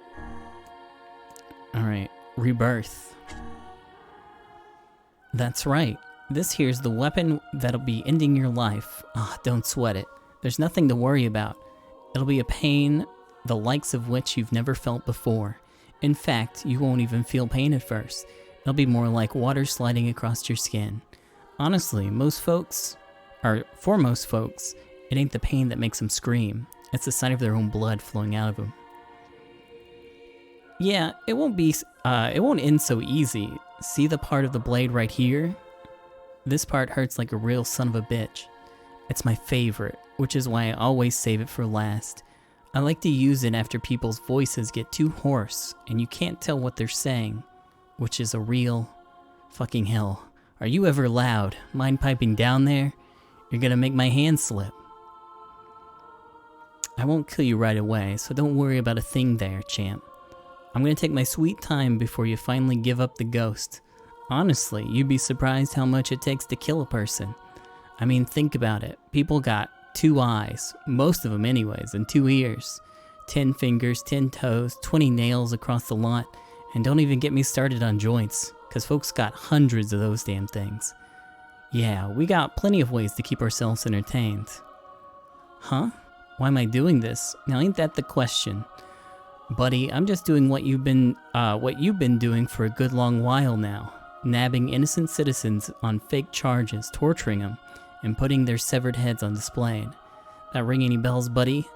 Alright, rebirth. That's right. This here's the weapon that'll be ending your life. Don't sweat it. There's nothing to worry about. It'll be a pain, the likes of which you've never felt before. In fact, you won't even feel pain at first. It'll be more like water sliding across your skin. Honestly, for most folks, it ain't the pain that makes them scream. It's the sight of their own blood flowing out of them. Yeah, it won't end so easy. See the part of the blade right here? This part hurts like a real son of a bitch. It's my favorite, which is why I always save it for last. I like to use it after people's voices get too hoarse and you can't tell what they're saying, which is a real fucking hell. Are you ever loud? Mind piping down there? You're gonna make my hand slip. I won't kill you right away, so don't worry about a thing there, champ. I'm gonna take my sweet time before you finally give up the ghost. Honestly, you'd be surprised how much it takes to kill a person. I mean, think about it. People got 2 eyes, most of them anyways, and 2 ears, 10 fingers, 10 toes, 20 nails across the lot, and don't even get me started on joints, cause folks got hundreds of those damn things. Yeah, we got plenty of ways to keep ourselves entertained. Huh? Why am I doing this? Now ain't that the question? Buddy, I'm just doing what you've been doing for a good long while now. Nabbing innocent citizens on fake charges, torturing them, and putting their severed heads on display. That ring any bells, buddy?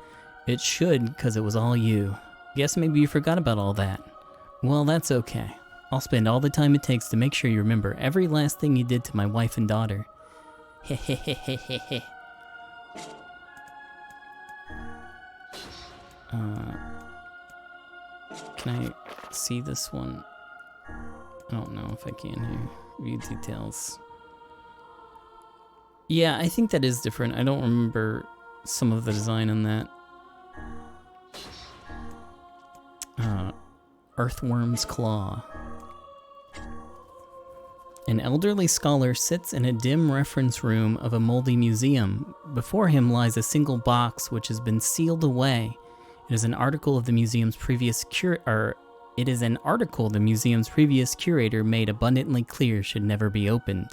It should, cause it was all you. Guess maybe you forgot about all that. Well, that's okay. I'll spend all the time it takes to make sure you remember every last thing you did to my wife and daughter. Hehehehehehe. Can I see this one? I don't know if I can here. View details. Yeah, I think that is different. I don't remember some of the design on that. Earthworm's Claw. An elderly scholar sits in a dim reference room of a moldy museum. Before him lies a single box which has been sealed away. It is an article the museum's previous curator made abundantly clear should never be opened.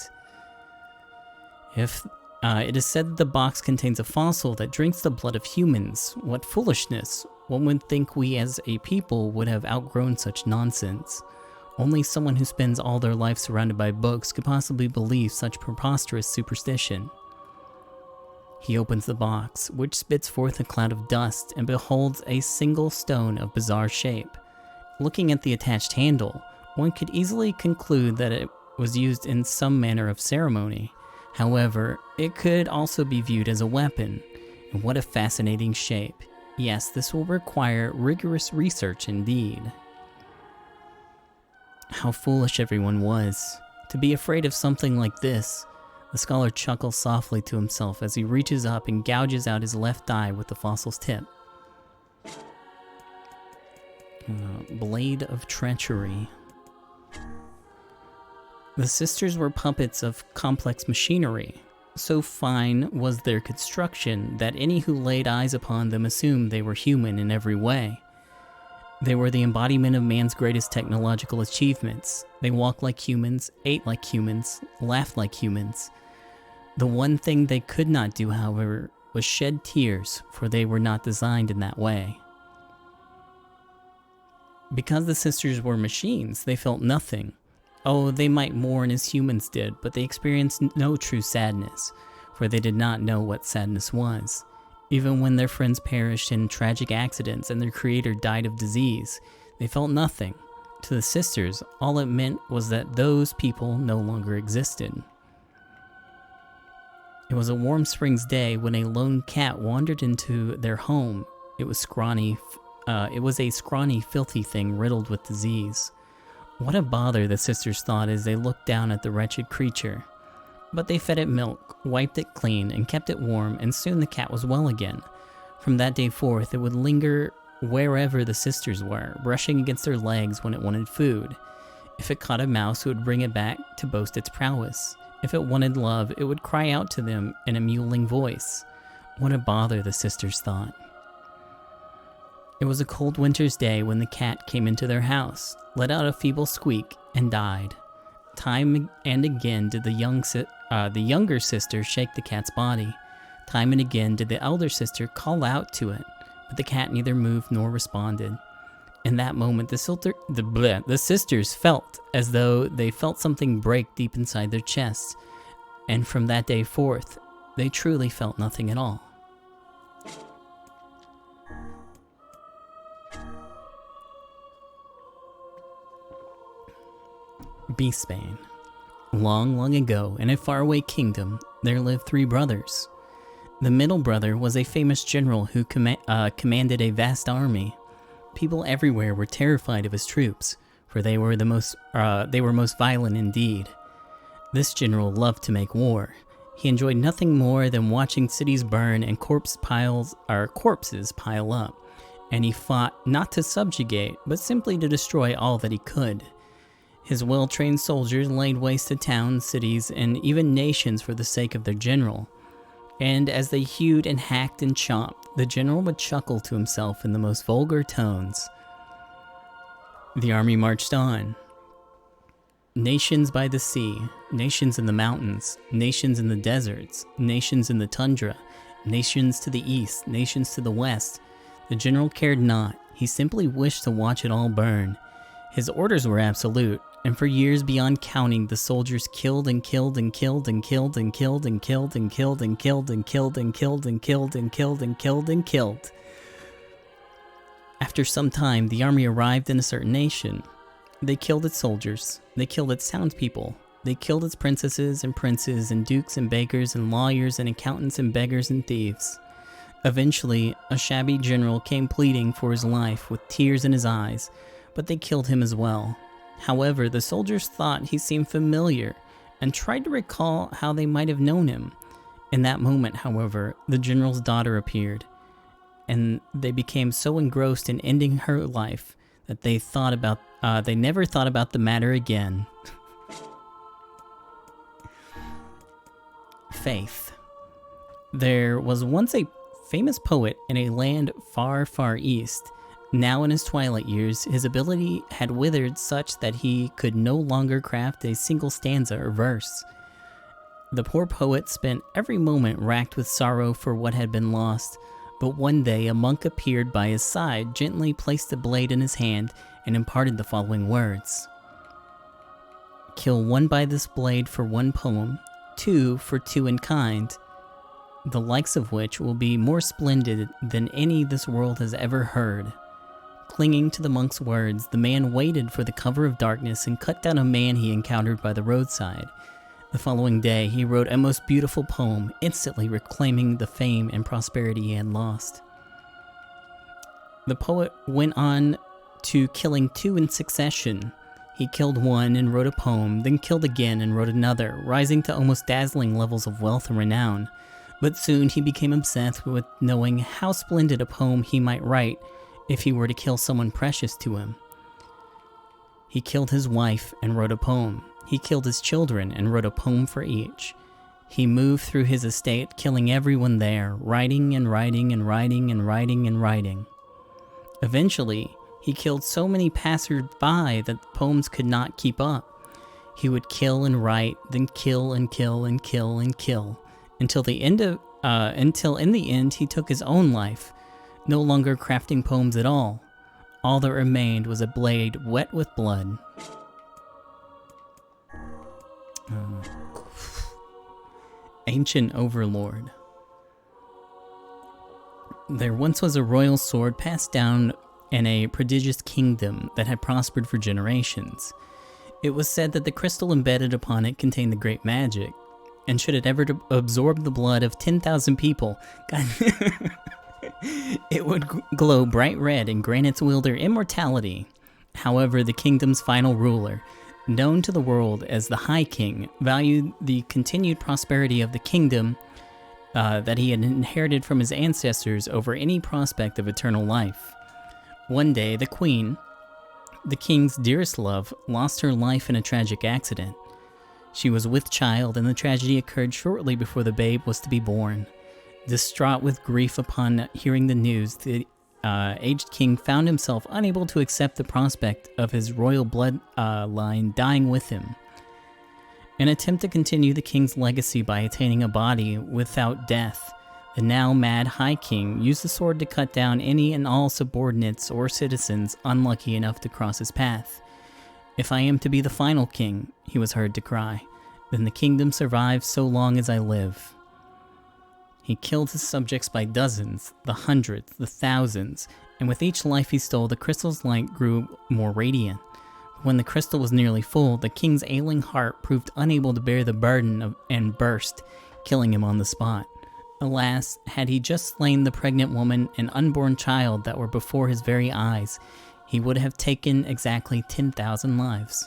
It is said that the box contains a fossil that drinks the blood of humans. What foolishness! One would think we as a people would have outgrown such nonsense. Only someone who spends all their life surrounded by books could possibly believe such preposterous superstition. He opens the box, which spits forth a cloud of dust, and beholds a single stone of bizarre shape. Looking at the attached handle, one could easily conclude that it was used in some manner of ceremony. However, it could also be viewed as a weapon. And what a fascinating shape. Yes, this will require rigorous research indeed. How foolish everyone was. To be afraid of something like this. The scholar chuckles softly to himself as he reaches up and gouges out his left eye with the fossil's tip. Blade of Treachery. The sisters were puppets of complex machinery. So fine was their construction that any who laid eyes upon them assumed they were human in every way. They were the embodiment of man's greatest technological achievements. They walked like humans, ate like humans, laughed like humans. The one thing they could not do, however, was shed tears, for they were not designed in that way. Because the sisters were machines, they felt nothing. Oh, they might mourn as humans did, but they experienced no true sadness, for they did not know what sadness was. Even when their friends perished in tragic accidents and their creator died of disease, they felt nothing. To the sisters, all it meant was that those people no longer existed. It was a warm spring's day when a lone cat wandered into their home. It was a scrawny, filthy thing riddled with disease. What a bother, the sisters thought as they looked down at the wretched creature. But they fed it milk, wiped it clean, and kept it warm, and soon the cat was well again. From that day forth, it would linger wherever the sisters were, brushing against their legs when it wanted food. If it caught a mouse, it would bring it back to boast its prowess. If it wanted love, it would cry out to them in a mewling voice. What a bother, the sisters thought. It was a cold winter's day when the cat came into their house, let out a feeble squeak, and died. Time and again did the younger sister shake the cat's body. Time and again did the elder sister call out to it, but the cat neither moved nor responded. In that moment, the sisters felt as though they felt something break deep inside their chests, and from that day forth, they truly felt nothing at all. Beastbane. Long, long ago, in a faraway kingdom, there lived 3 brothers. The middle brother was a famous general who commanded a vast army. People everywhere were terrified of his troops, for they were most violent indeed. This general loved to make war. He enjoyed nothing more than watching cities burn and corpses pile up, and he fought not to subjugate, but simply to destroy all that he could. His well-trained soldiers laid waste to towns, cities, and even nations for the sake of their general. And as they hewed and hacked and chopped, the general would chuckle to himself in the most vulgar tones. The army marched on. Nations by the sea, nations in the mountains, nations in the deserts, nations in the tundra, nations to the east, nations to the west. The general cared not. He simply wished to watch it all burn. His orders were absolute, and for years beyond counting, the soldiers killed and killed and killed and killed and killed and killed and killed and killed and killed and killed and killed and killed and killed and killed. After some time, the army arrived in a certain nation. They killed its soldiers. They killed its townspeople. They killed its princesses and princes and dukes and bakers and lawyers and accountants and beggars and thieves. Eventually, a shabby general came pleading for his life with tears in his eyes, but they killed him as well. However, the soldiers thought he seemed familiar and tried to recall how they might have known him. In that moment, however, the general's daughter appeared, and they became so engrossed in ending her life that they never thought about the matter again. Faith. There was once a famous poet in a land far, far east. Now in his twilight years, his ability had withered such that he could no longer craft a single stanza or verse. The poor poet spent every moment racked with sorrow for what had been lost, but one day a monk appeared by his side, gently placed a blade in his hand, and imparted the following words. Kill one by this blade for one poem, 2 for 2 in kind, the likes of which will be more splendid than any this world has ever heard. Clinging to the monk's words, the man waited for the cover of darkness and cut down a man he encountered by the roadside. The following day, he wrote a most beautiful poem, instantly reclaiming the fame and prosperity he had lost. The poet went on to killing 2 in succession. He killed one and wrote a poem, then killed again and wrote another, rising to almost dazzling levels of wealth and renown. But soon he became obsessed with knowing how splendid a poem he might write if he were to kill someone precious to him. He killed his wife and wrote a poem. He killed his children and wrote a poem for each. He moved through his estate, killing everyone there, writing and writing and writing and writing and writing. Eventually, he killed so many passers-by that the poems could not keep up. He would kill and write, then kill and kill and kill and kill, until in the end he took his own life, no longer crafting poems at all. All that remained was a blade wet with blood. Ancient Overlord. There once was a royal sword passed down in a prodigious kingdom that had prospered for generations. It was said that the crystal embedded upon it contained the great magic, and should it ever absorb the blood of 10,000 people, it would glow bright red and grant its wielder immortality. However, the kingdom's final ruler, known to the world as the High King, valued the continued prosperity of the kingdom that he had inherited from his ancestors over any prospect of eternal life. One day, the queen, the king's dearest love, lost her life in a tragic accident. She was with child, and the tragedy occurred shortly before the babe was to be born. Distraught with grief upon hearing the news, the aged king found himself unable to accept the prospect of his royal bloodline dying with him. In an attempt to continue the king's legacy by attaining a body without death, the now mad High King used the sword to cut down any and all subordinates or citizens unlucky enough to cross his path. "If I am to be the final king," he was heard to cry, "then the kingdom survives so long as I live." He killed his subjects by dozens, the hundreds, the thousands, and with each life he stole, the crystal's light grew more radiant. When the crystal was nearly full, the king's ailing heart proved unable to bear the burden and burst, killing him on the spot. Alas, had he just slain the pregnant woman and unborn child that were before his very eyes, he would have taken exactly 10,000 lives.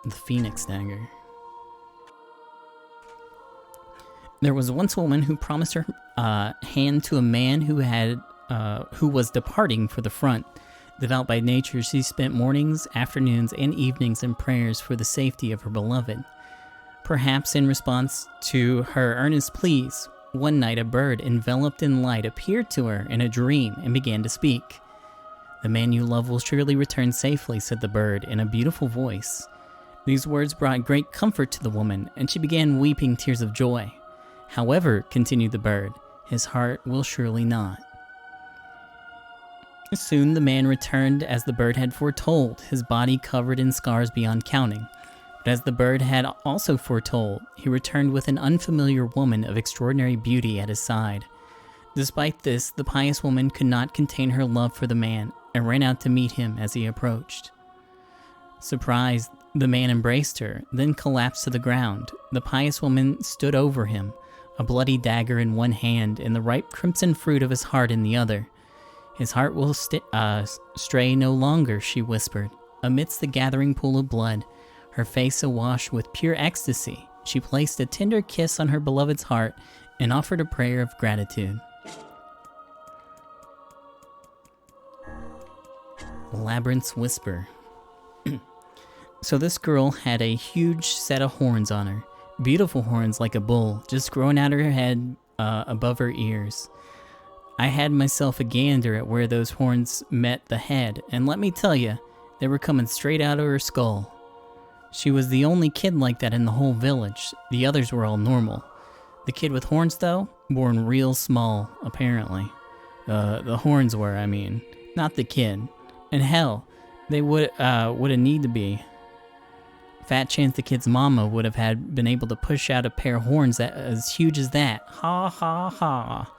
The Phoenix Dagger. There was once a woman who promised her hand to a man who was departing for the front. Devout by nature, she spent mornings, afternoons, and evenings in prayers for the safety of her beloved. Perhaps in response to her earnest pleas, one night a bird enveloped in light appeared to her in a dream and began to speak. "The man you love will surely return safely," said the bird in a beautiful voice. These words brought great comfort to the woman, and she began weeping tears of joy. "However," continued the bird, "his heart will surely not." Soon the man returned as the bird had foretold, his body covered in scars beyond counting. But as the bird had also foretold, he returned with an unfamiliar woman of extraordinary beauty at his side. Despite this, the pious woman could not contain her love for the man and ran out to meet him as he approached. Surprised, the man embraced her, then collapsed to the ground. The pious woman stood over him, a bloody dagger in one hand and the ripe crimson fruit of his heart in the other. "His heart will stray no longer," she whispered. Amidst the gathering pool of blood, her face awash with pure ecstasy, she placed a tender kiss on her beloved's heart and offered a prayer of gratitude. Labyrinth's Whisper. So this girl had a huge set of horns on her. Beautiful horns like a bull, just growing out her head above her ears. I had myself a gander at where those horns met the head, and let me tell you, they were coming straight out of her skull. She was the only kid like that in the whole village. The others were all normal. The kid with horns, though, born real small, apparently. The horns were, I mean, not the kid. And hell, they would have need to be. Fat chance the kid's mama would have been able to push out a pair of horns that as huge as that. Ha ha ha.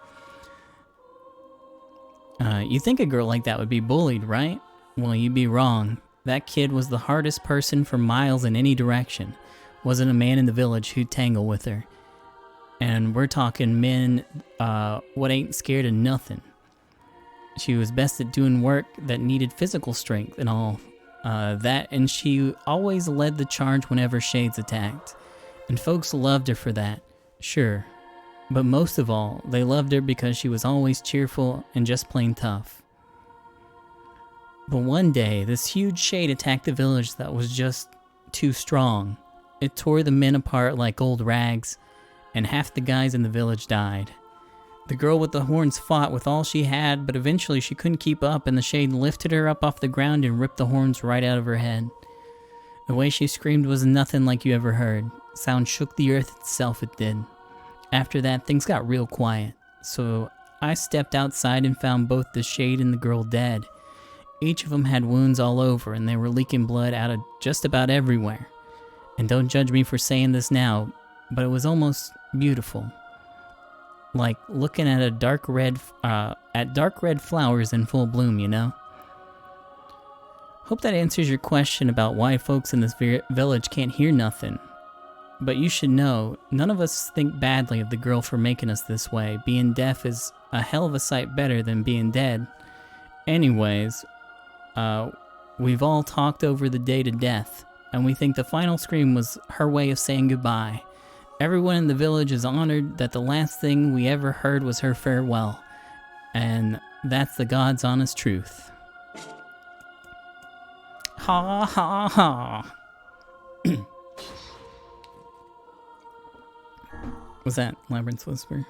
You think a girl like that would be bullied, right? Well, you'd be wrong. That kid was the hardest person for miles in any direction. Wasn't a man in the village who'd tangle with her. And we're talking men, what ain't scared of nothing. She was best at doing work that needed physical strength and all. And she always led the charge whenever shades attacked. And folks loved her for that, sure. But most of all, they loved her because she was always cheerful and just plain tough. But one day, this huge shade attacked the village that was just too strong. It tore the men apart like old rags, and half the guys in the village died. The girl with the horns fought with all she had, but eventually she couldn't keep up, and the shade lifted her up off the ground and ripped the horns right out of her head. The way she screamed was nothing like you ever heard. Sound shook the earth itself, it did. After that, things got real quiet, so I stepped outside and found both the shade and the girl dead. Each of them had wounds all over, and they were leaking blood out of just about everywhere. And don't judge me for saying this now, but it was almost beautiful. Like looking at dark red flowers in full bloom, you know? Hope that answers your question about why folks in this village can't hear nothing. But you should know, none of us think badly of the girl for making us this way. Being deaf is a hell of a sight better than being dead. Anyways, we've all talked over the day to death, and we think the final scream was her way of saying goodbye. Everyone in the village is honored that the last thing we ever heard was her farewell, And that's the God's honest truth. Ha ha ha. Was that Labyrinth's Whisper?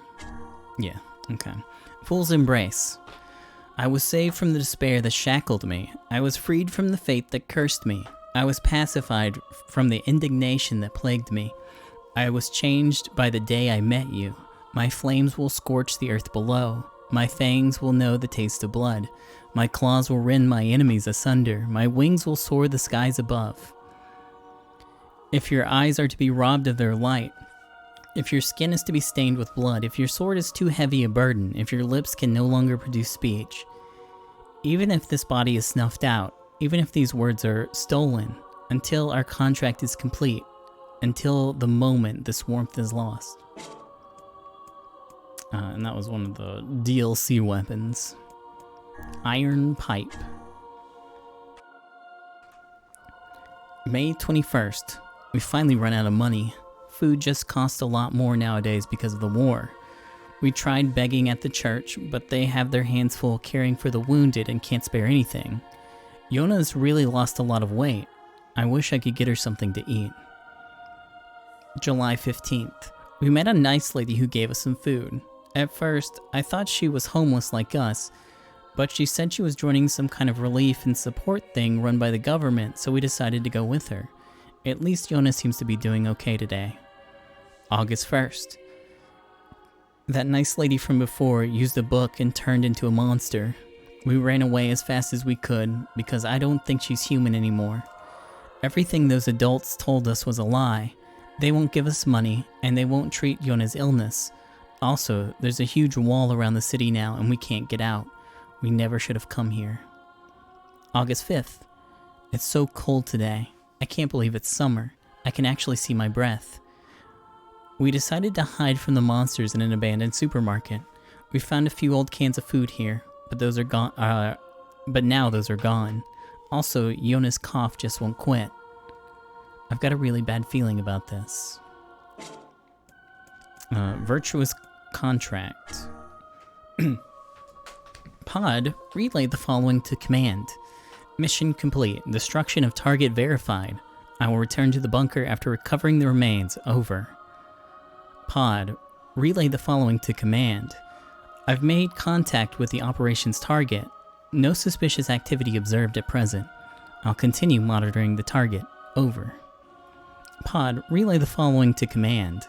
Yeah, okay. Fool's Embrace. I was saved from the despair that shackled me. I was freed from the fate that cursed me. I was pacified from the indignation that plagued me. I was changed by the day I met you. My flames will scorch the earth below. My fangs will know the taste of blood. My claws will rend my enemies asunder. My wings will soar the skies above. If your eyes are to be robbed of their light, if your skin is to be stained with blood, if your sword is too heavy a burden, if your lips can no longer produce speech, even if this body is snuffed out, even if these words are stolen, until our contract is complete, until the moment this warmth is lost. And that was one of the DLC weapons. Iron Pipe. May 21st. We finally run out of money. Food just costs a lot more nowadays because of the war. We tried begging at the church, but they have their hands full caring for the wounded and can't spare anything. Yona's really lost a lot of weight. I wish I could get her something to eat. July 15th. We met a nice lady who gave us some food. At first, I thought she was homeless like us, but she said she was joining some kind of relief and support thing run by the government, so we decided to go with her. At least Yona seems to be doing okay today. August 1st. That nice lady from before used a book and turned into a monster. We ran away as fast as we could, because I don't think she's human anymore. Everything those adults told us was a lie. They won't give us money, and they won't treat Yona's illness. Also, there's a huge wall around the city now, and we can't get out. We never should have come here. August 5th. It's so cold today. I can't believe it's summer. I can actually see my breath. We decided to hide from the monsters in an abandoned supermarket. We found a few old cans of food here, but those are gone. But now those are gone. Also, Yona's cough just won't quit. I've got a really bad feeling about this. Virtuous contract. Pod, relay the following to command. Mission complete. Destruction of target verified. I will return to the bunker after recovering the remains. Over. Pod, relay the following to command. I've made contact with the operations target. No suspicious activity observed at present. I'll continue monitoring the target. Over. Pod, relay the following to command.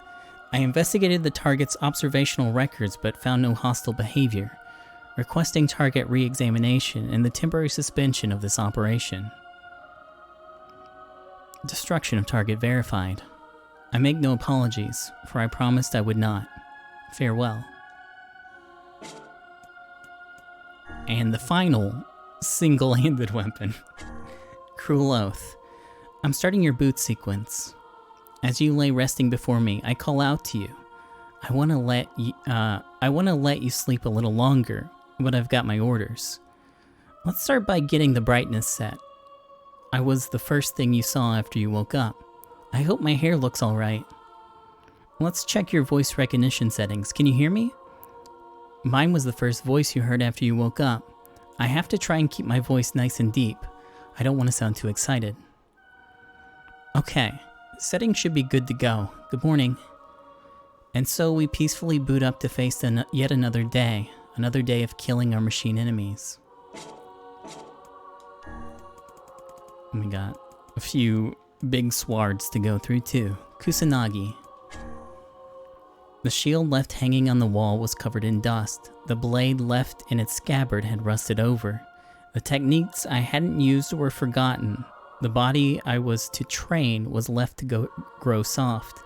I investigated the target's observational records but found no hostile behavior. Requesting target re-examination and the temporary suspension of this operation. Destruction of target verified. I make no apologies, for I promised I would not. Farewell. And the final single-handed weapon. Cruel Oath. I'm starting your boot sequence. As you lay resting before me, I call out to you. I want to let you sleep a little longer, but I've got my orders. Let's start by getting the brightness set. I was the first thing you saw after you woke up. I hope my hair looks alright. Let's check your voice recognition settings. Can you hear me? Mine was the first voice you heard after you woke up. I have to try and keep my voice nice and deep. I don't want to sound too excited. Okay, settings should be good to go. Good morning. And so we peacefully boot up to face yet another day of killing our machine enemies. We got a few big swords to go through too. Kusanagi. The shield left hanging on the wall was covered in dust. The blade left in its scabbard had rusted over. The techniques I hadn't used were forgotten. The body I was to train was left to grow soft.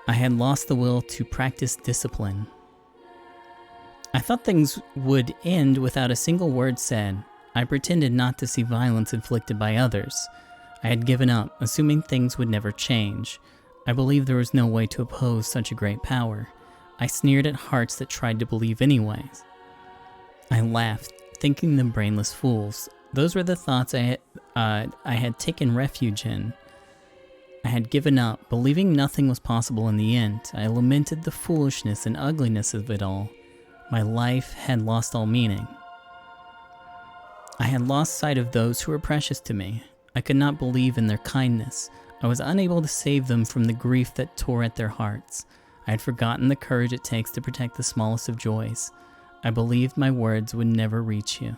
I had lost the will to practice discipline. I thought things would end without a single word said. I pretended not to see violence inflicted by others. I had given up, assuming things would never change. I believed there was no way to oppose such a great power. I sneered at hearts that tried to believe anyways. I laughed, thinking them brainless fools. Those were the thoughts I had taken refuge in. I had given up, believing nothing was possible in the end. I lamented the foolishness and ugliness of it all. My life had lost all meaning. I had lost sight of those who were precious to me. I could not believe in their kindness. I was unable to save them from the grief that tore at their hearts. I had forgotten the courage it takes to protect the smallest of joys. I believed my words would never reach you.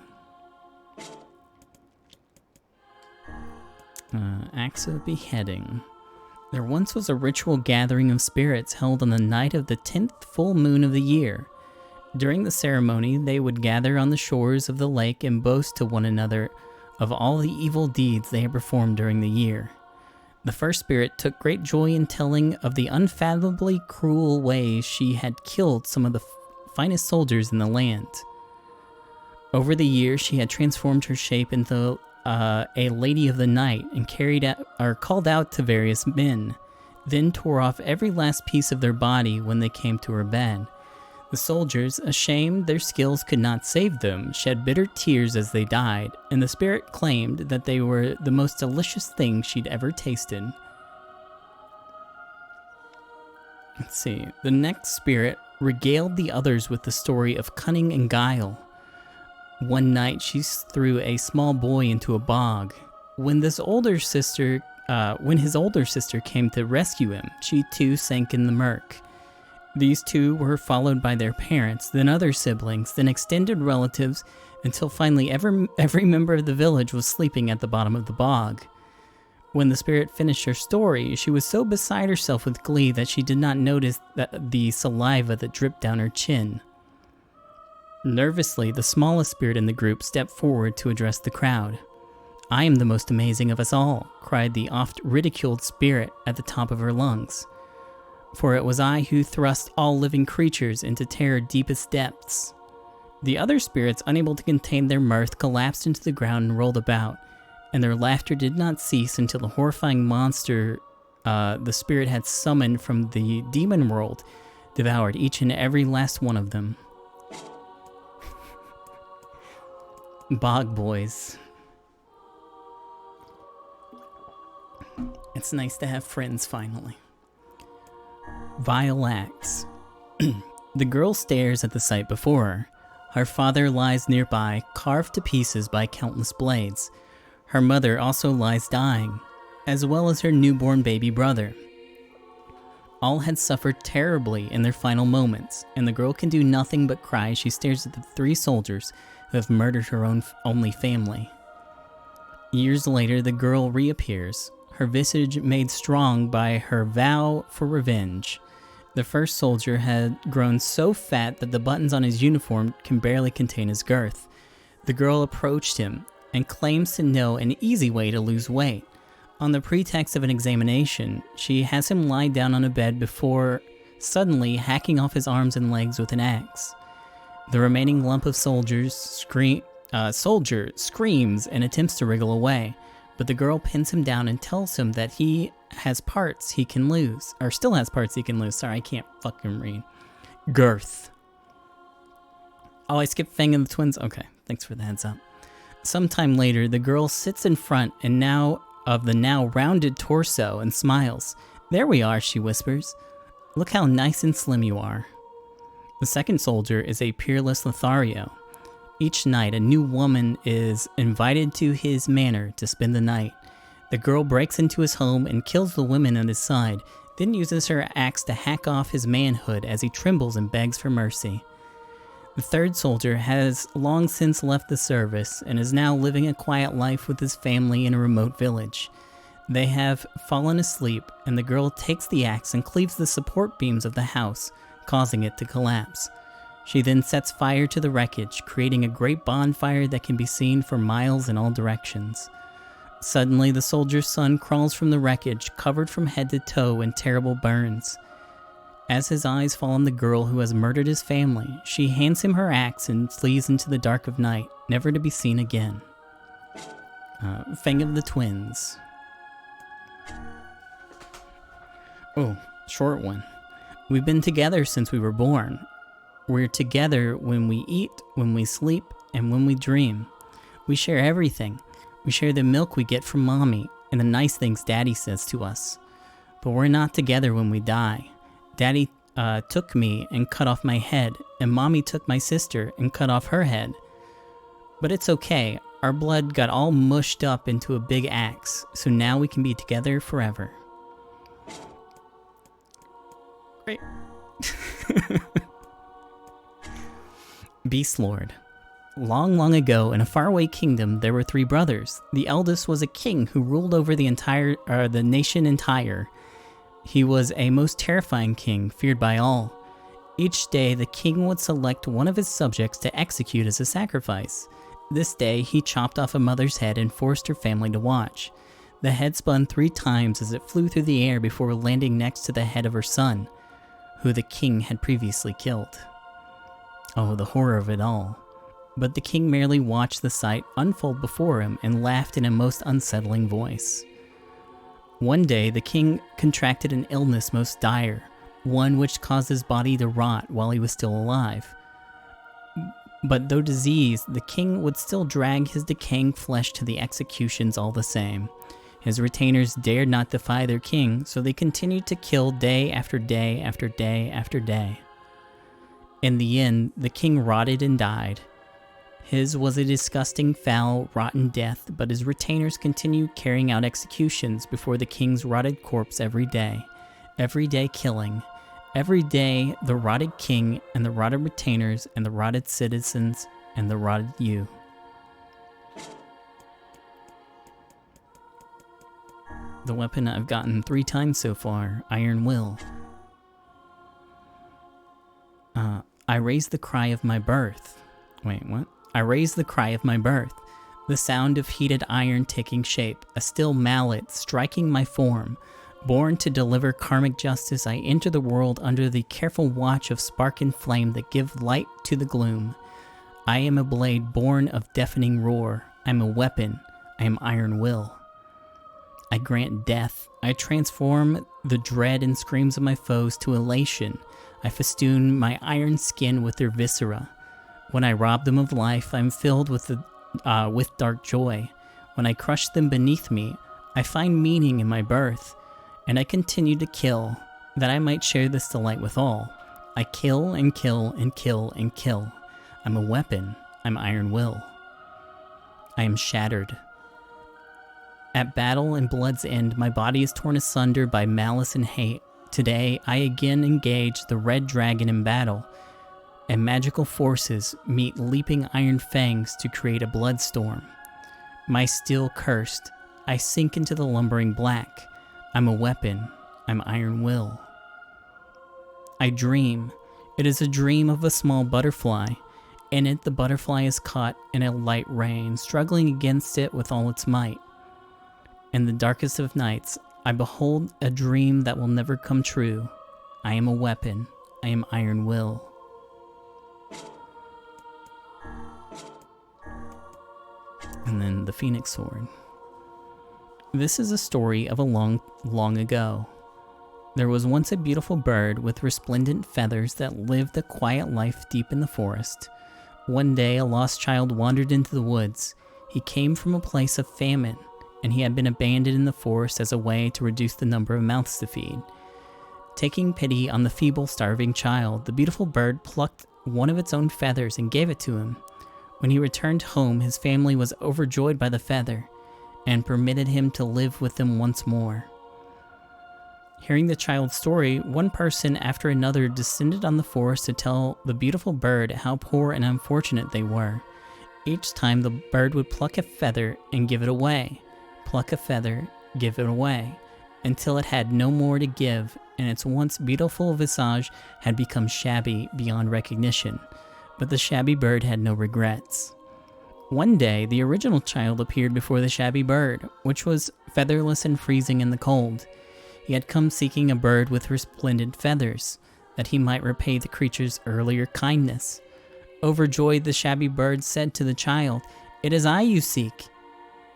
Acts of beheading. There once was a ritual gathering of spirits held on the night of the 10th full moon of the year. During the ceremony, they would gather on the shores of the lake and boast to one another of all the evil deeds they had performed during the year. The first spirit took great joy in telling of the unfathomably cruel ways she had killed some of the finest soldiers in the land. Over the years, she had transformed her shape into a lady of the night and called out to various men, then tore off every last piece of their body when they came to her bed. The soldiers, ashamed their skills could not save them, shed bitter tears as they died, and the spirit claimed that they were the most delicious thing she'd ever tasted. Let's see. The next spirit regaled the others with the story of cunning and guile. One night, she threw a small boy into a bog. When his older sister came to rescue him, she too sank in the murk. These two were followed by their parents, then other siblings, then extended relatives, until finally every member of the village was sleeping at the bottom of the bog. When the spirit finished her story, she was so beside herself with glee that she did not notice the saliva that dripped down her chin. Nervously, the smallest spirit in the group stepped forward to address the crowd. "I am the most amazing of us all," cried the oft-ridiculed spirit at the top of her lungs. "For it was I who thrust all living creatures into terror's deepest depths." The other spirits, unable to contain their mirth, collapsed into the ground and rolled about, and their laughter did not cease until the horrifying monster the spirit had summoned from the demon world devoured each and every last one of them. Bog boys. It's nice to have friends finally. Vile acts. The girl stares at the sight before her. Her father lies nearby, carved to pieces by countless blades. Her mother also lies dying, as well as her newborn baby brother. All had suffered terribly in their final moments, and the girl can do nothing but cry as she stares at the 3 soldiers who have murdered her only family. Years later, the girl reappears, her visage made strong by her vow for revenge. The first soldier had grown so fat that the buttons on his uniform can barely contain his girth. The girl approached him and claims to know an easy way to lose weight. On the pretext of an examination, she has him lie down on a bed before suddenly hacking off his arms and legs with an axe. The remaining lump of soldier screams and attempts to wriggle away, but the girl pins him down and tells him that he has parts he can lose, or still has parts he can lose. Sorry, I can't fucking read. Girth. Oh, I skipped Fang and the twins? Okay, thanks for the heads up. Sometime later, the girl sits in front of the now rounded torso and smiles. "There we are," she whispers. "Look how nice and slim you are." The second soldier is a peerless Lothario. Each night, a new woman is invited to his manor to spend the night. The girl breaks into his home and kills the women at his side, then uses her axe to hack off his manhood as he trembles and begs for mercy. The third soldier has long since left the service and is now living a quiet life with his family in a remote village. They have fallen asleep, and the girl takes the axe and cleaves the support beams of the house, causing it to collapse. She then sets fire to the wreckage, creating a great bonfire that can be seen for miles in all directions. Suddenly, the soldier's son crawls from the wreckage, covered from head to toe in terrible burns. As his eyes fall on the girl who has murdered his family, she hands him her axe and flees into the dark of night, never to be seen again. Fang of the twins. Oh, short one. We've been together since we were born. We're together when we eat, when we sleep, and when we dream. We share everything. We share the milk we get from Mommy and the nice things Daddy says to us. But we're not together when we die. Daddy took me and cut off my head, and Mommy took my sister and cut off her head. But it's okay, our blood got all mushed up into a big axe, so now we can be together forever. Great. Beast Lord. Long, long ago, in a faraway kingdom, there were 3 brothers. The eldest was a king who ruled over the nation entire. He was a most terrifying king, feared by all. Each day, the king would select one of his subjects to execute as a sacrifice. This day, he chopped off a mother's head and forced her family to watch. The head spun 3 times as it flew through the air before landing next to the head of her son, who the king had previously killed. Oh, the horror of it all. But the king merely watched the sight unfold before him and laughed in a most unsettling voice. One day, the king contracted an illness most dire, one which caused his body to rot while he was still alive. But though diseased, the king would still drag his decaying flesh to the executions all the same. His retainers dared not defy their king, so they continued to kill day after day after day after day. In the end, the king rotted and died. His was a disgusting, foul, rotten death, but his retainers continued carrying out executions before the king's rotted corpse every day killing. Every day, the rotted king and the rotted retainers and the rotted citizens and the rotted you. The weapon I've gotten 3 times so far, Iron Will. I raised the cry of my birth. Wait, what? I raised the cry of my birth. The sound of heated iron taking shape, a steel mallet striking my form. Born to deliver karmic justice, I enter the world under the careful watch of spark and flame that give light to the gloom. I am a blade born of deafening roar. I am a weapon. I am Iron Will. I grant death. I transform the dread and screams of my foes to elation. I festoon my iron skin with their viscera. When I rob them of life, I am filled with dark joy. When I crush them beneath me, I find meaning in my birth. And I continue to kill, that I might share this delight with all. I kill and kill and kill and kill. I'm a weapon. I'm Iron Will. I am shattered. At battle and blood's end, my body is torn asunder by malice and hate. Today, I again engage the red dragon in battle, and magical forces meet leaping iron fangs to create a bloodstorm. My steel cursed, I sink into the lumbering black. I'm a weapon. I'm Iron Will. I dream. It is a dream of a small butterfly. In it, the butterfly is caught in a light rain, struggling against it with all its might. In the darkest of nights, I behold a dream that will never come true. I am a weapon. I am Iron Will. And then the Phoenix Sword. This is a story of a long, long ago. There was once a beautiful bird with resplendent feathers that lived a quiet life deep in the forest. One day, a lost child wandered into the woods. He came from a place of famine, and he had been abandoned in the forest as a way to reduce the number of mouths to feed. Taking pity on the feeble, starving child, the beautiful bird plucked one of its own feathers and gave it to him. When he returned home, his family was overjoyed by the feather and permitted him to live with them once more. Hearing the child's story, one person after another descended on the forest to tell the beautiful bird how poor and unfortunate they were. Each time the bird would pluck a feather and give it away. Pluck a feather, give it away, until it had no more to give, and its once beautiful visage had become shabby beyond recognition. But the shabby bird had no regrets. One day, the original child appeared before the shabby bird, which was featherless and freezing in the cold. He had come seeking a bird with resplendent feathers, that he might repay the creature's earlier kindness. Overjoyed, the shabby bird said to the child, "It is I you seek.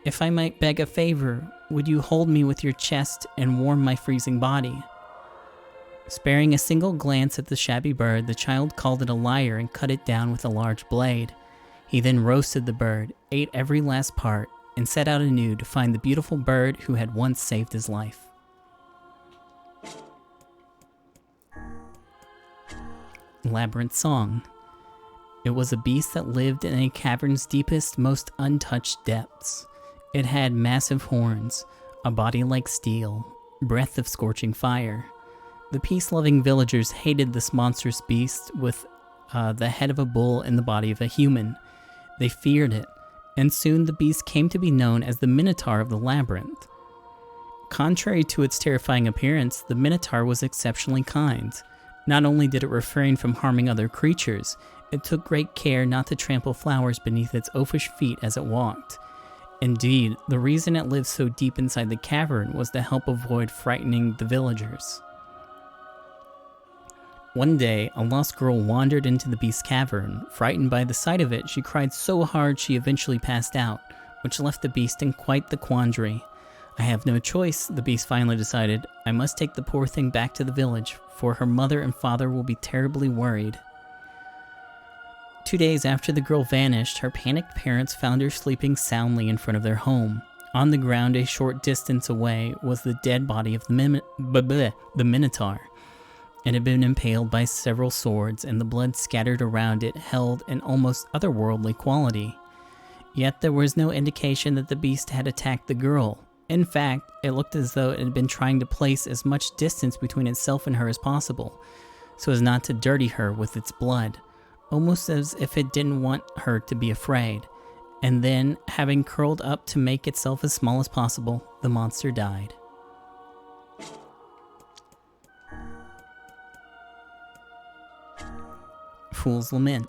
If I might beg a favor, would you hold me with your chest and warm my freezing body?" Sparing a single glance at the shabby bird, the child called it a liar and cut it down with a large blade. He then roasted the bird, ate every last part, and set out anew to find the beautiful bird who had once saved his life. Labyrinth Song. It was a beast that lived in a cavern's deepest, most untouched depths. It had massive horns, a body like steel, breath of scorching fire. The peace-loving villagers hated this monstrous beast with the head of a bull and the body of a human. They feared it, and soon the beast came to be known as the Minotaur of the Labyrinth. Contrary to its terrifying appearance, the Minotaur was exceptionally kind. Not only did it refrain from harming other creatures, it took great care not to trample flowers beneath its oafish feet as it walked. Indeed, the reason it lived so deep inside the cavern was to help avoid frightening the villagers. One day, a lost girl wandered into the beast's cavern. Frightened by the sight of it, she cried so hard she eventually passed out, which left the beast in quite the quandary. I have no choice, the beast finally decided. I must take the poor thing back to the village, for her mother and father will be terribly worried. 2 days after the girl vanished, her panicked parents found her sleeping soundly in front of their home. On the ground a short distance away was the dead body of the Minotaur. It had been impaled by several swords, and the blood scattered around it held an almost otherworldly quality. Yet there was no indication that the beast had attacked the girl. In fact, it looked as though it had been trying to place as much distance between itself and her as possible, so as not to dirty her with its blood, almost as if it didn't want her to be afraid. And then, having curled up to make itself as small as possible, the monster died. Fool's Lament.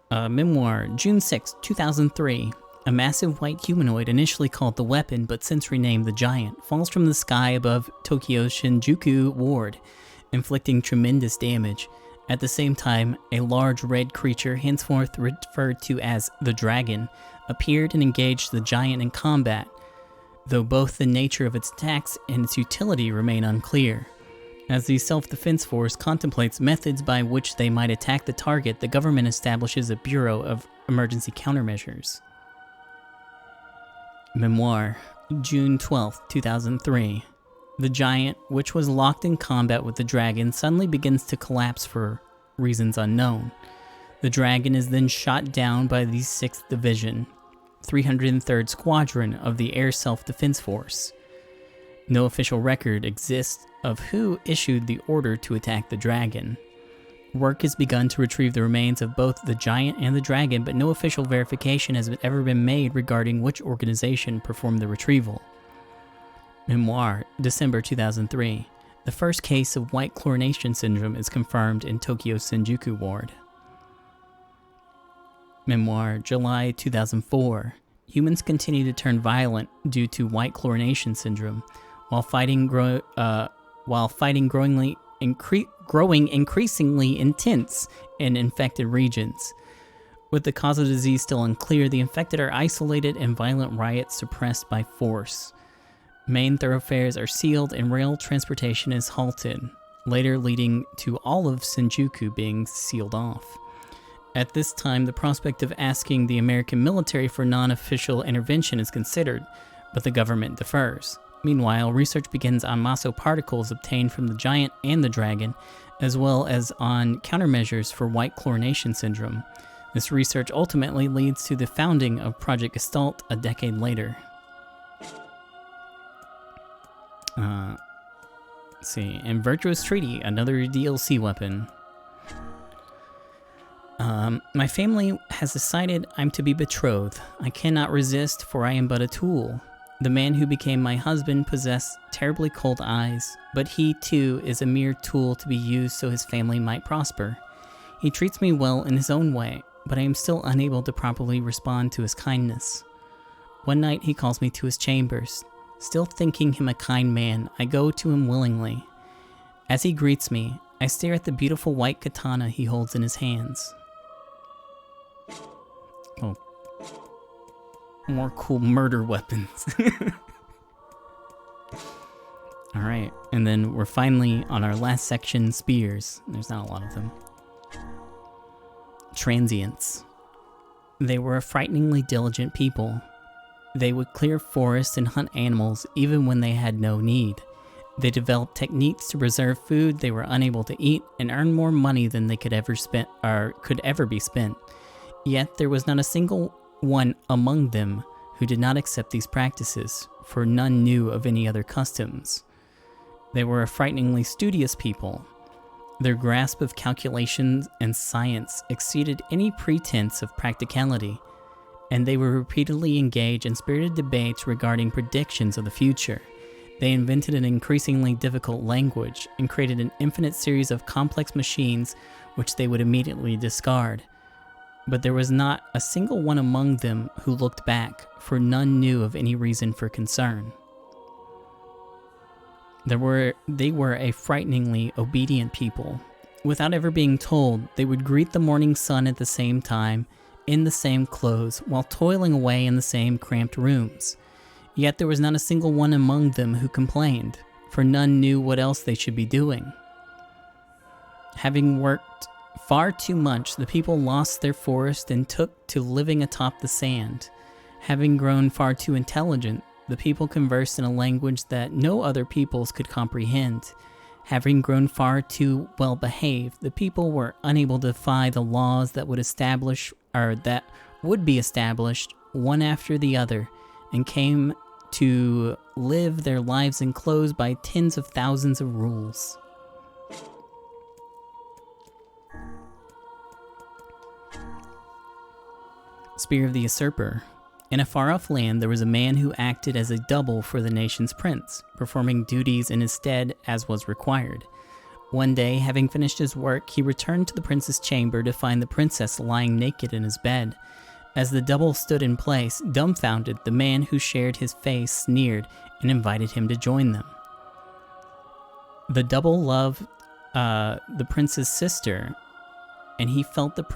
Memoir, June 6, 2003. A massive white humanoid, initially called the Weapon, but since renamed the Giant, falls from the sky above Tokyo's Shinjuku ward, inflicting tremendous damage. At the same time, a large red creature, henceforth referred to as the Dragon, appeared and engaged the Giant in combat, though both the nature of its attacks and its utility remain unclear. As the self-defense force contemplates methods by which they might attack the target, the government establishes a Bureau of Emergency Countermeasures. Memoir, June 12, 2003. The Giant, which was locked in combat with the Dragon, suddenly begins to collapse for reasons unknown. The Dragon is then shot down by the 6th Division, 303rd Squadron of the Air Self-Defense Force. No official record exists of who issued the order to attack the Dragon. Work has begun to retrieve the remains of both the Giant and the Dragon, but no official verification has ever been made regarding which organization performed the retrieval. Memoir, December 2003. The first case of white chlorination syndrome is confirmed in Tokyo's Shinjuku ward. Memoir, July 2004. Humans continue to turn violent due to white chlorination syndrome, while fighting growing increasingly intense in infected regions. With the cause of disease still unclear, the infected are isolated and violent riots suppressed by force. Main thoroughfares are sealed and rail transportation is halted, later leading to all of Shinjuku being sealed off. At this time, the prospect of asking the American military for non-official intervention is considered, but the government defers. Meanwhile, research begins on Maso particles obtained from the Giant and the Dragon, as well as on countermeasures for white chlorination syndrome. This research ultimately leads to the founding of Project Gestalt a decade later. Let's see, and Virtuous Treaty, another DLC weapon. My family has decided I'm to be betrothed. I cannot resist, for I am but a tool. The man who became my husband possessed terribly cold eyes, but he too is a mere tool to be used so his family might prosper. He treats me well in his own way, but I am still unable to properly respond to his kindness. One night he calls me to his chambers. Still thinking him a kind man, I go to him willingly. As he greets me, I stare at the beautiful white katana he holds in his hands. Oh. More cool murder weapons. Alright, and then we're finally on our last section, spears. There's not a lot of them. Transients. They were a frighteningly diligent people. They would clear forests and hunt animals even when they had no need. They developed techniques to preserve food they were unable to eat and earn more money than they could ever be spent. Yet there was not a single one among them who did not accept these practices, for none knew of any other customs. They were a frighteningly studious people. Their grasp of calculations and science exceeded any pretense of practicality, and they were repeatedly engaged in spirited debates regarding predictions of the future. They invented an increasingly difficult language and created an infinite series of complex machines which they would immediately discard. But there was not a single one among them who looked back, for none knew of any reason for concern. They were a frighteningly obedient people. Without ever being told, they would greet the morning sun at the same time, in the same clothes, while toiling away in the same cramped rooms. Yet there was not a single one among them who complained, for none knew what else they should be doing. Having worked far too much, the people lost their forest and took to living atop the sand. Having grown far too intelligent, the people conversed in a language that no other peoples could comprehend. Having grown far too well behaved, the people were unable to defy the laws that would be established one after the other, and came to live their lives enclosed by tens of thousands of rules. Spear of the Usurper. In a far-off land, there was a man who acted as a double for the nation's prince, performing duties in his stead as was required. One day, having finished his work, he returned to the prince's chamber to find the princess lying naked in his bed. As the double stood in place, dumbfounded, the man who shared his face sneered and invited him to join them. The double loved the prince's sister, and he felt that the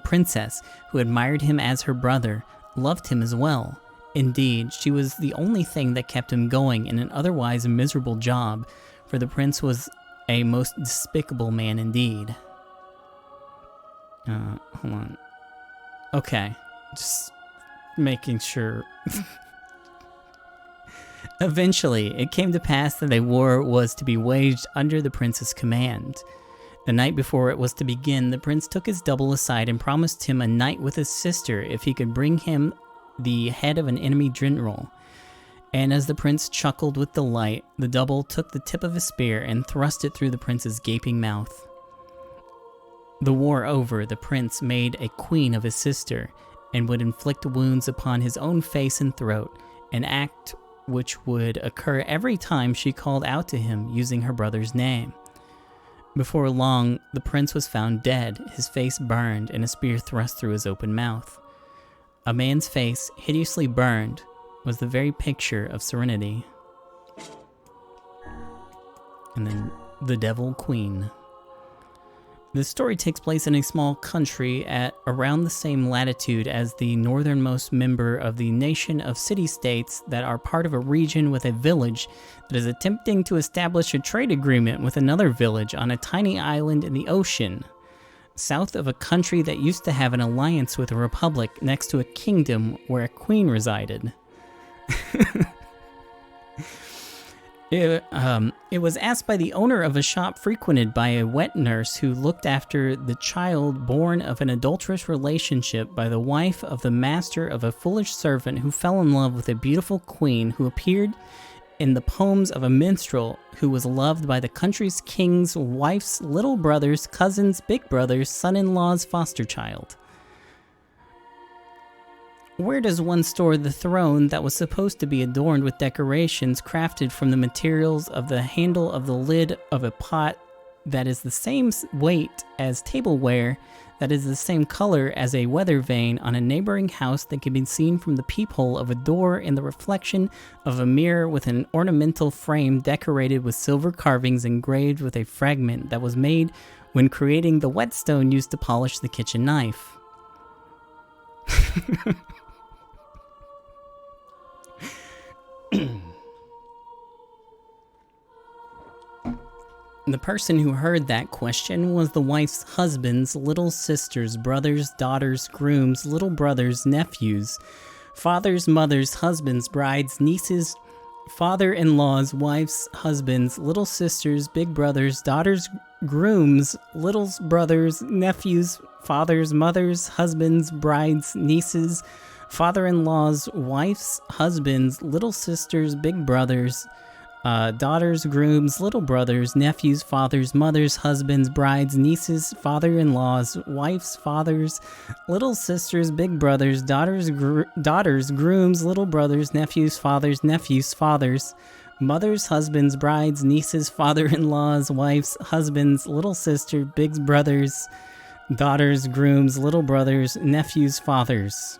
princess, who admired him as her brother, loved him as well. Indeed, she was the only thing that kept him going in an otherwise miserable job, for the prince was a most despicable man indeed. Hold on. Okay, just making sure. Eventually, it came to pass that a war was to be waged under the prince's command. The night before it was to begin, the prince took his double aside and promised him a night with his sister if he could bring him the head of an enemy general. And as the prince chuckled with delight, the double took the tip of his spear and thrust it through the prince's gaping mouth. The war over, the prince made a queen of his sister and would inflict wounds upon his own face and throat, an act which would occur every time she called out to him using her brother's name. Before long, the prince was found dead, his face burned, and a spear thrust through his open mouth. A man's face, hideously burned, was the very picture of serenity. And then the Devil Queen. This story takes place in a small country at around the same latitude as the northernmost member of the nation of city-states that are part of a region with a village that is attempting to establish a trade agreement with another village on a tiny island in the ocean, south of a country that used to have an alliance with a republic next to a kingdom where a queen resided. It was asked by the owner of a shop frequented by a wet nurse who looked after the child born of an adulterous relationship by the wife of the master of a foolish servant who fell in love with a beautiful queen who appeared in the poems of a minstrel who was loved by the country's king's wife's little brother's cousin's big brother's son-in-law's foster child. Where does one store the throne that was supposed to be adorned with decorations crafted from the materials of the handle of the lid of a pot that is the same weight as tableware, that is the same color as a weather vane on a neighboring house that can be seen from the peephole of a door in the reflection of a mirror with an ornamental frame decorated with silver carvings engraved with a fragment that was made when creating the whetstone used to polish the kitchen knife? The person who heard that question was the wife's husband's little sisters, brothers, daughters, grooms, little brothers, nephews, fathers, mothers, husbands, brides, nieces, father-in-laws, wives, husbands, little sisters, big brothers, daughters, grooms, little brothers, nephews, fathers, mothers, husbands, brides, nieces, father-in-laws, wives, husbands, little sisters, big brothers, daughters, grooms, little brothers, nephews, fathers, mothers, husbands, brides, nieces, father-in-laws, wives, fathers, little sisters, big brothers, daughters, grooms, little brothers, nephews, fathers, mothers, husbands, brides, nieces, father-in-laws, wives, husbands, little sister, big brothers, daughters, grooms, little brothers, nephews, fathers.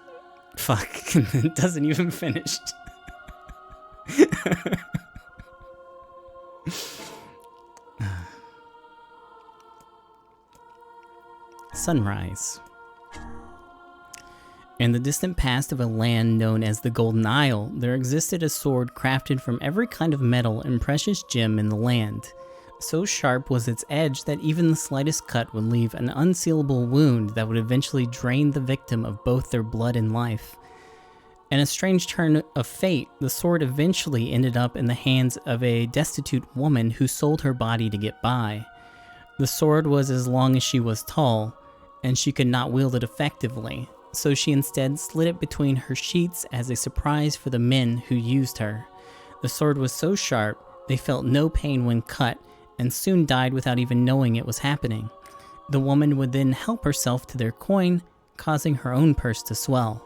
Fuck, it doesn't even finish. Sunrise. In the distant past of a land known as the Golden Isle, there existed a sword crafted from every kind of metal and precious gem in the land. So sharp was its edge that even the slightest cut would leave an unsealable wound that would eventually drain the victim of both their blood and life. In a strange turn of fate, the sword eventually ended up in the hands of a destitute woman who sold her body to get by. The sword was as long as she was tall, and she could not wield it effectively, so she instead slid it between her sheets as a surprise for the men who used her. The sword was so sharp, they felt no pain when cut, and soon died without even knowing it was happening. The woman would then help herself to their coin, causing her own purse to swell.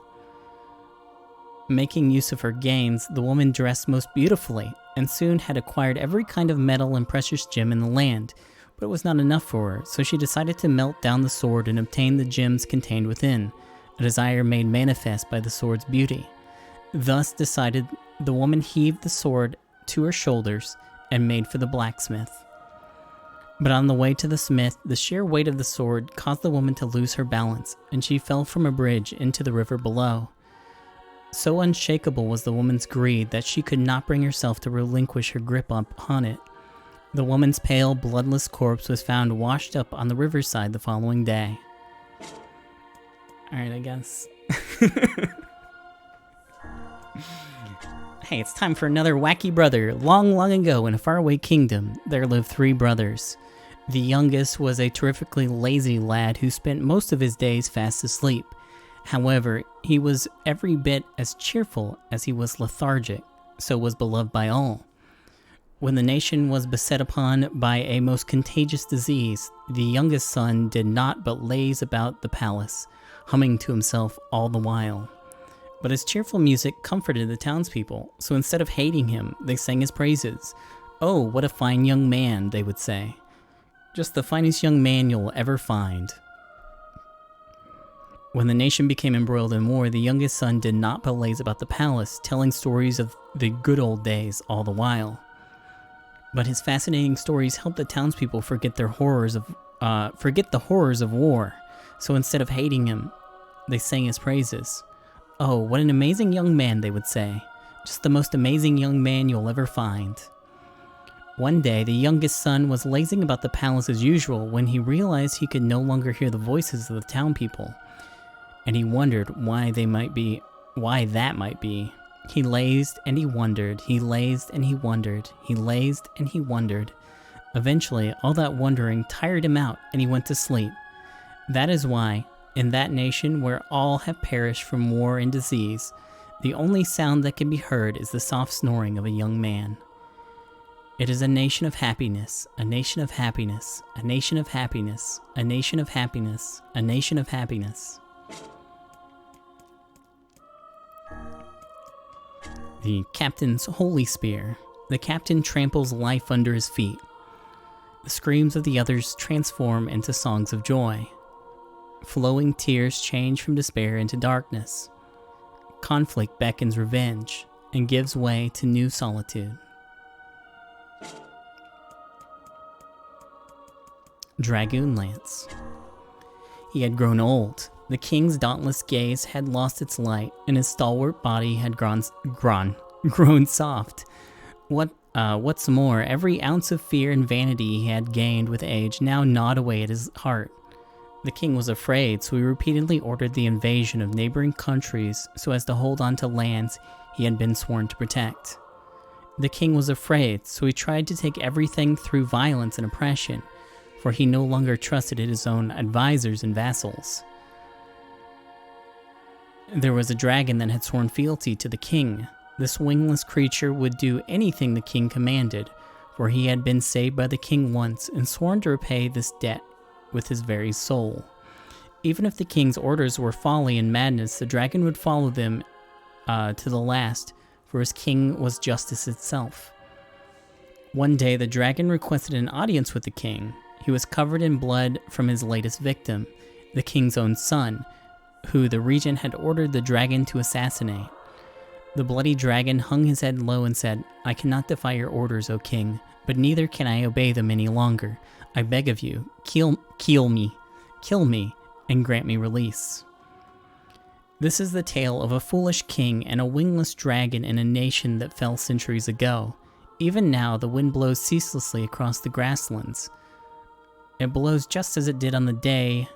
Making use of her gains, the woman dressed most beautifully, and soon had acquired every kind of metal and precious gem in the land, but it was not enough for her, so she decided to melt down the sword and obtain the gems contained within, a desire made manifest by the sword's beauty. Thus decided, the woman heaved the sword to her shoulders and made for the blacksmith. But on the way to the smith, the sheer weight of the sword caused the woman to lose her balance, and she fell from a bridge into the river below. So unshakable was the woman's greed that she could not bring herself to relinquish her grip upon it. The woman's pale, bloodless corpse was found washed up on the riverside the following day. Alright, I guess. Hey, it's time for another wacky brother. Long, long ago in a faraway kingdom, there lived 3 brothers. The youngest was a terrifically lazy lad who spent most of his days fast asleep. However, he was every bit as cheerful as he was lethargic, so was beloved by all. When the nation was beset upon by a most contagious disease, the youngest son did not but laze about the palace, humming to himself all the while. But his cheerful music comforted the townspeople, so instead of hating him, they sang his praises. "Oh, what a fine young man," they would say. "Just the finest young man you'll ever find." When the nation became embroiled in war, the youngest son did not but laze about the palace, telling stories of the good old days all the while. But his fascinating stories helped the townspeople forget the horrors of war. So instead of hating him, they sang his praises. "Oh, what an amazing young man," they would say. "Just the most amazing young man you'll ever find." One day, the youngest son was lazing about the palace as usual when he realized he could no longer hear the voices of the town people, and he wondered why that might be. He lazed and he wondered, he lazed and he wondered, he lazed and he wondered. Eventually, all that wondering tired him out and he went to sleep. That is why, in that nation where all have perished from war and disease, the only sound that can be heard is the soft snoring of a young man. It is a nation of happiness, a nation of happiness, a nation of happiness, a nation of happiness, a nation of happiness. The captain's holy spear. The captain tramples life under his feet. The screams of the others transform into songs of joy. Flowing tears change from despair into darkness. Conflict beckons revenge and gives way to new solitude. Dragoon Lance. He had grown old. The king's dauntless gaze had lost its light, and his stalwart body had grown soft. What's more, every ounce of fear and vanity he had gained with age now gnawed away at his heart. The king was afraid, so he repeatedly ordered the invasion of neighboring countries so as to hold on to lands he had been sworn to protect. The king was afraid, so he tried to take everything through violence and oppression, for he no longer trusted his own advisors and vassals. There was a dragon that had sworn fealty to the king. This wingless creature would do anything the king commanded, for he had been saved by the king once and sworn to repay this debt with his very soul. Even if the king's orders were folly and madness, the dragon would follow them to the last, for his king was justice itself. One day, the dragon requested an audience with the king. He was covered in blood from his latest victim, the king's own son, who the regent had ordered the dragon to assassinate. The bloody dragon hung his head low and said, "I cannot defy your orders, O king, but neither can I obey them any longer. I beg of you, kill me, and grant me release." This is the tale of a foolish king and a wingless dragon in a nation that fell centuries ago. Even now, the wind blows ceaselessly across the grasslands. It blows just as it did on the day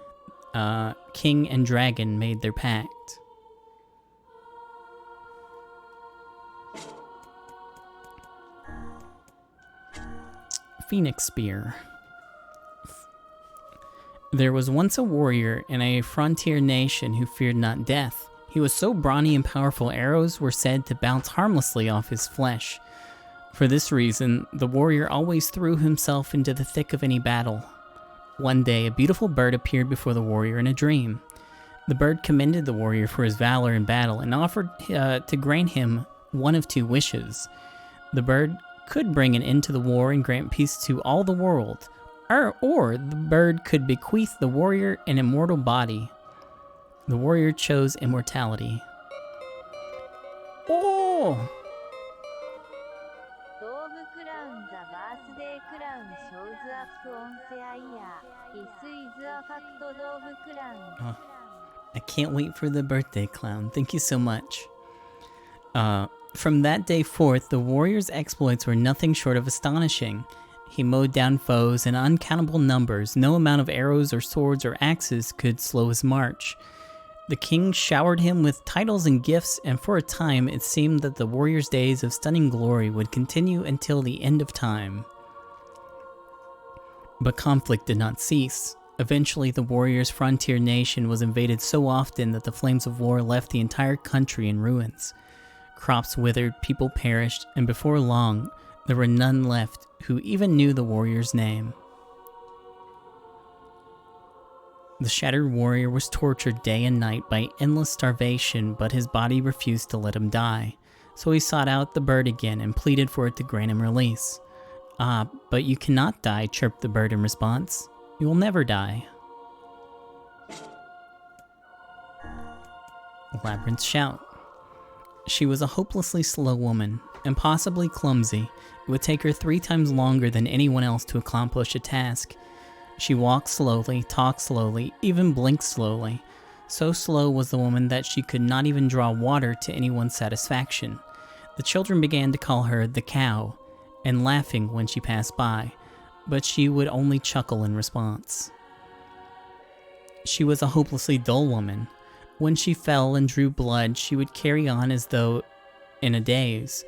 king and dragon made their pact. Phoenix Spear. There was once a warrior in a frontier nation who feared not death. He was so brawny and powerful, arrows were said to bounce harmlessly off his flesh. For this reason, the warrior always threw himself into the thick of any battle. One day, a beautiful bird appeared before the warrior in a dream. The bird commended the warrior for his valor in battle and offered to grant him one of two wishes. The bird could bring an end to the war and grant peace to all the world, or the bird could bequeath the warrior an immortal body. The warrior chose immortality. Oh! I can't wait for the birthday clown. Thank you so much. From that day forth, the warrior's exploits were nothing short of astonishing. He mowed down foes in uncountable numbers. No amount of arrows or swords or axes could slow his march. The king showered him with titles and gifts, and for a time it seemed that the warrior's days of stunning glory would continue until the end of time. But conflict did not cease. Eventually, the warrior's frontier nation was invaded so often that the flames of war left the entire country in ruins. Crops withered, people perished, and before long, there were none left who even knew the warrior's name. The shattered warrior was tortured day and night by endless starvation, but his body refused to let him die. So he sought out the bird again and pleaded for it to grant him release. "Ah, but you cannot die," chirped the bird in response. "You will never die." Labyrinth's Shout. She was a hopelessly slow woman, impossibly clumsy. It would take her 3 times longer than anyone else to accomplish a task. She walked slowly, talked slowly, even blinked slowly. So slow was the woman that she could not even draw water to anyone's satisfaction. The children began to call her the cow, and laughing when she passed by, but she would only chuckle in response. She was a hopelessly dull woman. When she fell and drew blood, she would carry on as though in a daze.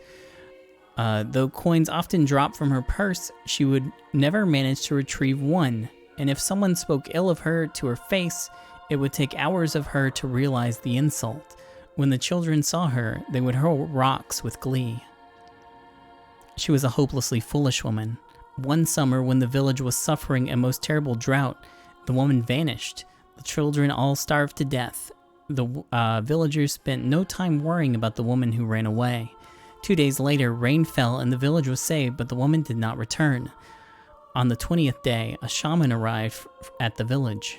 Though coins often dropped from her purse, she would never manage to retrieve one, and if someone spoke ill of her to her face, it would take hours of her to realize the insult. When the children saw her, they would hurl rocks with glee. She was a hopelessly foolish woman. One summer, when the village was suffering a most terrible drought, the woman vanished. The children all starved to death. The villagers spent no time worrying about the woman who ran away. 2 days later, rain fell and the village was saved, but the woman did not return. On the 20th day, a shaman arrived at the village.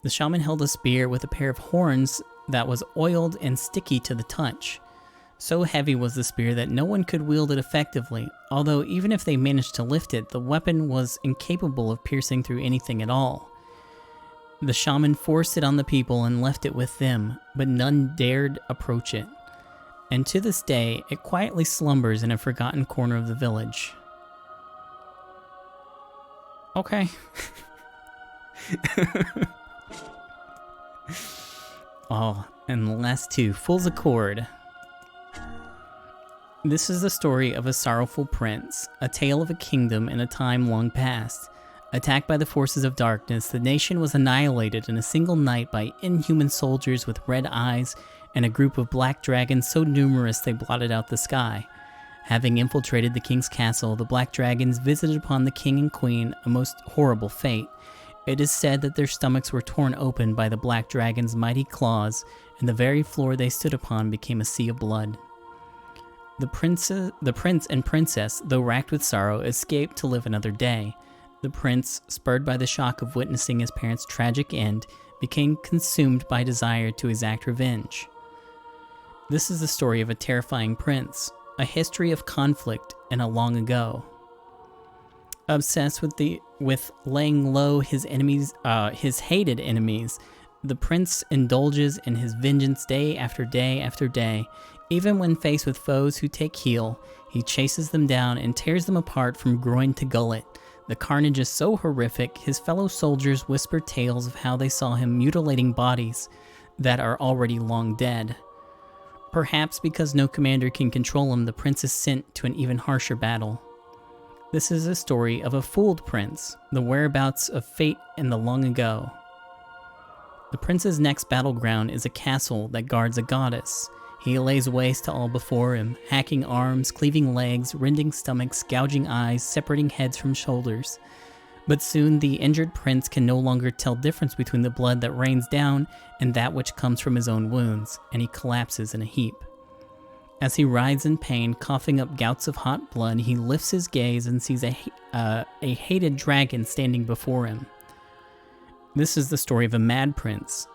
The shaman held a spear with a pair of horns that was oiled and sticky to the touch. So heavy was the spear that no one could wield it effectively, although even if they managed to lift it, the weapon was incapable of piercing through anything at all. The shaman forced it on the people and left it with them, but none dared approach it. And to this day, it quietly slumbers in a forgotten corner of the village. Okay. Oh, and the last two, Fool's Accord. This is the story of a sorrowful prince, a tale of a kingdom in a time long past. Attacked by the forces of darkness, the nation was annihilated in a single night by inhuman soldiers with red eyes and a group of black dragons so numerous they blotted out the sky. Having infiltrated the king's castle, the black dragons visited upon the king and queen a most horrible fate. It is said that their stomachs were torn open by the black dragon's mighty claws, and the very floor they stood upon became a sea of blood. The prince and princess, though racked with sorrow, escaped to live another day. The prince, spurred by the shock of witnessing his parents' tragic end, became consumed by desire to exact revenge. This is the story of a terrifying prince, a history of conflict in a long ago. Obsessed with laying low his enemies, his hated enemies, the prince indulges in his vengeance day after day after day. Even when faced with foes who take heel, he chases them down and tears them apart from groin to gullet. The carnage is so horrific, his fellow soldiers whisper tales of how they saw him mutilating bodies that are already long dead. Perhaps because no commander can control him, the prince is sent to an even harsher battle. This is a story of a fooled prince, the whereabouts of fate in the long ago. The prince's next battleground is a castle that guards a goddess. He lays waste to all before him, hacking arms, cleaving legs, rending stomachs, gouging eyes, separating heads from shoulders. But soon the injured prince can no longer tell difference between the blood that rains down and that which comes from his own wounds, and he collapses in a heap. As he writhes in pain, coughing up gouts of hot blood, he lifts his gaze and sees a hated dragon standing before him. This is the story of a mad prince,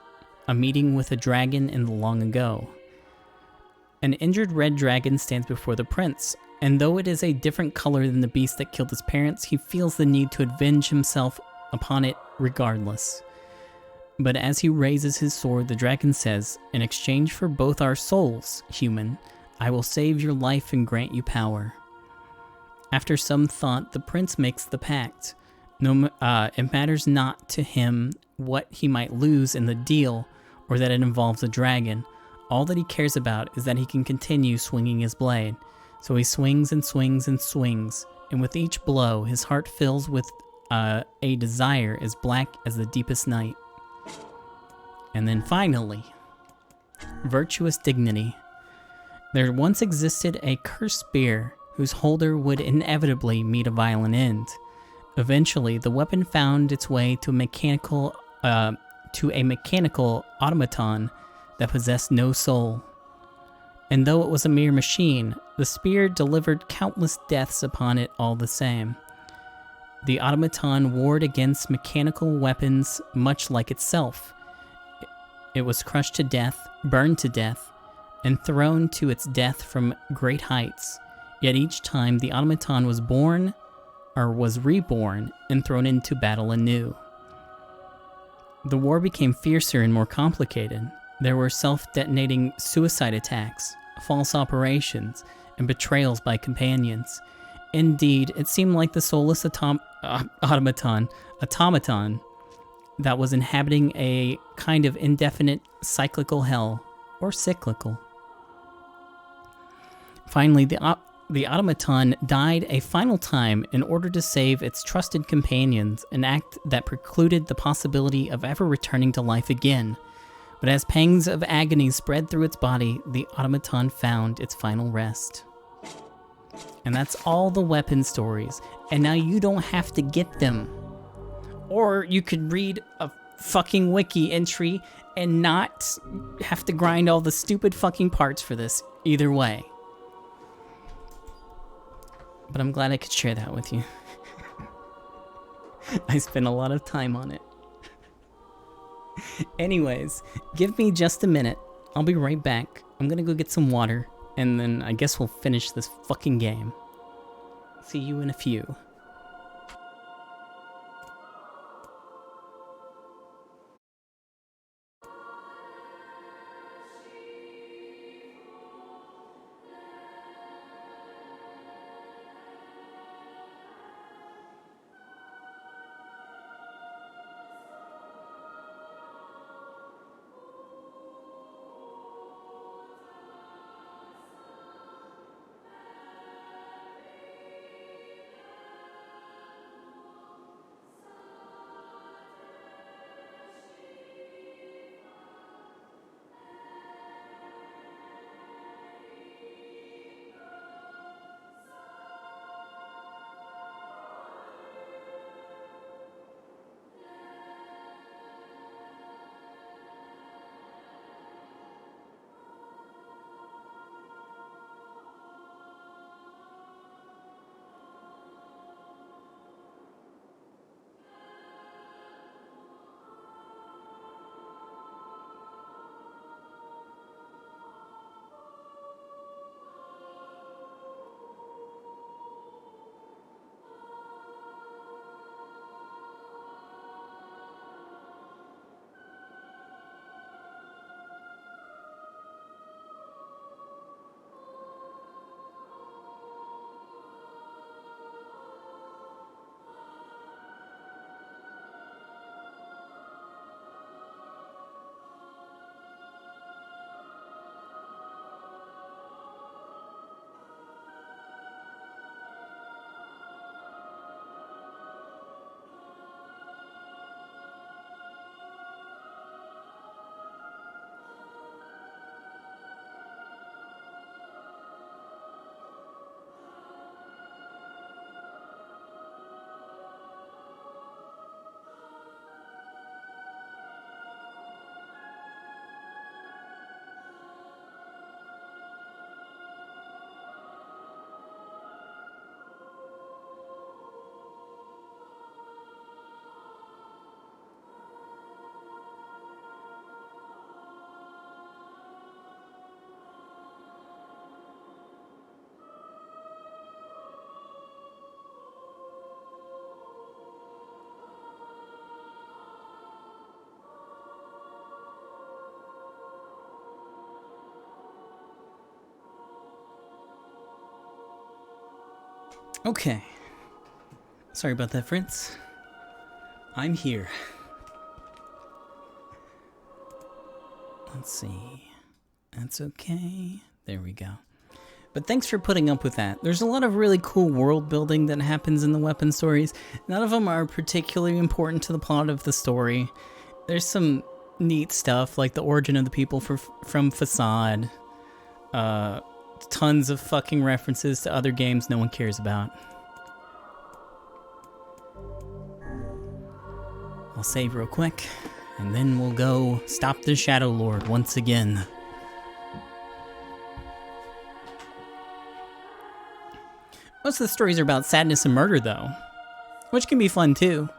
a meeting with a dragon in the long ago. An injured red dragon stands before the prince, and though it is a different color than the beast that killed his parents, he feels the need to avenge himself upon it regardless. But as he raises his sword, the dragon says, "In exchange for both our souls, human, I will save your life and grant you power." After some thought, the prince makes the pact. It matters not to him what he might lose in the deal, or that it involves a dragon. All that he cares about is that he can continue swinging his blade. So he swings and swings and swings, and with each blow, his heart fills with a desire as black as the deepest night. And then finally, virtuous dignity. There once existed a cursed spear whose holder would inevitably meet a violent end. Eventually, the weapon found its way to a mechanical automaton that possessed no soul. And though it was a mere machine, the spear delivered countless deaths upon it all the same. The automaton warred against mechanical weapons much like itself. It was crushed to death, burned to death, and thrown to its death from great heights. Yet each time the automaton was born, or was reborn, and thrown into battle anew. The war became fiercer and more complicated. There were self-detonating suicide attacks, false operations, and betrayals by companions. Indeed, it seemed like the soulless automaton that was inhabiting a kind of indefinite cyclical hell, or cyclical. Finally, the automaton died a final time in order to save its trusted companions, an act that precluded the possibility of ever returning to life again. But as pangs of agony spread through its body, the automaton found its final rest. And that's all the weapon stories, and now you don't have to get them. Or you could read a fucking wiki entry and not have to grind all the stupid fucking parts for this. Either way. But I'm glad I could share that with you. I spent a lot of time on it. Anyways, give me just a minute. I'll be right back. I'm gonna go get some water, and then I guess we'll finish this fucking game. See you in a few. Okay. Sorry about that, Prince. I'm here. Let's see. That's okay. There we go. But thanks for putting up with that. There's a lot of really cool world building that happens in the weapon stories. None of them are particularly important to the plot of the story. There's some neat stuff like the origin of the people from Facade. Tons of fucking references to other games no one cares about. I'll save real quick, and then we'll go stop the Shadow Lord once again. Most of the stories are about sadness and murder, though, which can be fun, too.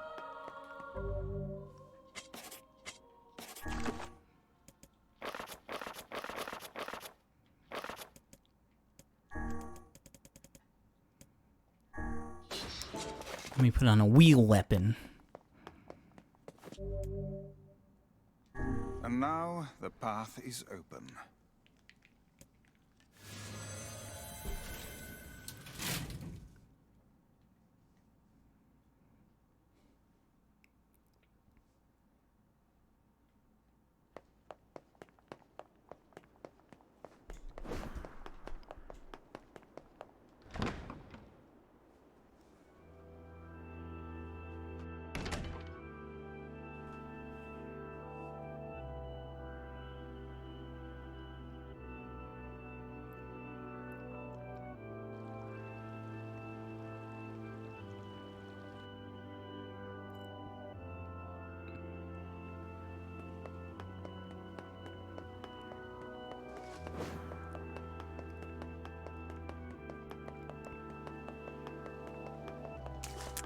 Let me put on a wheel weapon. And now the path is open.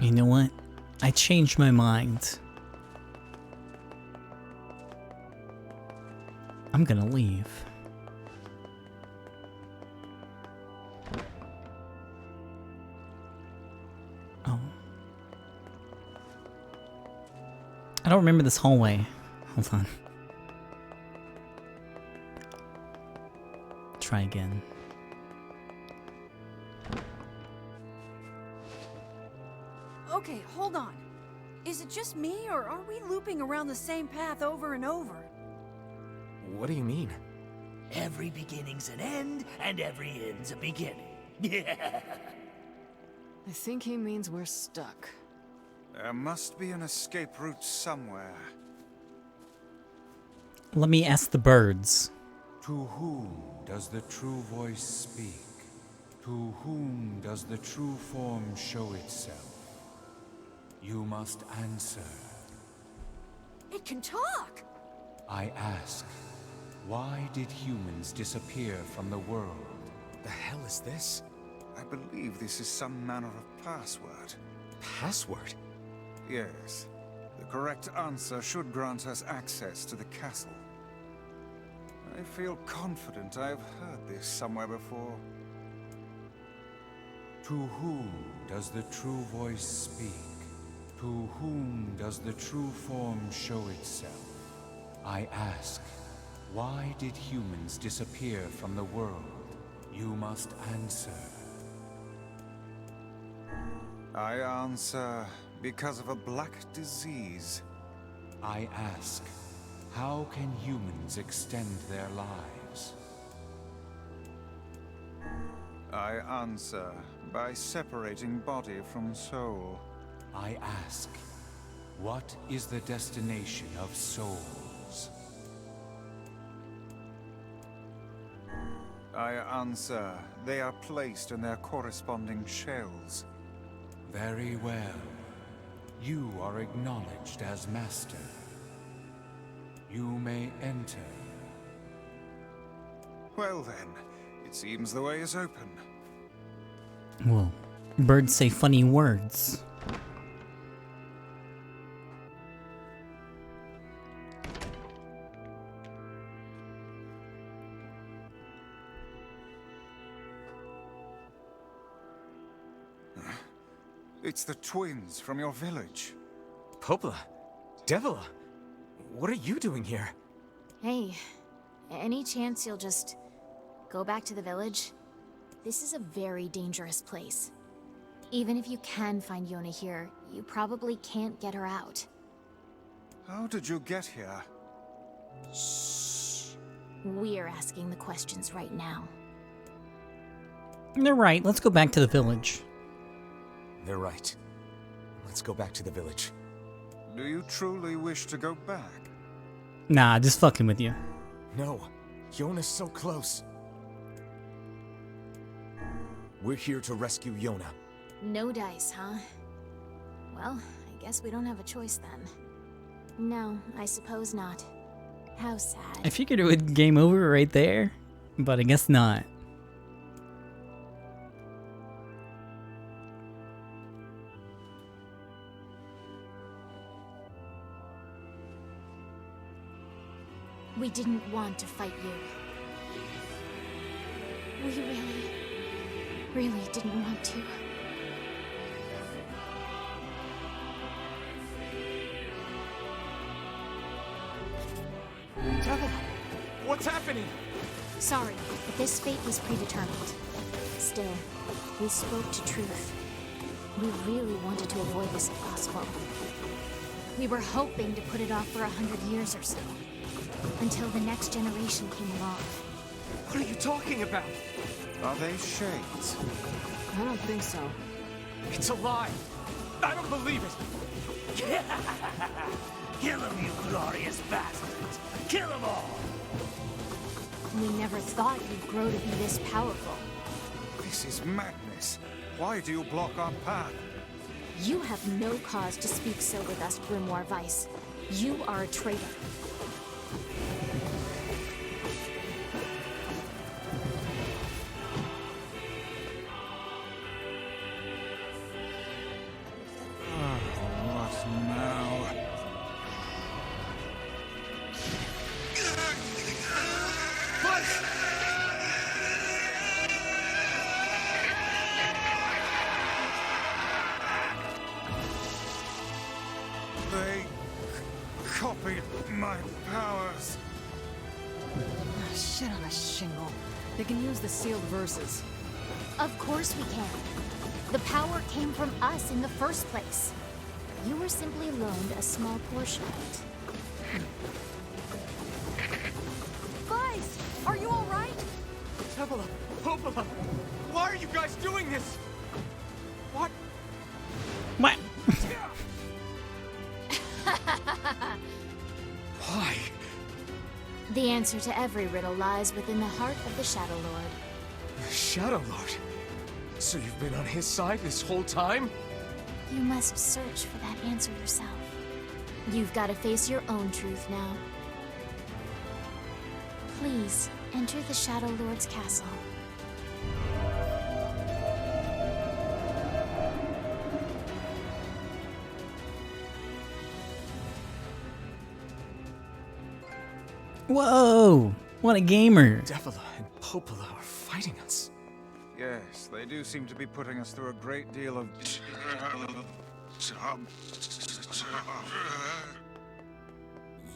You know what? I changed my mind. I'm gonna leave. Oh. I don't remember this hallway. Hold on. Try again. Okay, hold on. Is it just me, or are we looping around the same path over and over? What do you mean? Every beginning's an end, and every end's a beginning. Yeah. I think he means we're stuck. There must be an escape route somewhere. Let me ask the birds. To whom does the true voice speak? To whom does the true form show itself? You must answer. It can talk! I ask, why did humans disappear from the world? The hell is this? I believe this is some manner of password. Password? Yes. The correct answer should grant us access to the castle. I feel confident I've heard this somewhere before. To whom does the true voice speak? To whom does the true form show itself? I ask, why did humans disappear from the world? You must answer. I answer because of a black disease. I ask, how can humans extend their lives? I answer by separating body from soul. I ask, what is the destination of souls? I answer, they are placed in their corresponding shells. Very well. You are acknowledged as master. You may enter. Well then, it seems the way is open. Well, birds say funny words. It's the twins from your village. Popla? Devila? What are you doing here? Hey, any chance you'll just go back to the village? This is a very dangerous place. Even if you can find Yona here, you probably can't get her out. How did you get here? We're asking the questions right now. They're right. Let's go back to the village. They're right. Let's go back to the village. Do you truly wish to go back? Nah, just fucking with you. No. Yona's so close. We're here to rescue Yona. No dice, huh? Well, I guess we don't have a choice then. No, I suppose not. How sad. I figured it would game over right there, but I guess not. We didn't want to fight you. We really didn't want to. What's happening? Sorry, but this fate was predetermined. Still, we spoke to truth. We really wanted to avoid this if possible. We were hoping to put it off for 100 years or so. Until the next generation came along. What are you talking about? Are they shades? I don't think so. It's a lie. I don't believe it. Kill them, you glorious bastards! Kill them all! We never thought you'd grow to be this powerful. This is madness. Why do you block our path? You have no cause to speak so with us, Grimoire Vice. You are a traitor. What now? They copied my powers. Shit on a shingle. They can use the sealed verses. Of course we can. The power came from us in the first place. You were simply loaned a small portion of it. Vice, are you all right? Tevela, Popola, why are you guys doing this? What? What? Why? The answer to every riddle lies within the heart of the Shadow Lord. Shadow Lord? So you've been on his side this whole time? You must search for that answer yourself. You've got to face your own truth now. Please, enter the Shadow Lord's castle. Whoa! What a gamer! Devila and Popola are fighting us. Yes, they do seem to be putting us through a great deal of...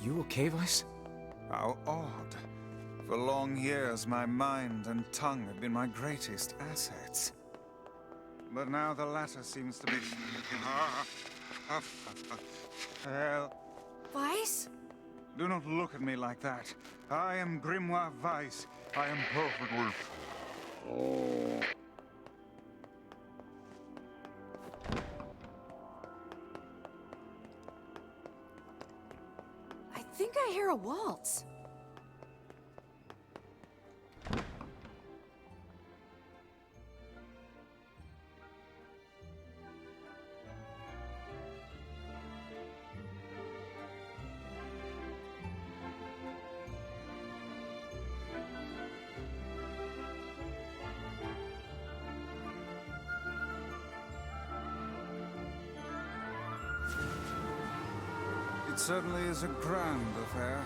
You okay, Vice? How odd. For long years, my mind and tongue have been my greatest assets. But now the latter seems to be... Hell. Vice? Do not look at me like that. I am Grimoire Vice. I am perfectly... Oh. I think I hear a waltz. It certainly is a grand affair.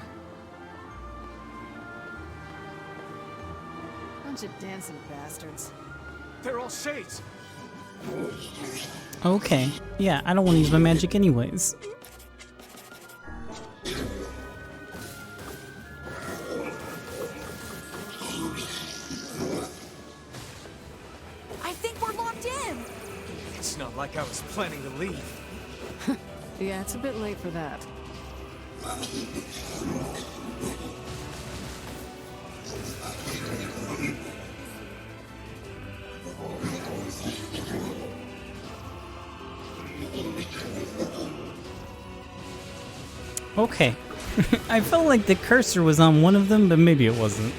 Bunch of dancing bastards. They're all shades. Okay. Yeah, I don't want to use my magic anyways. I think we're locked in. Like I was planning to leave. Yeah, it's a bit late for that. Okay. I felt like the cursor was on one of them, but maybe it wasn't.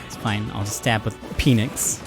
It's fine, I'll just stab with Penix.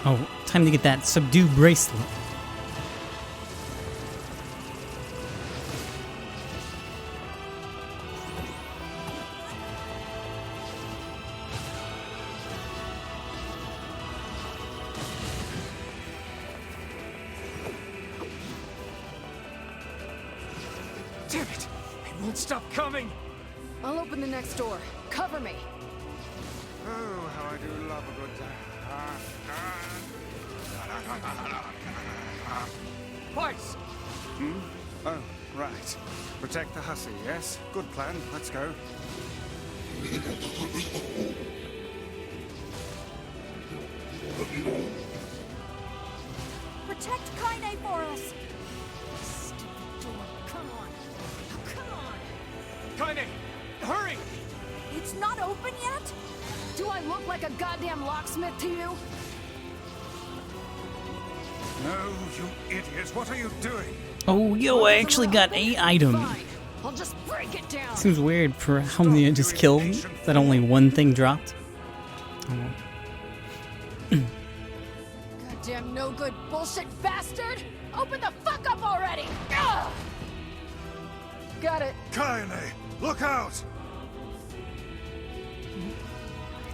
Oh, time to get that subdue bracelet. Damn it! It won't stop coming! I'll open the next door. Cover me. Oh, how I do love a good time. Twice! Hmm? Oh, right. Protect the hussy, yes? Good plan. Let's go. Protect Kaine for us! Stupid door. Come on. Come on. Kaine! Hurry! It's not open yet? Do I look like a goddamn locksmith to you? No, you idiots. What are you doing? Oh, yo, I actually got a item. I'll just break it down. Seems weird for how many I just killed, that only one thing dropped. Oh. Goddamn no good bullshit bastard! Open the fuck up already! Ugh! Got it. Kaine, look out!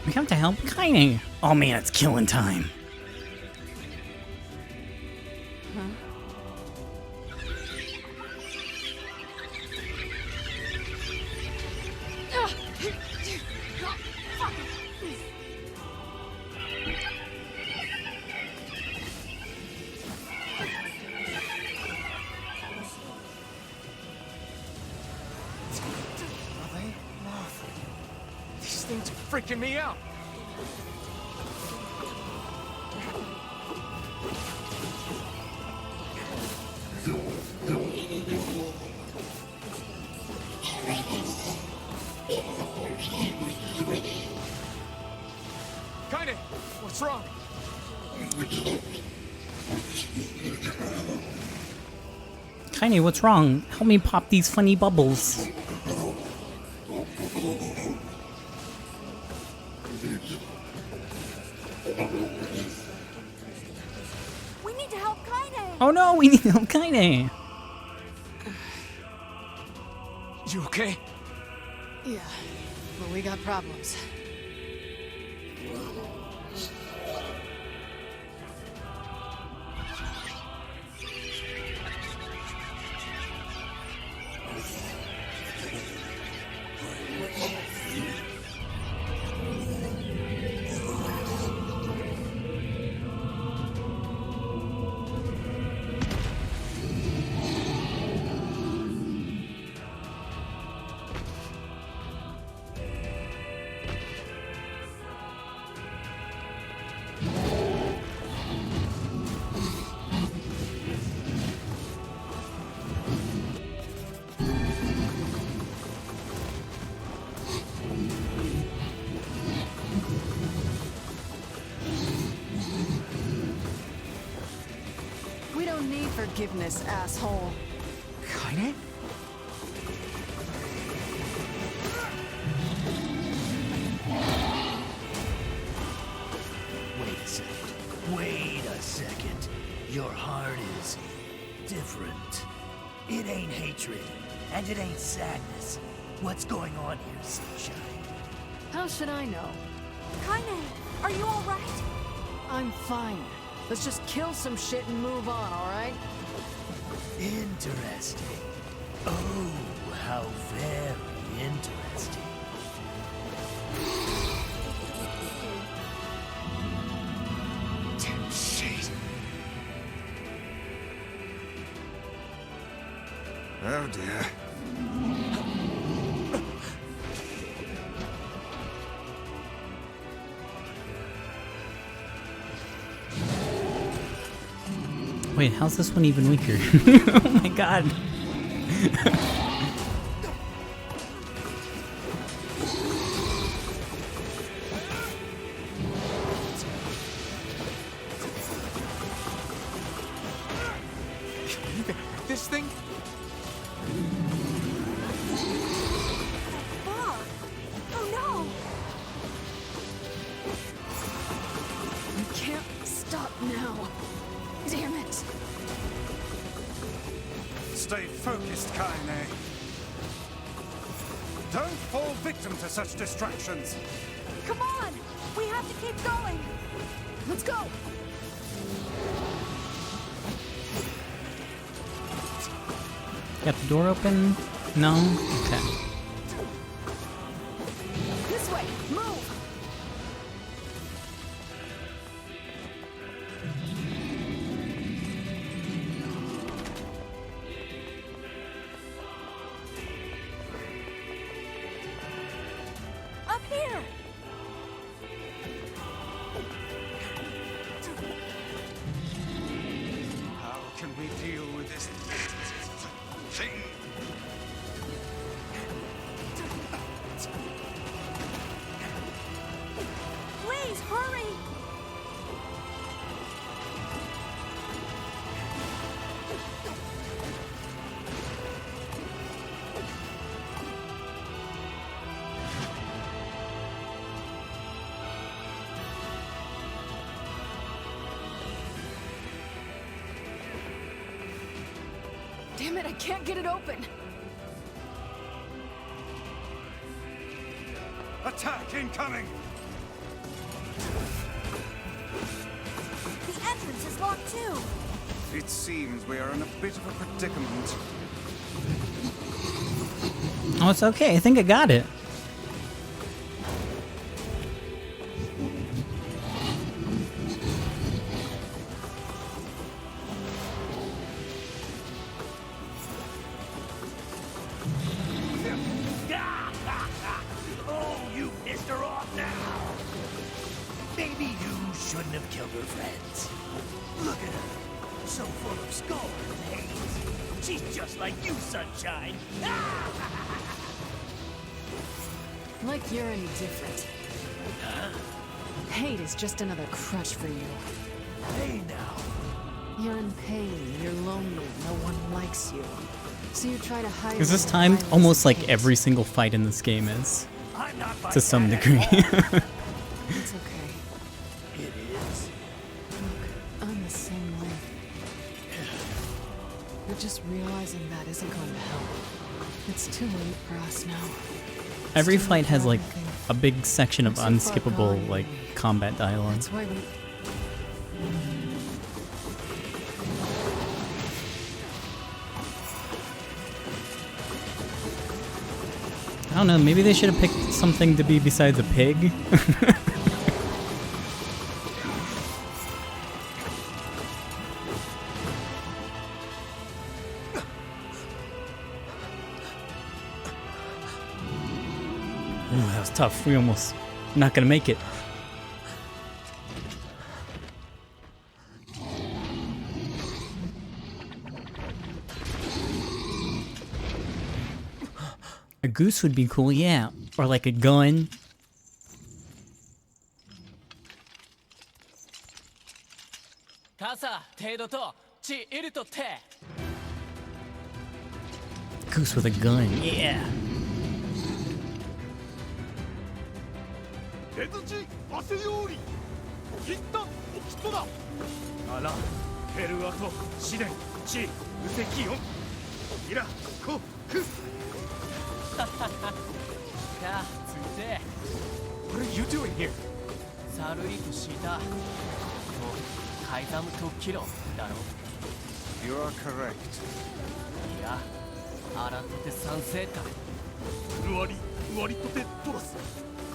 We have to help Kaine. Oh man, it's killing time. These things are freaking me out! Kaine, what's wrong? Kaine, what's wrong? Help me pop these funny bubbles. We need to help Kaine! Oh no, we need to help Kaine. You okay? Yeah, but we got problems. forgiveness, asshole. Kaine? Wait a second. Wait a second. Your heart is different. It ain't hatred, and it ain't sadness. What's going on here, Sunshine? How should I know? Kaine, are you alright? I'm fine. Let's just kill some shit and move on, alright? Interesting. Oh, how very interesting. Damn shit. Oh dear. Wait, how's this one even weaker? Oh my god. This thing? Fuck! Oh no! We can't stop now. Damn it. Stay focused, Kaine. Don't fall victim to such distractions. Come on! We have to keep going! Let's go! Got the door open? No? Okay. This way! Move! Up here! How can we deal with this thing? Please, hurry! Damn it, I can't get it open! Attack incoming! The entrance is locked too! It seems we are in a bit of a predicament. Oh, it's okay. I think I got it. Oh, you pissed her off now! Maybe you shouldn't have killed her friends. Look at her, so full of scorn and hate. She's just like you, Sunshine. Like you're any different. Huh? Hate is just another crutch for you. Hey now. You're in pain, you're lonely, no one likes you. So you try to hide. Is this your timed violence almost and like hate. every single fight in this game is? I'm not To some degree. It's okay. It is. Look, I'm the same way. But just realizing that isn't going to help. It's too late for us now. Every fight has like a big section of unskippable like combat dialogue. That's why we... I don't know, maybe they should have picked something to be besides a pig. Ooh, that was tough. We almost not gonna make it. A goose would be cool, yeah. Or like a gun. ちいるとて Goose with a gun, yeah. 出土汗より切ったおきっとだあらペルアと試練地無責よイラコクやついて What are you doing here? サルリとしたとカイザムとキロだろ You are correct. いやあらとて賛成かうわりとてトラス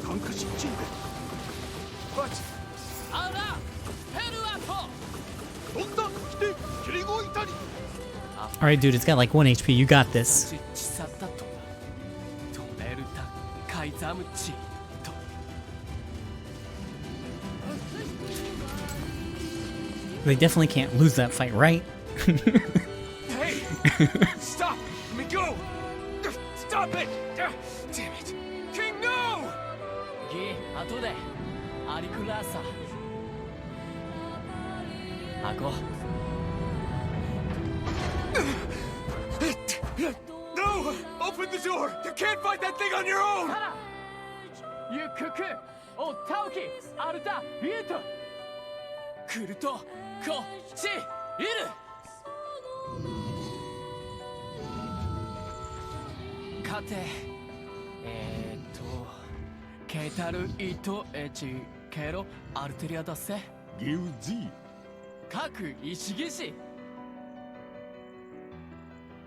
感化しチンベ What? あらペルアと 飛んだ来て蹴りごいたり Alright, dude, it's got like 1 HP. You got this. ちさったと止めるたカイザムチと They definitely can't lose that fight, right? Hey! Stop! Let me go! Stop it! Damn it! King, no! ギ後でアリクラーサアコ No! Open the door! You can't fight that thing on your own! ゆくくおたおきアルタイエトクルトこちいるかてケタルイトエチケロアルテリアだせギュージー各石技師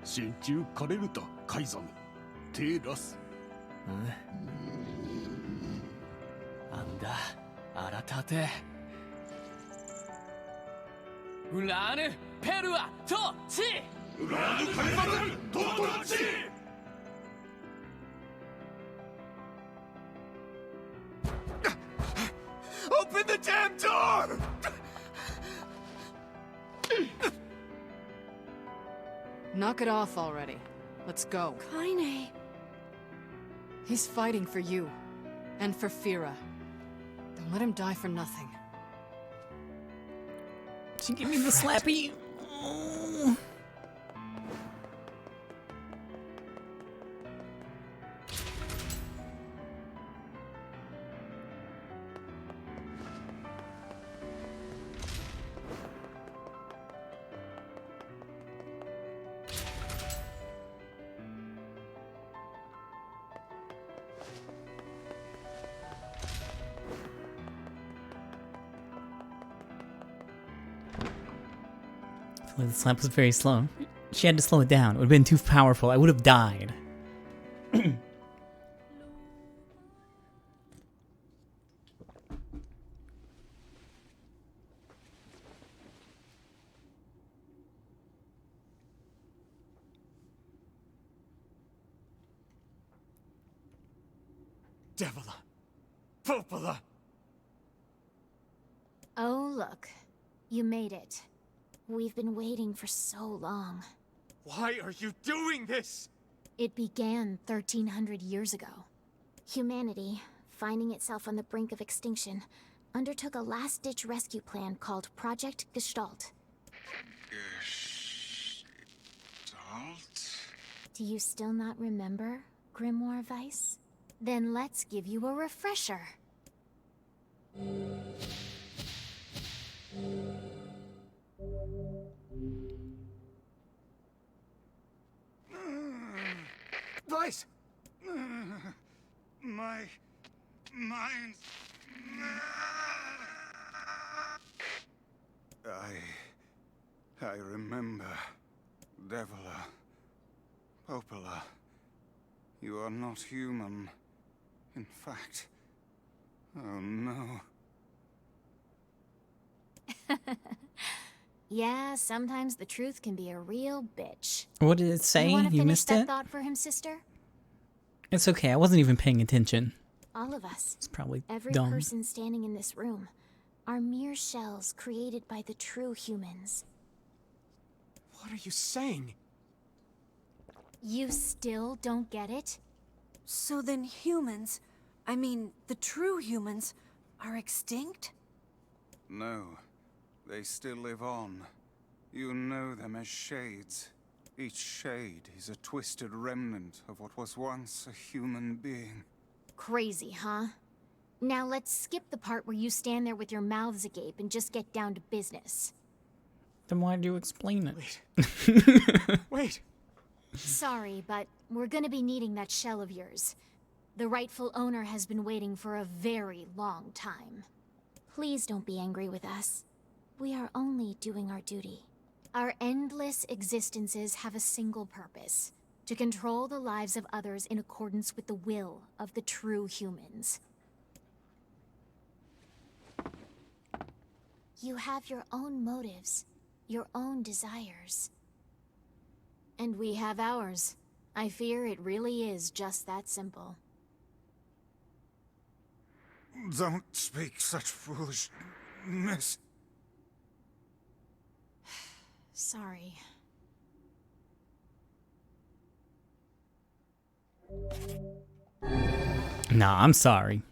真鍮カレルタカイザムテラスあんだあらたてウラーヌペルアトチウラーヌカイザムトチ Open the damn door! Knock it off already. Let's go. Kaine. He's fighting for you. And for Fira. Don't let him die for nothing. She give me the slappy. Oh. The slap was very slow. She had to slow it down. It would have been too powerful. I would have died. Devila! Popola! Oh, look. You made it. We've been waiting for so long. Why are you doing this? It began 1,300 years ago. Humanity, finding itself on the brink of extinction, undertook a last-ditch rescue plan called Project Gestalt. Gestalt? Do you still not remember, Grimoire Weiss? Then let's give you a refresher. Weiss! My mind. I remember. Devila. Popola. You are not human. In fact. Oh no. Yeah, sometimes the truth can be a real bitch. What did it say? You You missed that it? thought for him, sister? It's okay. I wasn't even paying attention. All of us. It's probably Every dumb. person standing in this room are mere shells created by the true humans. What are you saying? You still don't get it? So then humans, I mean, the true humans, are extinct? No. They still live on. You know them as shades. Each shade is a twisted remnant of what was once a human being. Crazy, huh? Now let's skip the part where you stand there with your mouths agape and just get down to business. Then why do you explain it? Wait. Wait. Sorry, but we're gonna be needing that shell of yours. The rightful owner has been waiting for a very long time. Please don't be angry with us. We are only doing our duty. Our endless existences have a single purpose: to control the lives of others in accordance with the will of the true humans. You have your own motives, your own desires. And we have ours. I fear it really is just that simple. Don't speak such foolishness. Sorry. Nah, I'm sorry.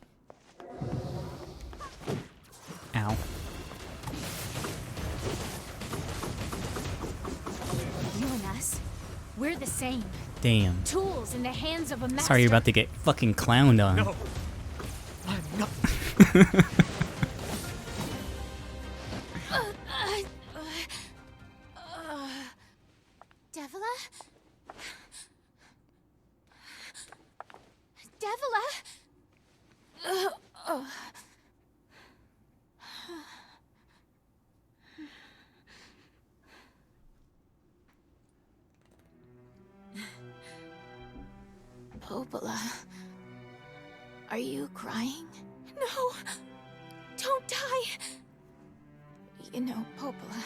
Ow. You and us, we're the same. Damn. Tools in the hands of a master. Sorry, you're about to get fucking clowned on. No. I'm not. Devila? Devila? Popola, are you crying? No! Don't die! You know, Popola,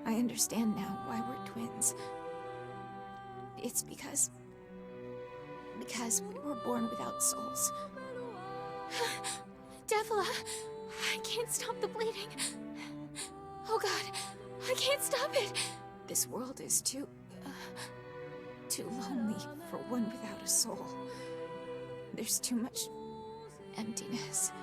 I understand now why we're twins. It's because we were born without souls. Devila, I can't stop the bleeding. Oh God, I can't stop it. This world is too lonely for one without a soul. There's too much emptiness.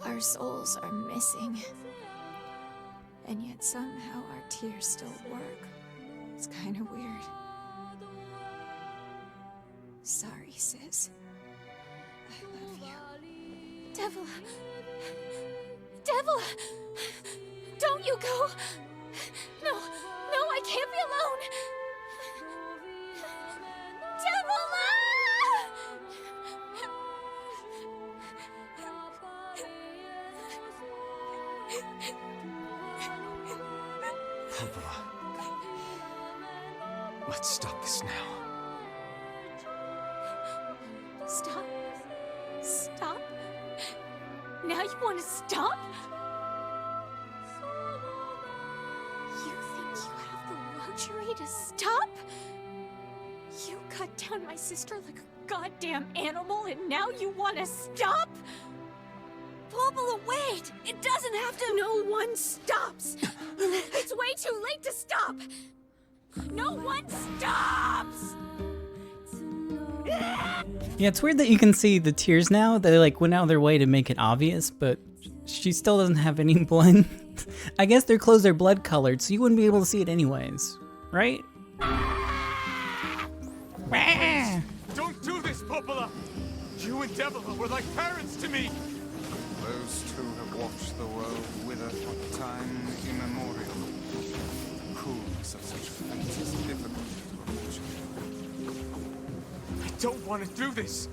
Our souls are missing. And yet somehow our tears still work. It's kind of weird. Sorry, sis. I love you. Devila! Devila! Don't you go! No, I can't be alone! Devila! Popola. Let's stop this now. Stop? Stop? Now you want to stop? You think you have the luxury to stop? You cut down my sister like a goddamn animal and now you want to stop? Popola, wait! It doesn't have to— No one stops! It's way too late to stop! No one stops! Yeah, it's weird that you can see the tears now. They like went out of their way to make it obvious, but she still doesn't have any blood. I guess their clothes are blood colored, so you wouldn't be able to see it anyways, right? Don't do this, Popola! You and Devila were like parents to me! Those two have watched the world wither for time immemorial. The coolness of such fate is difficult to imagine. I don't want to do this!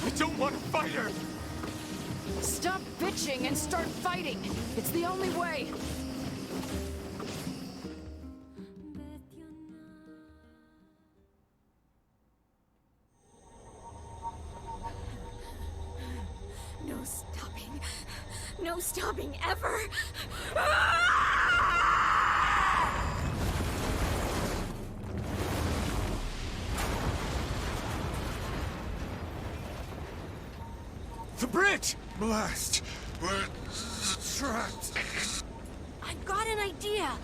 I don't want to fight her! Stop bitching and start fighting! It's the only way! No stopping. No stopping ever! The bridge! Blast! We're trapped! I've got an idea!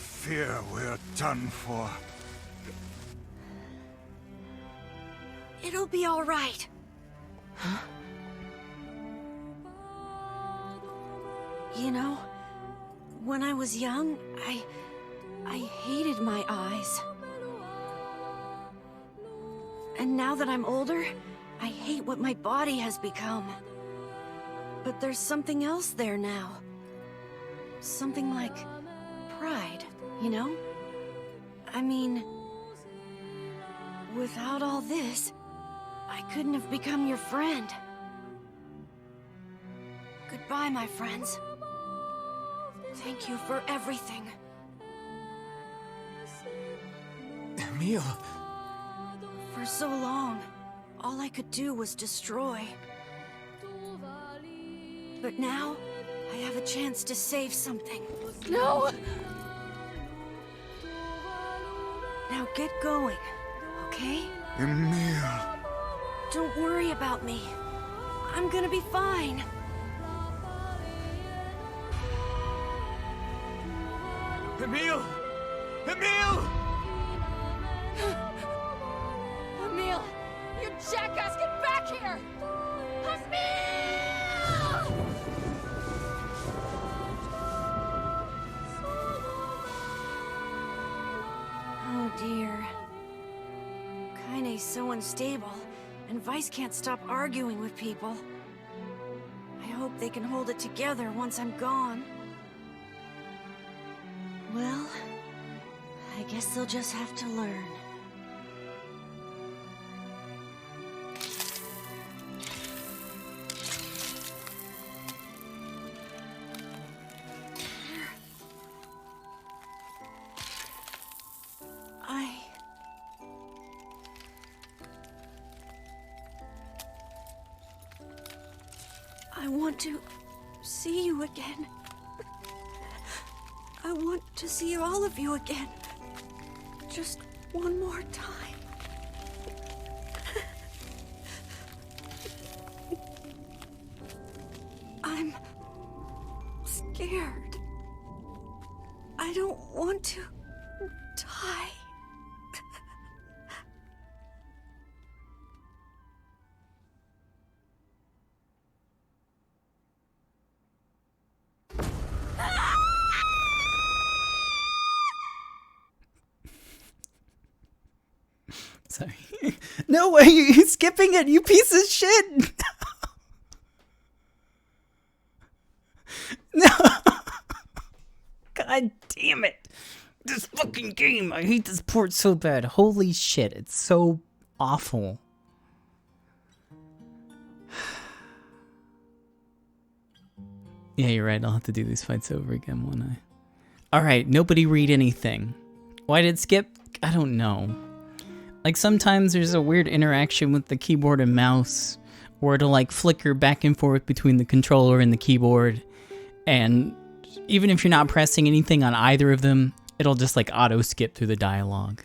fear we're done for. It'll be all right. Huh? You know, when I was young, I hated my eyes. And now that I'm older, I hate what my body has become. But there's something else there now. Something like pride, you know? I mean, without all this, I couldn't have become your friend. Goodbye, my friends. Thank you for everything. Emil! For so long, all I could do was destroy. But now, I have a chance to save something. No! Now get going, okay? Emil! Don't worry about me. I'm gonna be fine. Emil! Emil! Emil! You jackass, get back here! Emil! Oh dear. Kaine's so unstable, and Vice can't stop arguing with people. I hope they can hold it together once I'm gone. Well, I guess they'll just have to learn. I want to see you again. I want to see all of you again. Just one more time. I'm scared. I don't want to die. Sorry. No way, you're skipping it, you piece of shit! No! God damn it! This fucking game! I hate this port so bad. Holy shit, it's so awful. Yeah, you're right, I'll have to do these fights over again, won't I? Alright, nobody read anything. Why did it skip? I don't know. Like, sometimes there's a weird interaction with the keyboard and mouse, where it'll like flicker back and forth between the controller and the keyboard, and even if you're not pressing anything on either of them, it'll just like auto skip through the dialogue.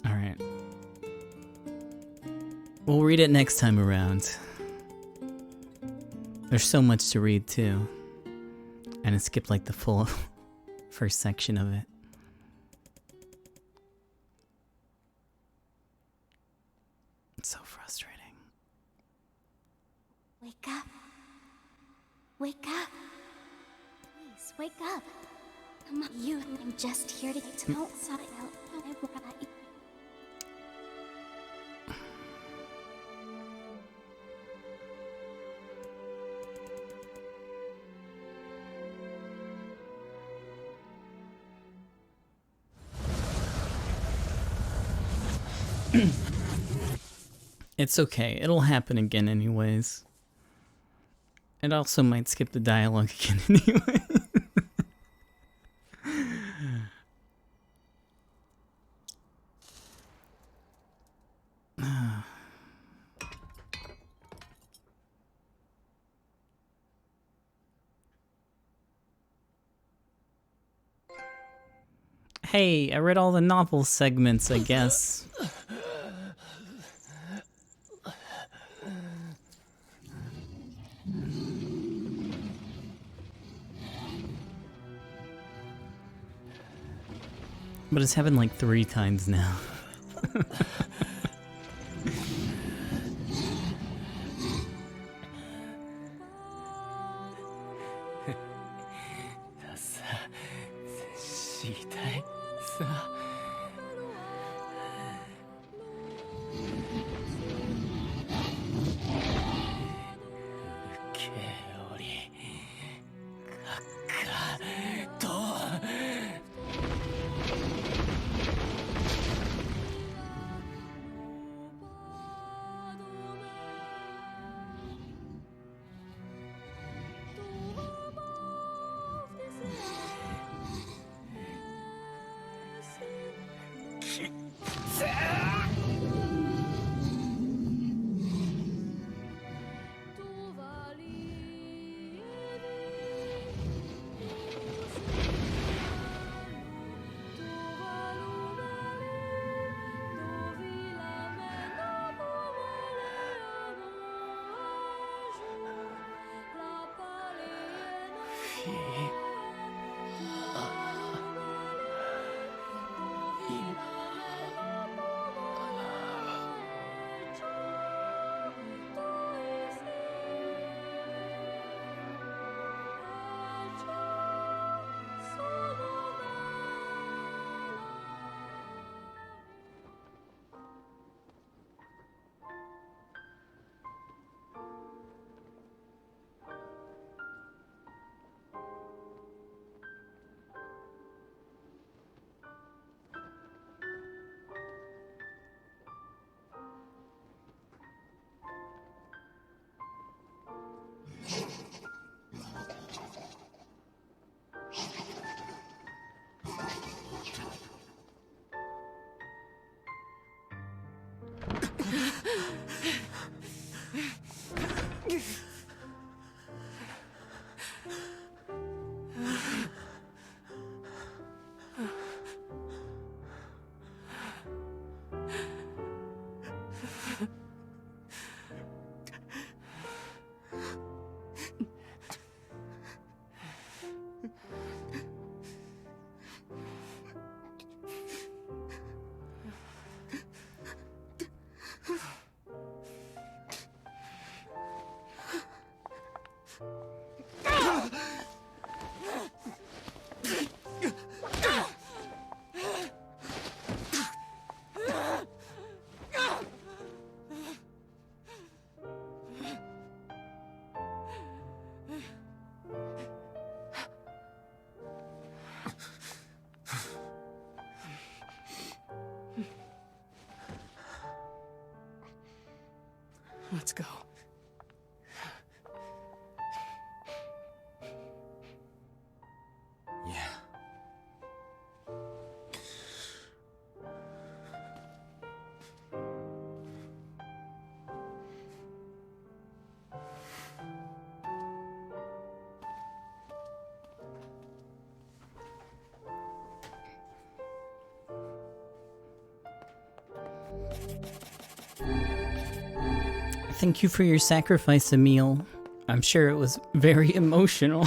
Alright. We'll read it next time around. There's so much to read too. And it skipped like the full first section of it. It's so frustrating. Wake up. Wake up. Please, wake up. Come on, I'm just here to get to outside. It's okay. It'll happen again anyways. It also might skip the dialogue again anyway. Hey, I read all the novel segments, I guess. But it's happened like 3 times now. Let's go. Yeah. Thank you for your sacrifice, Emil. I'm sure it was very emotional.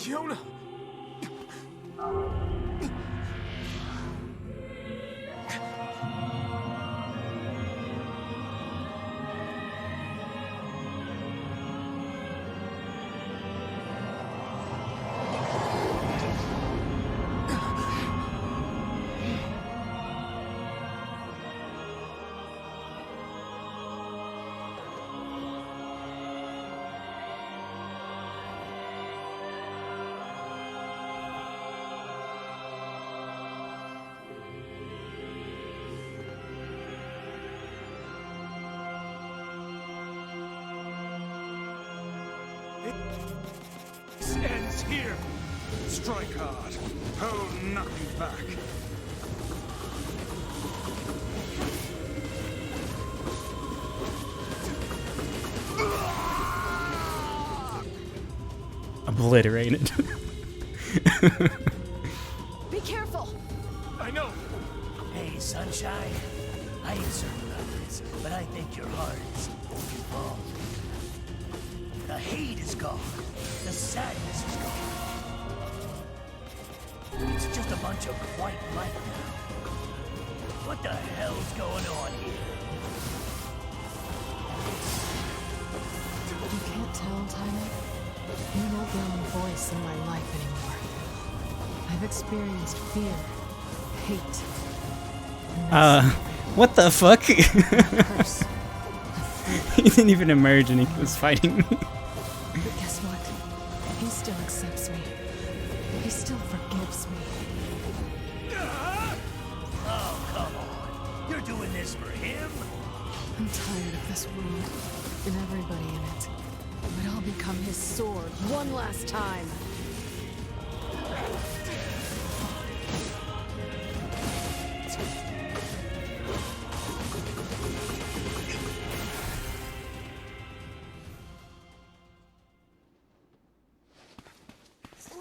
Fiona! This ends here. Strike hard. Hold nothing back. Obliterated. Be careful! I know. Hey, Sunshine. I ain't certain about this, but I think your heart is involved. The hate is gone. The sadness is gone. It's just a bunch of white light now. What the hell's going on here? You can't tell, Tyler. You won't be the voice in my life anymore. I've experienced fear, hate, what the fuck? He didn't even emerge and he was fighting me. But guess what? He still accepts me. He still forgives me. Oh, come on. You're doing this for him? I'm tired of this world and everybody in it. But I'll become his sword one last time.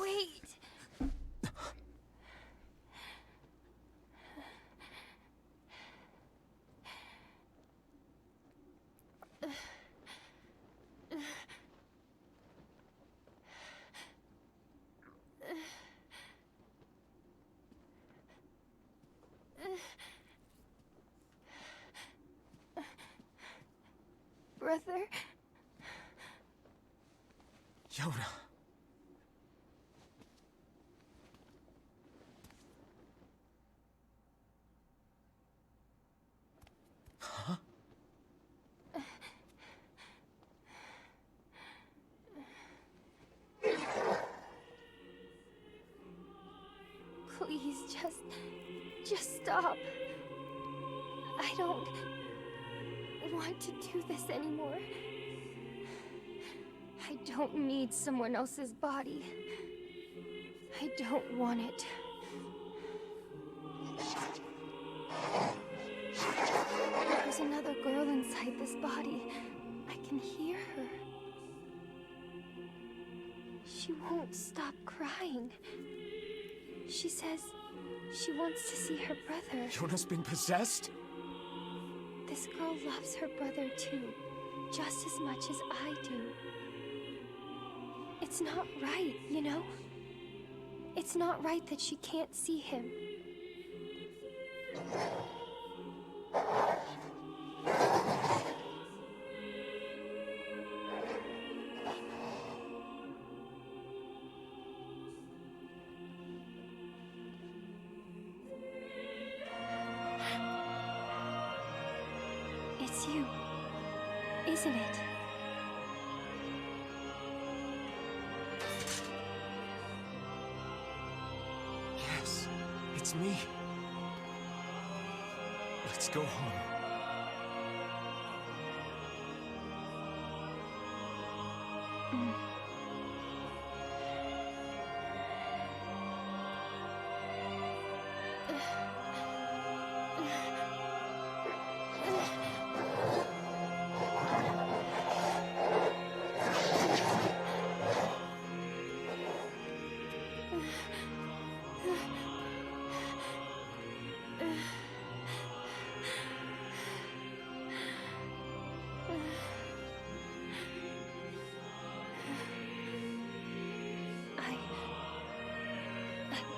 Wait. Brother? Yona. Huh? Please, just stop. I don't want to do this anymore. I don't need someone else's body. I don't want it. There's another girl inside this body. I can hear her. She won't stop crying. She says she wants to see her brother. Yona's been possessed? This girl loves her brother too, just as much as I do. It's not right, you know? It's not right that she can't see him. It's you, isn't it? Yes, it's me. Let's go home.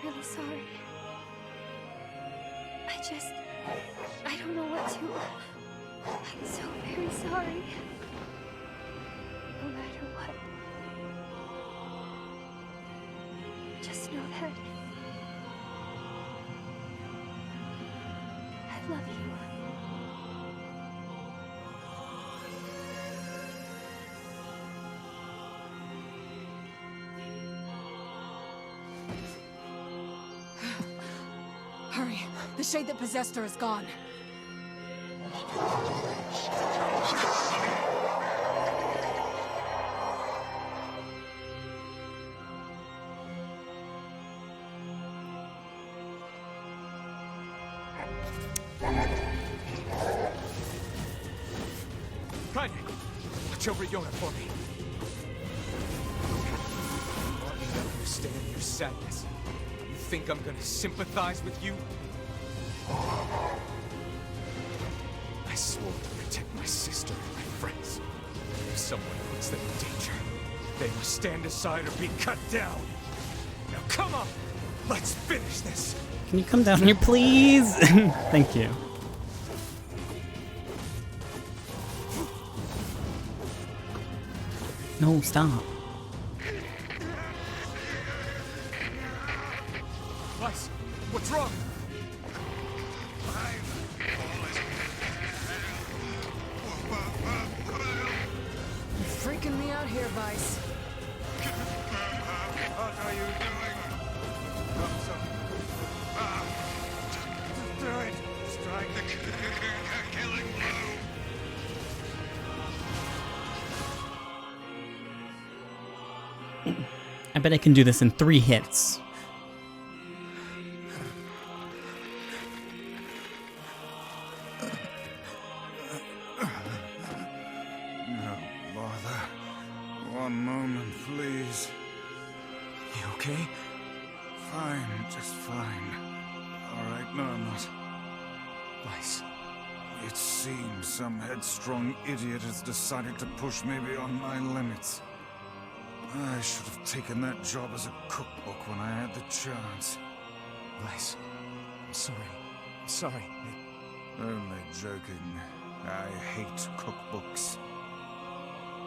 really sorry. I don't know what to... I'm so very sorry. No matter what. Just know that... I love you. Hurry. The shade that possessed her is gone. Kaine, watch over Yona for me. I want you to understand your sadness. You think I'm gonna sympathize with you? I swore to protect my sister and my friends. If someone puts them in danger, they must stand aside or be cut down. Now come on, let's finish this. Can you come down here, please? Thank you. No, stop. Weiss, what's wrong? You're freaking me out here, Vice. What are you doing? Just do it. Strike the killing blow. I bet I can do this in 3 hits. No bother. One moment, please. You okay? Fine, just fine. All right, no, I'm not. Weiss. It seems some headstrong idiot has decided to push me beyond my limits. I should have taken that job as a cookbook when I had the chance. Weiss, I'm sorry. I'm sorry. Only joking. I hate cookbooks.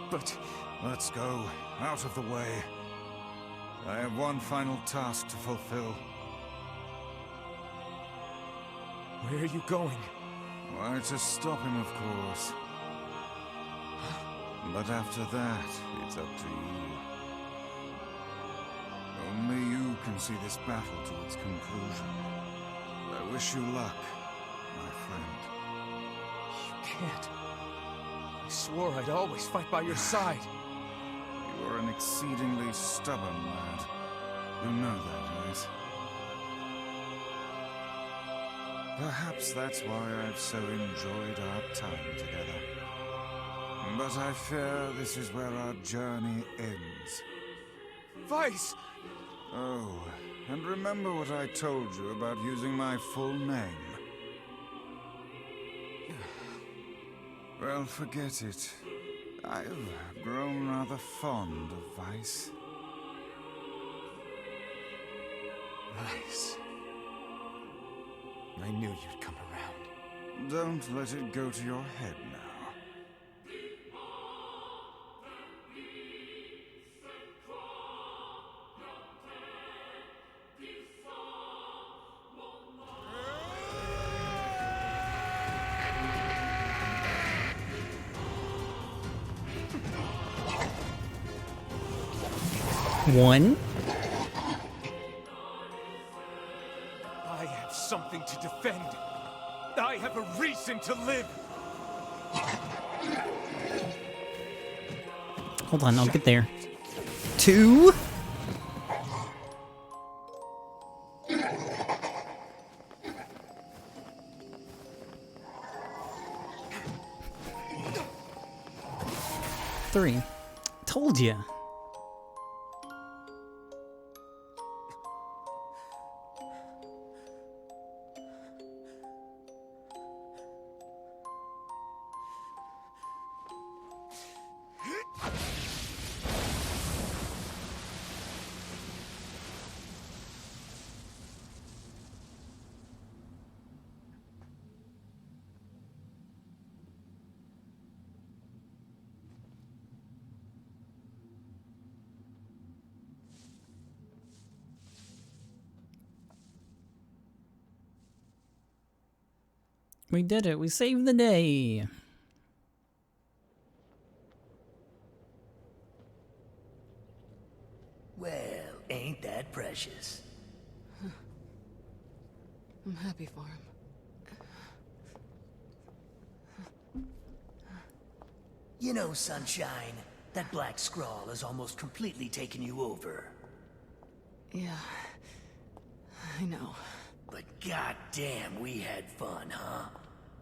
But... Let's go. Out of the way. I have one final task to fulfill. Where are you going? Why, to stop him, of course. But after that, it's up to you. Only you can see this battle to its conclusion. I wish you luck, my friend. You can't. I swore I'd always fight by your side. You are an exceedingly stubborn lad. You know that, right? Perhaps that's why I've so enjoyed our time together. But I fear this is where our journey ends. Weiss! Oh, and remember what I told you about using my full name? Well, forget it. I've grown rather fond of Weiss. Weiss. I knew you'd come around. Don't let it go to your head now. One. I have something to defend. I have a reason to live. Hold on, I'll get there. 2. Three. Told ya. We did it. We saved the day. Well, ain't that precious? I'm happy for him. You know, Sunshine, that black scrawl has almost completely taken you over. Yeah, I know. But goddamn, we had fun, huh?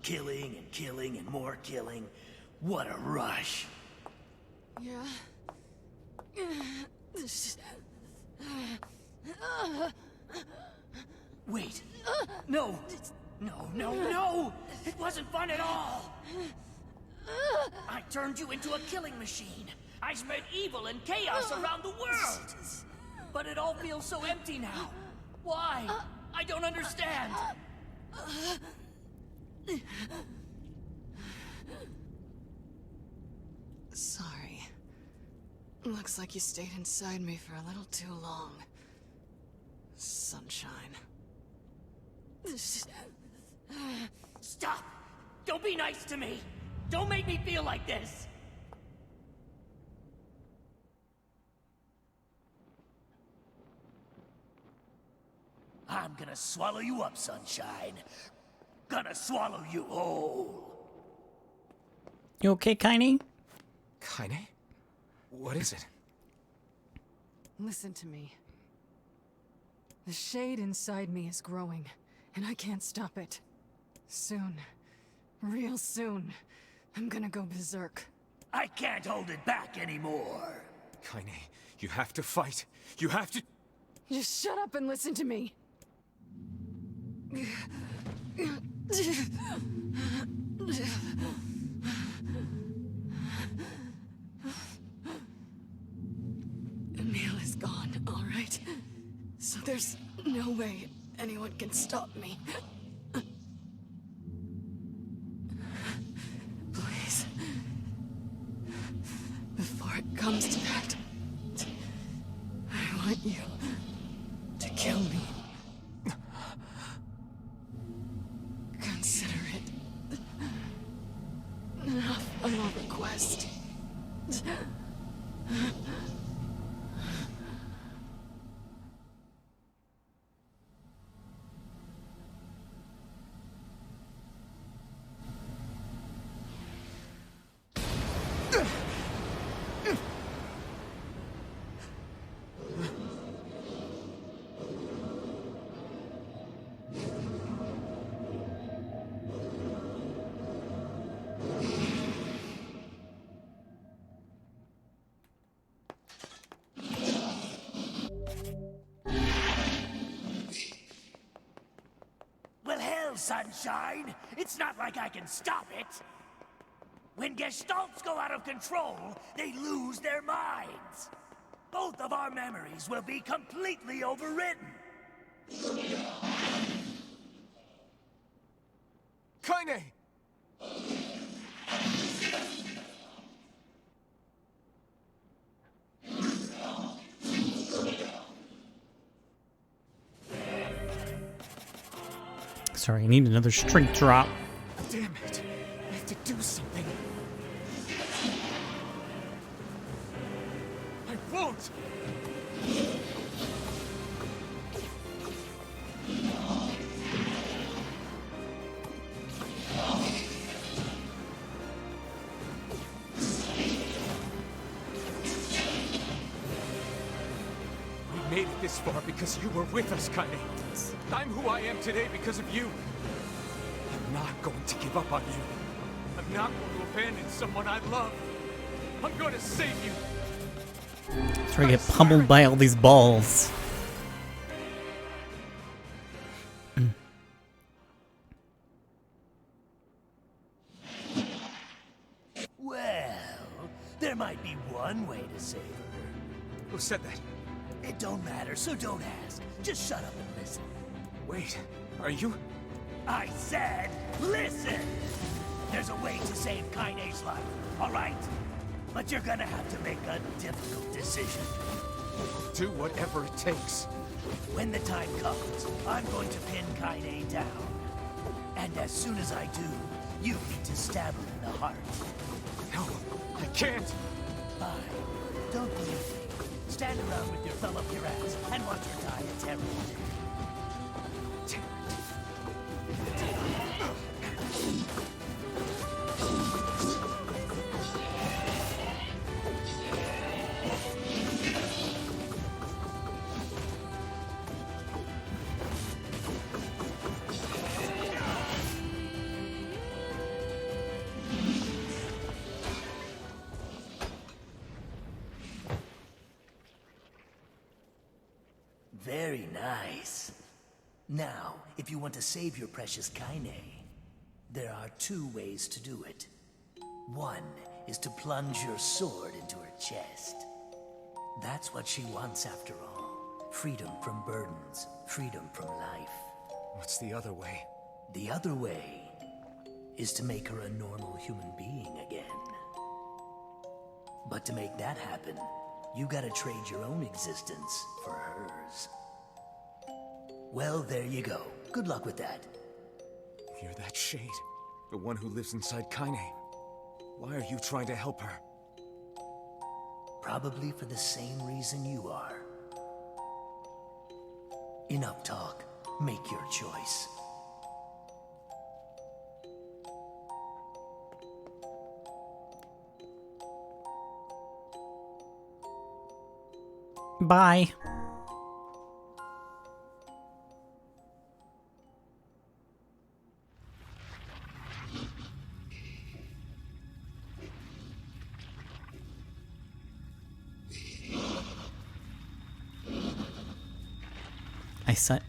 Killing and killing and more killing. What a rush. Yeah. Wait. No. No. It wasn't fun at all. I turned you into a killing machine. I spread evil and chaos around the world. But it all feels so empty now. Why? I don't understand. Sorry. Looks like you stayed inside me for a little too long. Sunshine. Stop! Don't be nice to me! Don't make me feel like this! I'm gonna swallow you up, Sunshine. Gonna swallow you whole. You okay, Kaine? Kaine? What is it? Listen to me. The shade inside me is growing, and I can't stop it. Soon, real soon, I'm gonna go berserk. I can't hold it back anymore. Kaine, you have to fight. You have to... Just shut up and listen to me. Emil is gone, all right? So there's no way anyone can stop me. Please. Before it comes to that, I want you to kill me. Consider it enough of a request. Sunshine. It's not like I can stop it. When Gestalts go out of control, they lose their minds. Both of our memories will be completely overwritten. Kaine! Sorry, I need another strength drop. Damn it. I have to do something. I won't! We made it this far because you were with us, Kaine. I'm who I am today because of you. I'm not going to give up on you. I'm not going to abandon someone I love. I'm going to save you. Try to get pummeled by all these balls. Well, there might be one way to save her. Who said that? It don't matter, so don't ask. Just shut up and listen. Wait, are you? I said, listen! There's a way to save Kaine's life, all right? But you're gonna have to make a difficult decision. I'll do whatever it takes. When the time comes, I'm going to pin Kaine down. And as soon as I do, you need to stab her in the heart. No, I can't. Fine. Don't do anything. Stand around with your thumb up your ass and watch her die a terrible death. Very nice. Now, if you want to save your precious Kaine, there are 2 ways to do it. One is to plunge your sword into her chest. That's what she wants after all. Freedom from burdens, freedom from life. What's the other way? The other way is to make her a normal human being again. But to make that happen, you gotta trade your own existence for hers. Well, there you go. Good luck with that. You're that shade. The one who lives inside Kaine. Why are you trying to help her? Probably for the same reason you are. Enough talk. Make your choice. Bye.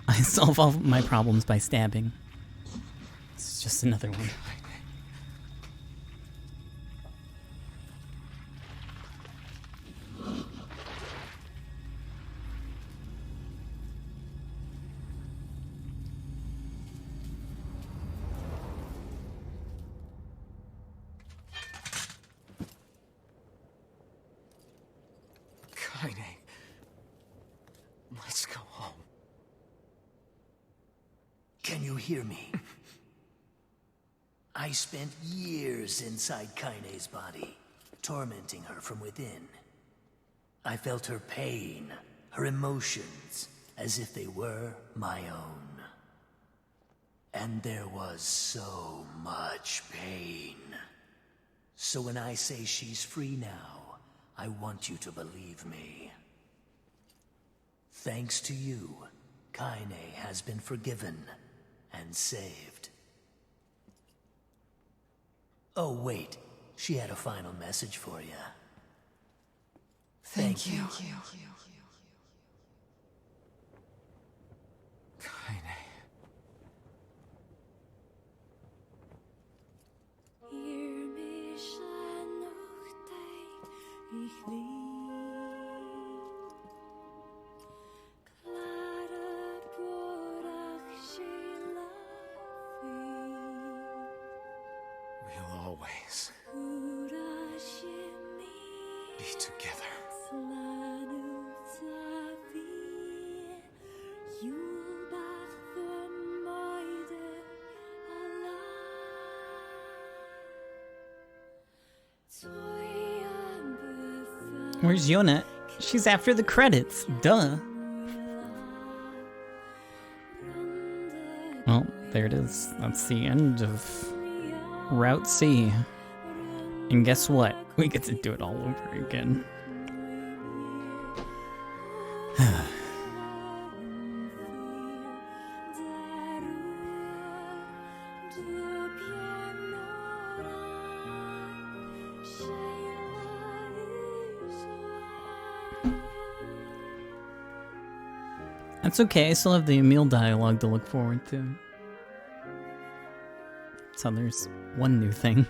I solve all my problems by stabbing. It's just another one. Kaine. Let's go home. Can you hear me? I spent years inside Kaine's body, tormenting her from within. I felt her pain, her emotions, as if they were my own. And there was so much pain. So when I say she's free now, I want you to believe me. Thanks to you, Kaine has been forgiven and saved. Oh, wait. She had a final message for you. Thank you. Kaine. We'll always be together. Where's Yonette? She's after the credits. Duh. Well, there it is. That's the end of Route C. And guess what? We get to do it all over again. That's okay, I still have the Emil dialogue to look forward to. So there's one new thing.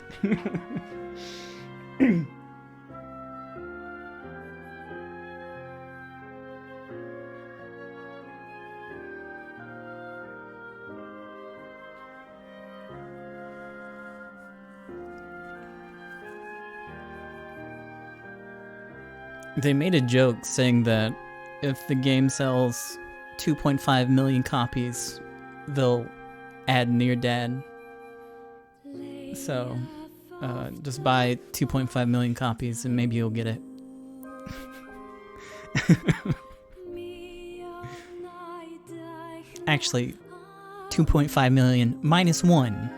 They made a joke saying that if the game sells 2.5 million copies, they'll add NieR Dad So, just buy 2.5 million copies and maybe you'll get it. Actually, 2.5 million minus 1.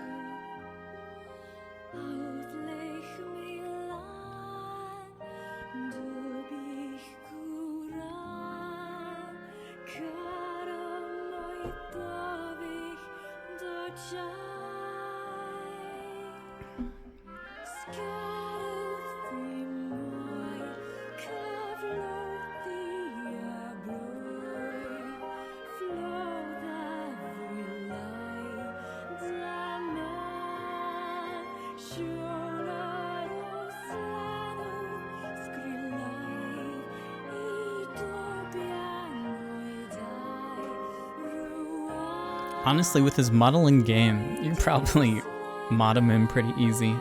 Honestly, with his modeling game, you probably mod him in pretty easy.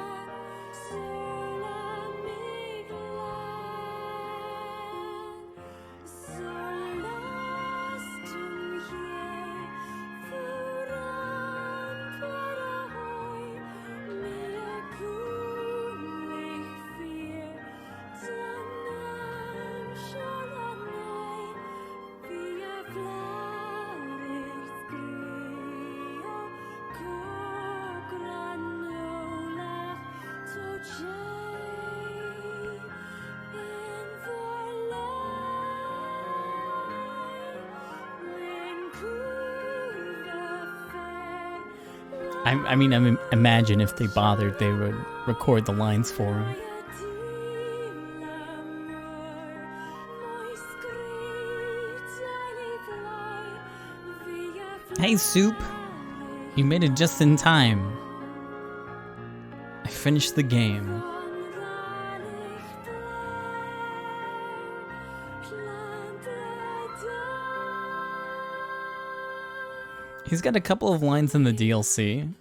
I mean, imagine if they bothered, they would record the lines for him. Hey, Soup! You made it just in time. I finished the game. He's got a couple of lines in the DLC.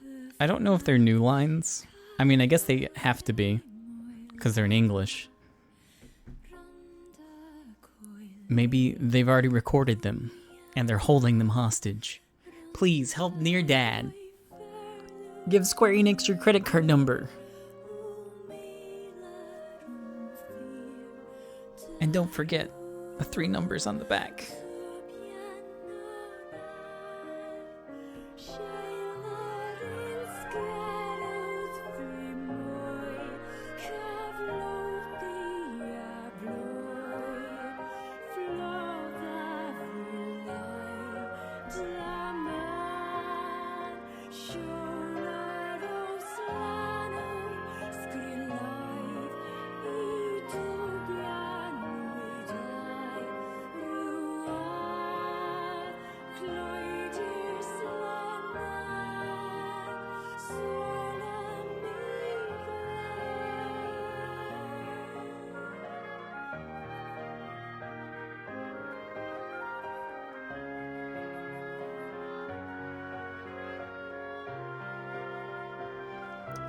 I don't know if they're new lines. I mean, I guess they have to be, because they're in English. Maybe they've already recorded them, and they're holding them hostage. Please, help NieR Dad. Give Square Enix your credit card number. And don't forget the 3 numbers on the back.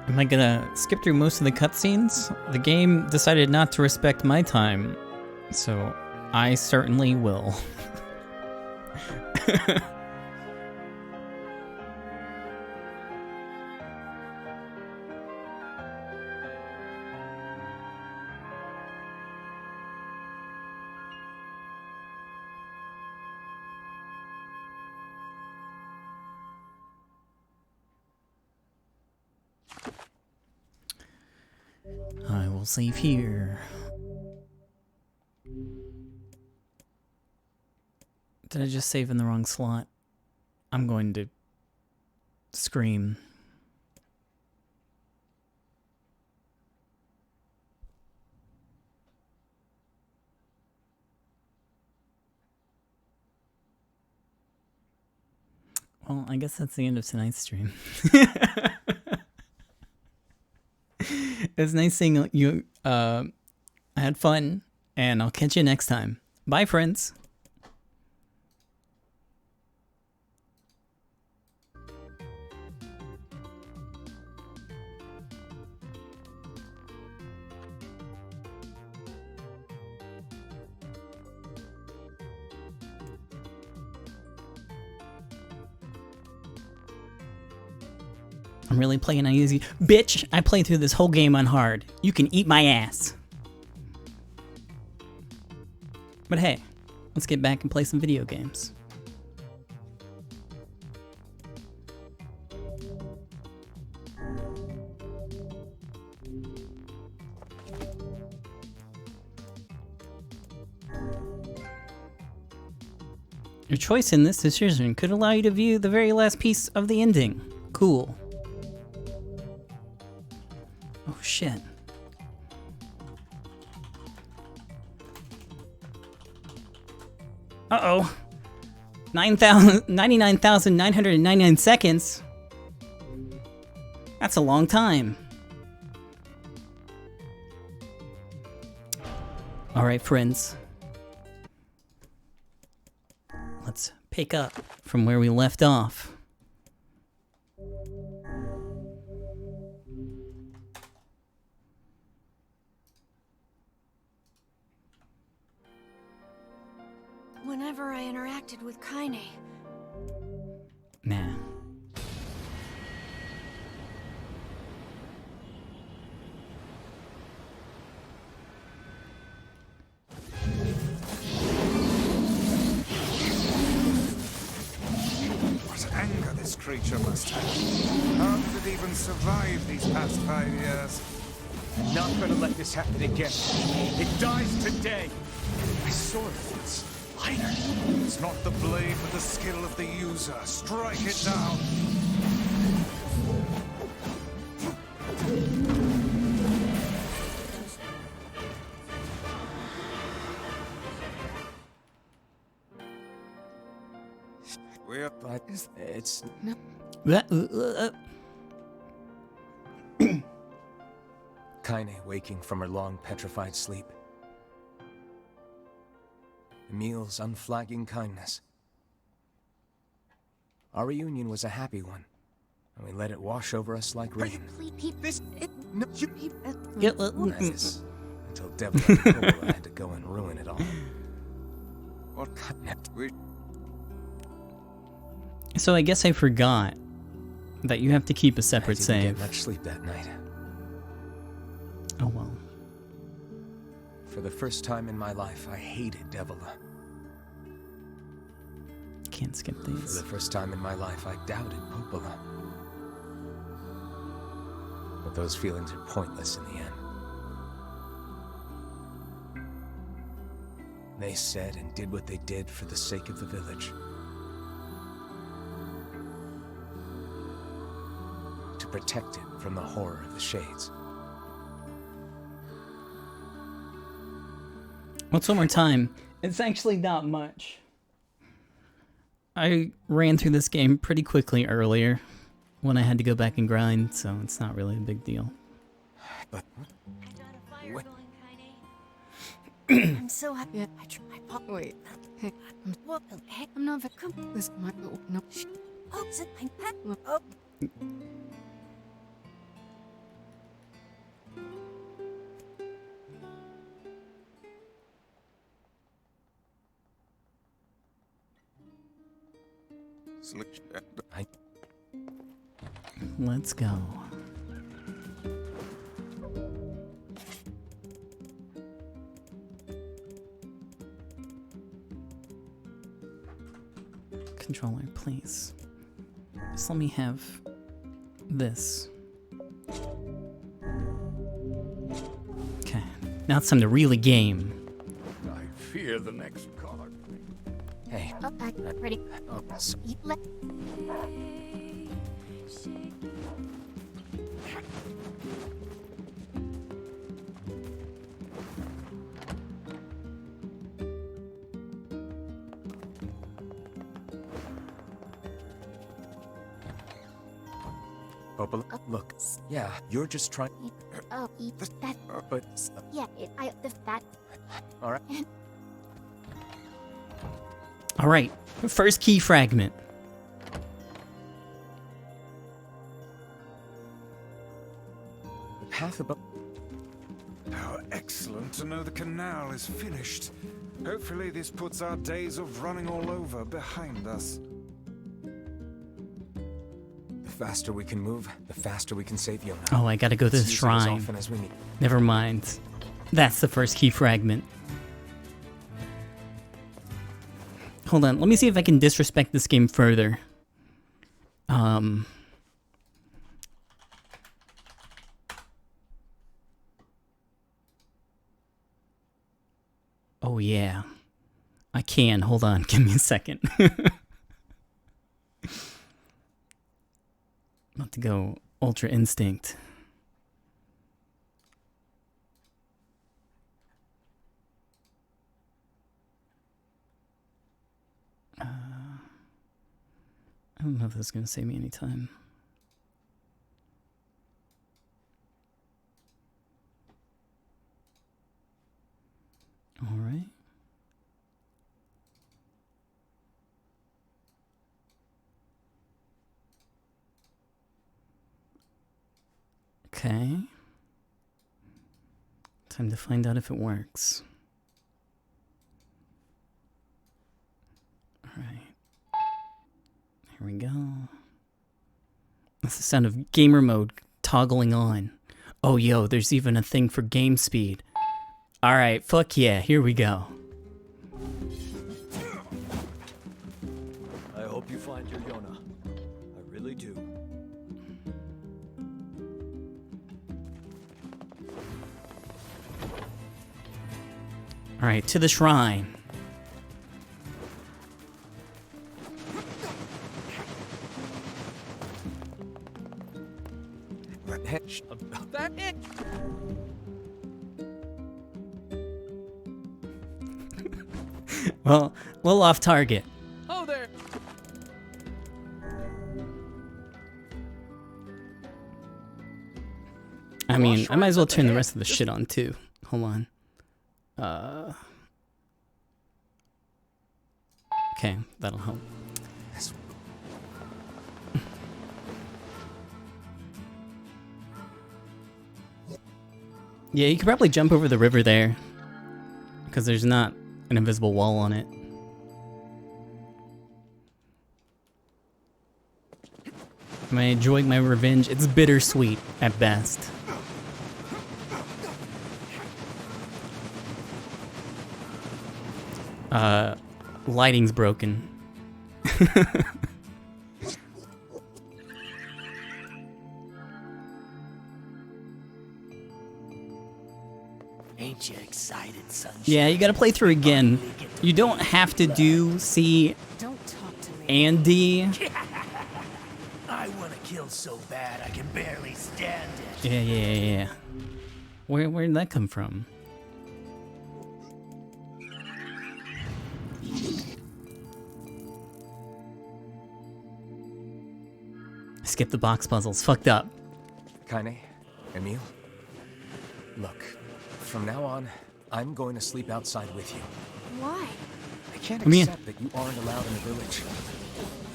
Am I gonna skip through most of the cutscenes? The game decided not to respect my time, so I certainly will. I will save here. Did I just save in the wrong slot? I'm going to scream. Well, I guess that's the end of tonight's stream. It's nice seeing you. I had fun, and I'll catch you next time. Bye, friends. I'm really playing on easy. Bitch, I played through this whole game on hard. You can eat my ass. But hey, let's get back and play some video games. Your choice in this decision could allow you to view the very last piece of the ending. Cool. Oh shit. Uh-oh. 99,999 seconds. That's a long time. All right, friends. Let's pick up from where we left off. Whenever I interacted with Kaine, Nah. What anger this creature must have. How did it even survive these past 5 years? I'm not gonna let this happen again. It dies today. My sword feels lighter. It's not the blade, but the skill of the user. Strike it down. But it's... Kaine waking from her long petrified sleep. Emil's unflagging kindness. Our reunion was a happy one, and we let it wash over us like rain. That is, until Devil and Coppola had to go and ruin it all. So I guess I forgot that you have to keep a separate I didn't save. get much sleep that night. Oh well. For the first time in my life, I hated Devila. Can't skip For these. the first time in my life, I doubted Coppola. But those feelings are pointless in the end. They said and did what they did for the sake of the village. To protect it from the horror of the Shades. What's one more time? It's actually not much. I ran through this game pretty quickly earlier when I had to go back and grind, so it's not really a big deal. But what? I'm so happy. Wait. Hey, I'm not come. This might no. Oh, Let's go. Controller, please. Just let me have this. Okay, now it's time to really game. I fear the next card. Hey. Ready? Oh, so Coppola, look, yeah, you're just trying. Oh, that. But Yeah, that. all right. All right, first key fragment. The path above. How excellent to know the canal is finished. Hopefully this puts our days of running all over behind us. The faster we can move, the faster we can save Yona. Oh, I gotta go to the Let's use it as shrine. often as we need. Never mind. That's the first key fragment. Hold on, let me see if I can disrespect this game further. Oh yeah. I can. Hold on, give me a second. About to go Ultra Instinct. I don't know if this is going to save me any time. All right. Okay. Time to find out if it works. All right. Here we go. That's the sound of gamer mode toggling on. Oh, yo, there's even a thing for game speed. All right, fuck yeah, here we go. I hope you find your Yona. I really do. All right, to the shrine. That it. Well, a little off target. Oh, there. I mean, I might as well turn the rest of the shit on too. Hold on. Okay, that'll help. Yeah, you could probably jump over the river there, because there's not an invisible wall on it. Am I enjoying my revenge? It's bittersweet at best. Lighting's broken. Ain't you excited, sunshine? Yeah, you gotta play through again. You don't have to do C and D. I want to kill so bad I can barely stand it. Yeah. Where'd that come from? Skip the box puzzles. Fucked up. Kaine, Emil, look, from now on, I'm going to sleep outside with you. Why? I can't Come here. accept that you aren't allowed in the village.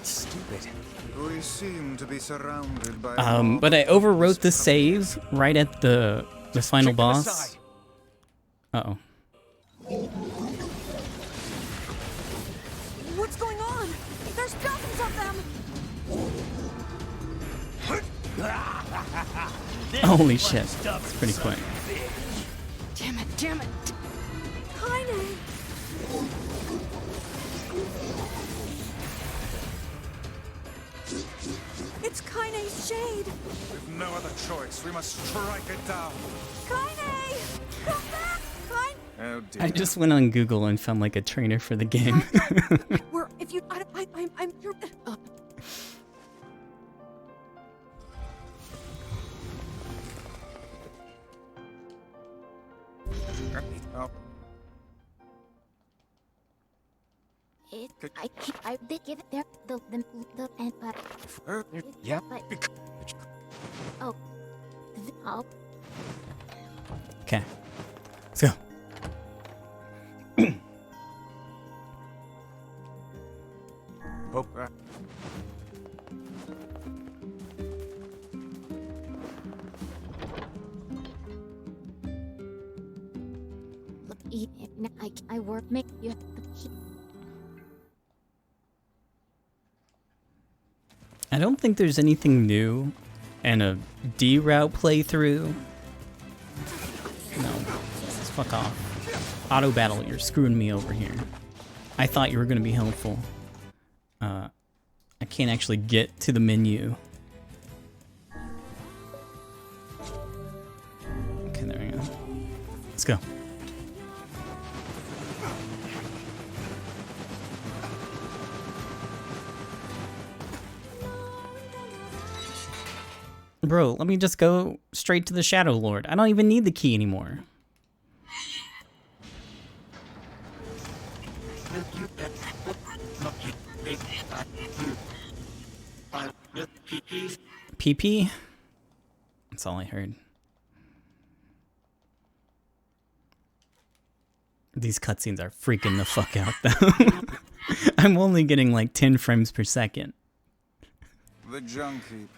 It's stupid. We seem to be surrounded by But I overwrote the save right at the final boss. Uh-oh. What's going on? There's dozens of them! Holy shit. That's pretty quick. Damn it! Kaine! It's Kaine's shade! With no other choice, we must strike it down. Kaine! Come back! Kaine! Oh dear. I just went on Google and found like a trainer for the game. Where, if you, I'm, you're, Oh. I did give it there the and but Yeah. but oh Okay. Let's go. Oh. I work make you I don't think there's anything new in a D route playthrough. No, just fuck off. Auto battle, you're screwing me over here. I thought you were gonna be helpful. I can't actually get to the menu. Okay, there we go. Let's go. Bro, let me just go straight to the Shadow Lord. I don't even need the key anymore. PP? That's all I heard. These cutscenes are freaking the fuck out though. I'm only getting like 10 frames per second. The Junkie.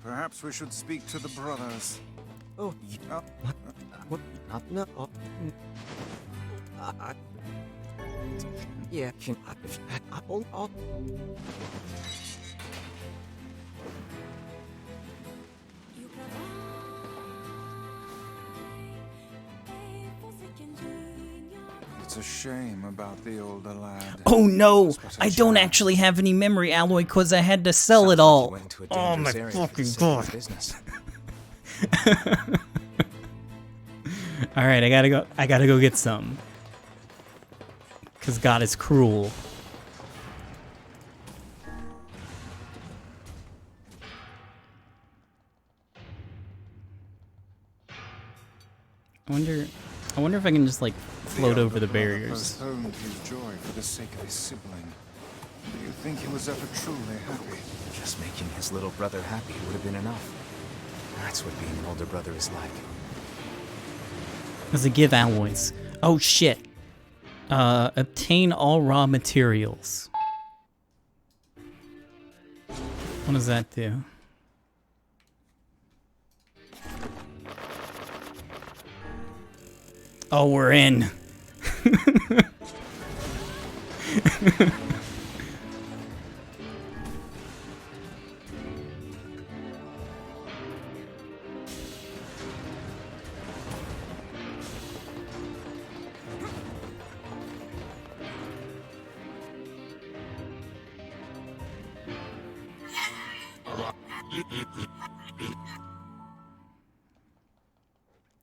Perhaps we should speak to the brothers. Oh, what? No. Yeah, It's a shame about the older lad. Oh no! I don't actually have any memory alloy because I had to sell it all. Oh my fucking god. Alright, I gotta go get some. Cause God is cruel. I wonder if I can just like float over the barriers. Postponed his joy for the sake of his sibling. Do you think he was ever truly happy? Just making his little brother happy would have been enough. That's what being an older brother is like. Does it give alloys? Oh shit. Obtain all raw materials. What does that do? Oh, we're in.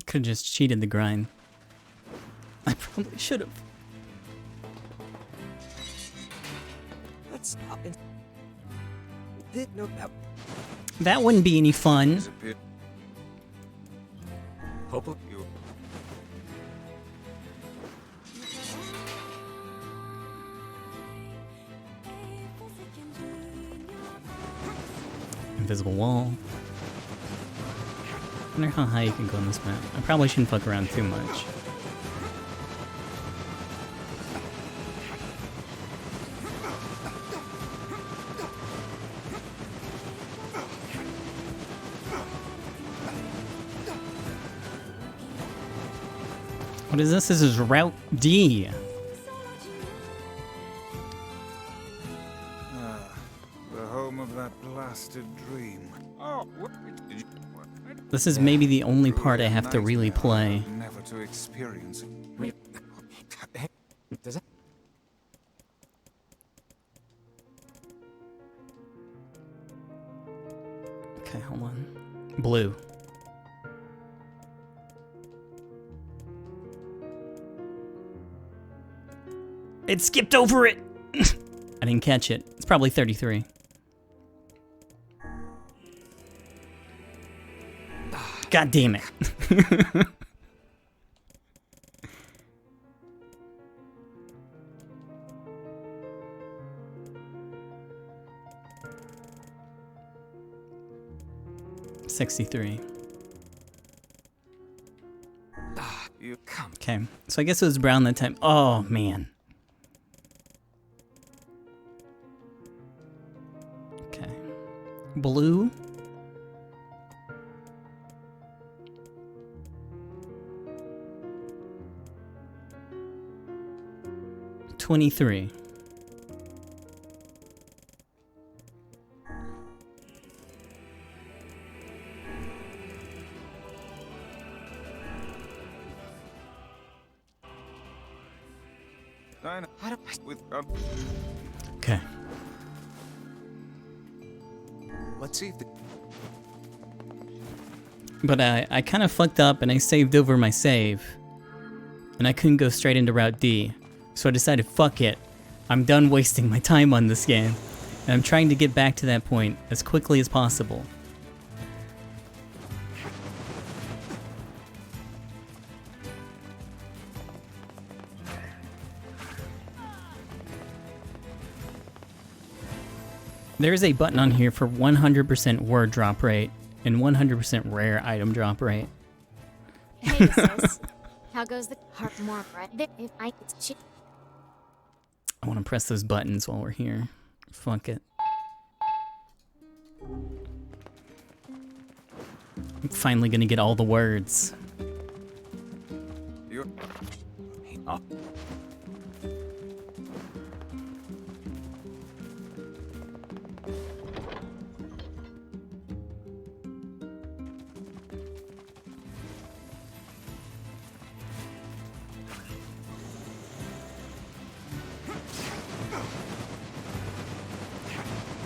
Could have just cheated the grind. I probably should have. Let's stop it. That wouldn't be any fun. Hope you. Invisible wall. I wonder how high you can go on this map. I probably shouldn't fuck around too much. What is this? This is Route D. The home of that blasted dream. Oh, what did you? This is maybe the only part I have to really play. Never to experience it. Does it? Okay, hold on. Blue. It skipped over it! I didn't catch it. It's probably 33. God damn it. $63. You come. Okay, so I guess it was brown that time. Oh, man. Okay. Blue. $23. Fine. With Okay. Let's see if the... But I kind of fucked up and I saved over my save. And I couldn't go straight into Route D. So I decided, fuck it. I'm done wasting my time on this game. And I'm trying to get back to that point as quickly as possible. There is a button on here for 100% word drop rate and 100% rare item drop rate. Hey, sis. How goes the heart more bread? If I I want to press those buttons while we're here. Fuck it. I'm finally gonna get all the words. You're...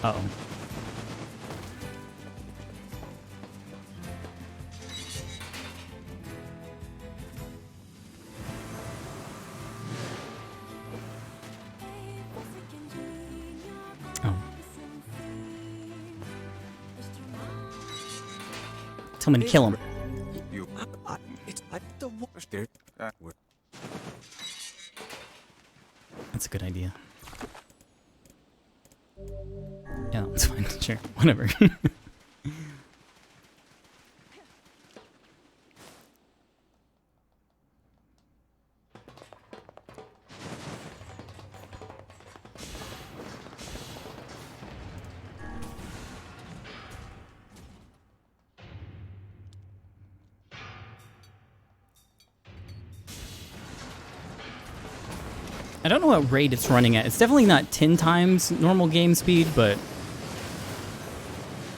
Uh-oh. Oh. Tell me to kill him. That's a good idea. Yeah, that's fine. Sure, whatever. I don't know what rate it's running at. It's definitely not 10 times normal game speed, but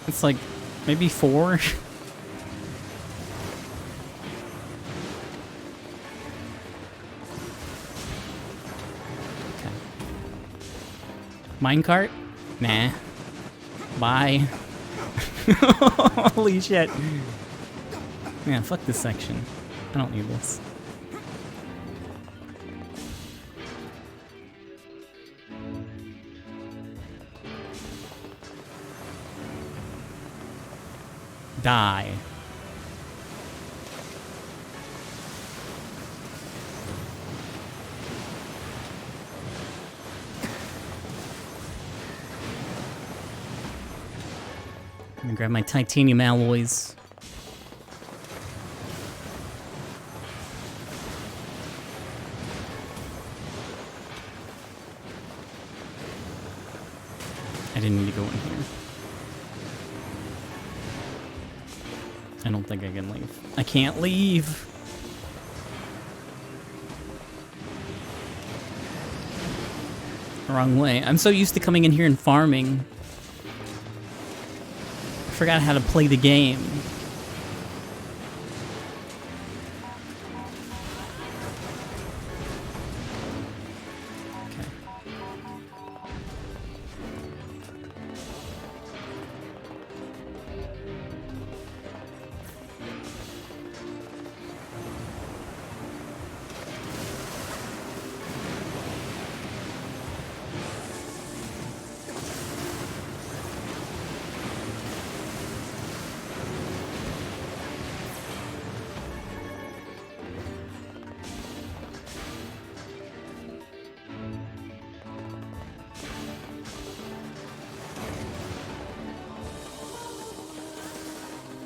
it's like maybe 4. Okay. Minecart? Nah. Bye. Holy shit. Yeah, fuck this section. I don't need this. Die. I'm gonna grab my titanium alloys. I didn't need to go in here. I don't think I can leave. I can't leave! Wrong way. I'm so used to coming in here and farming. I forgot how to play the game.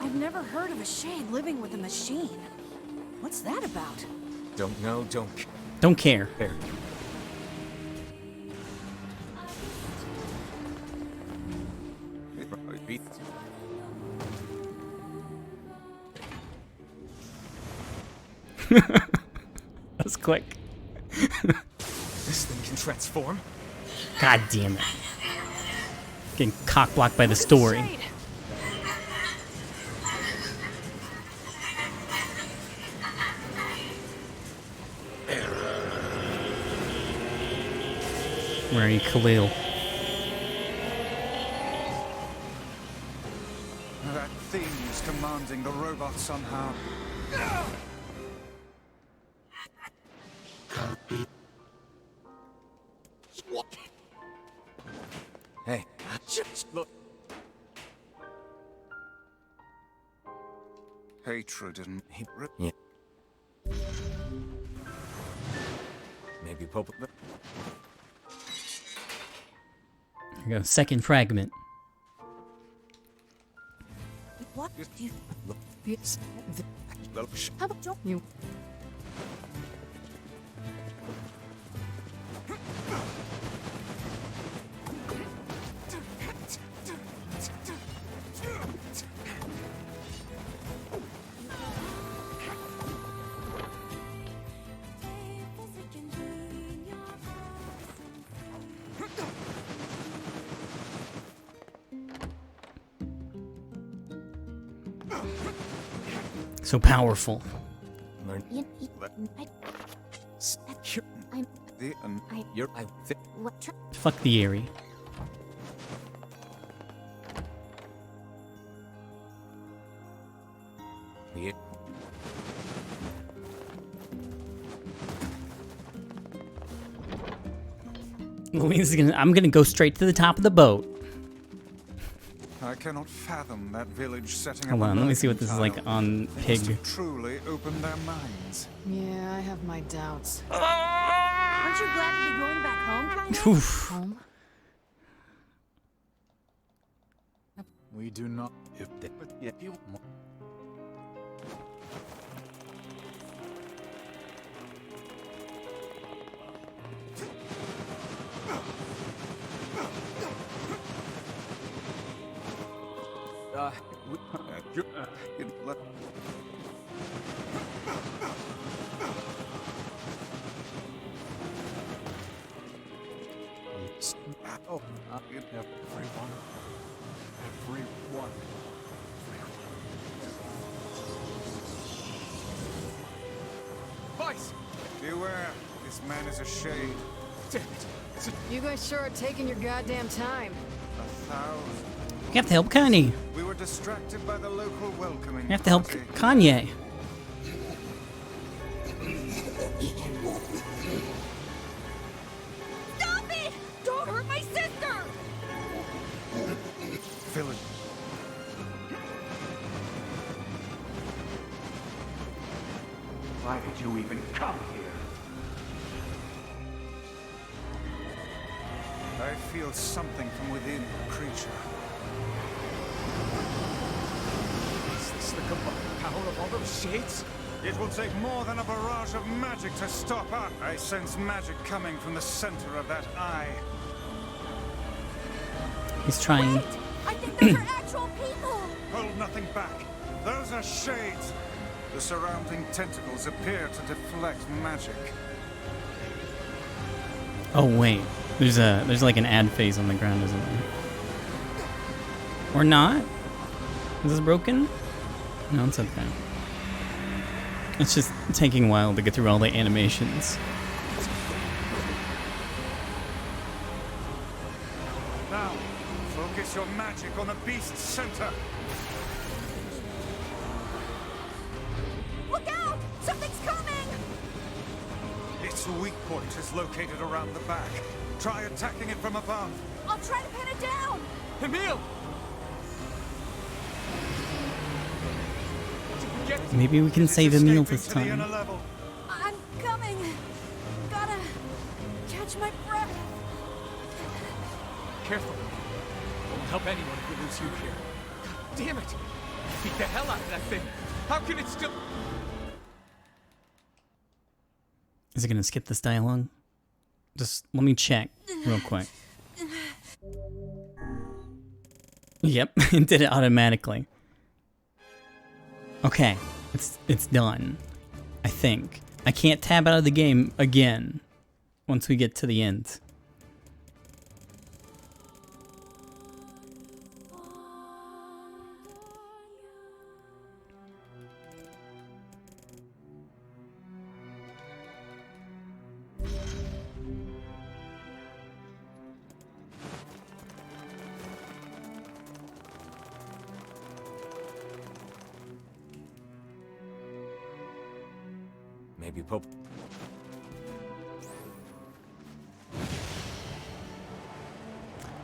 I've never heard of a shade living with a machine. What's that about? Don't know, Don't care. There. That was quick. This thing can transform? God damn it. Getting cock-blocked by the story. Very Khalil. That thing is commanding the robot somehow. Hey, just look. Hatred and Yeah. Maybe Pope. Here we go. Second fragment. What do you... How about you? So powerful. Fuck the Eerie. Louise is I'm gonna go straight to the top of the boat. I cannot fathom that village setting Hold up on, a let me see what this is like mercantile. on They Pig. must have truly opened their minds. Yeah, I have my doubts. Aren't you glad to be going back home, kind of? Oof. Home? We do not. If you. Oh, everyone. Vice! Beware, this man is a shade. You guys sure are taking your goddamn time. 1,000. You have to help Kanye. We were distracted by the local welcoming You have to help party. Kanye. Stop it! Don't hurt my sister! Villain. Why did you even come here? I feel something from within the creature. Is this the combined power of all those shades? It will take more than a barrage of magic to stop us. I sense magic coming from the center of that eye. He's trying. I think those are actual people! Hold nothing back. Those are shades. The surrounding tentacles appear to deflect magic. Oh wait, there's like an ad phase on the ground, isn't there? Or not? Is this broken? No, it's okay. It's just taking a while to get through all the animations. Now, focus your magic on the beast's center. Look out! Something's coming! Its weak point is located around the back. Try attacking it from above. I'll try to pin it down! Emil! Maybe we can save Emil this To the inner time. level. I'm coming! Gotta catch my breath. Careful. Won't help anyone if we lose you here. God damn it! Beat the hell out of that thing. How can it still... Is it gonna skip this dialogue? Just let me check real quick. Yep, it did it automatically. Okay, it's done. I think. I can't tab out of the game again once we get to the end. Maybe Pope.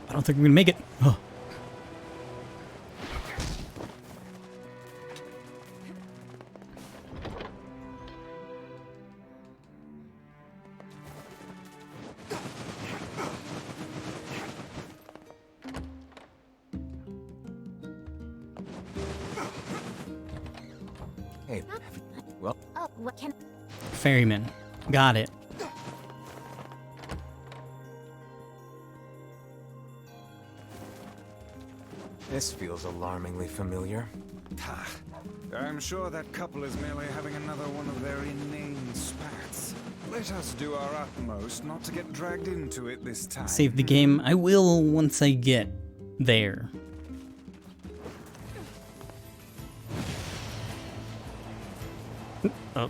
I don't think we're gonna make it. Oh. Hey, well. Oh, what can... Ferryman. Got it. This feels alarmingly familiar. I'm sure that couple is merely having another one of their inane spats. Let us do our utmost not to get dragged into it this time. Save the game. I will once I get there. Oh.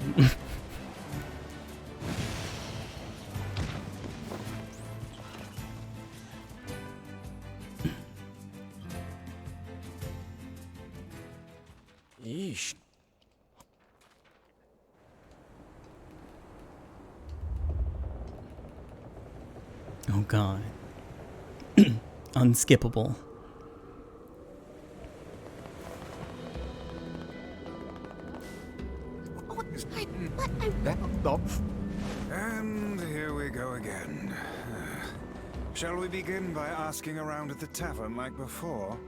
Yeesh. Oh god. Unskippable. And here we go again. Shall we begin by asking around at the tavern like before?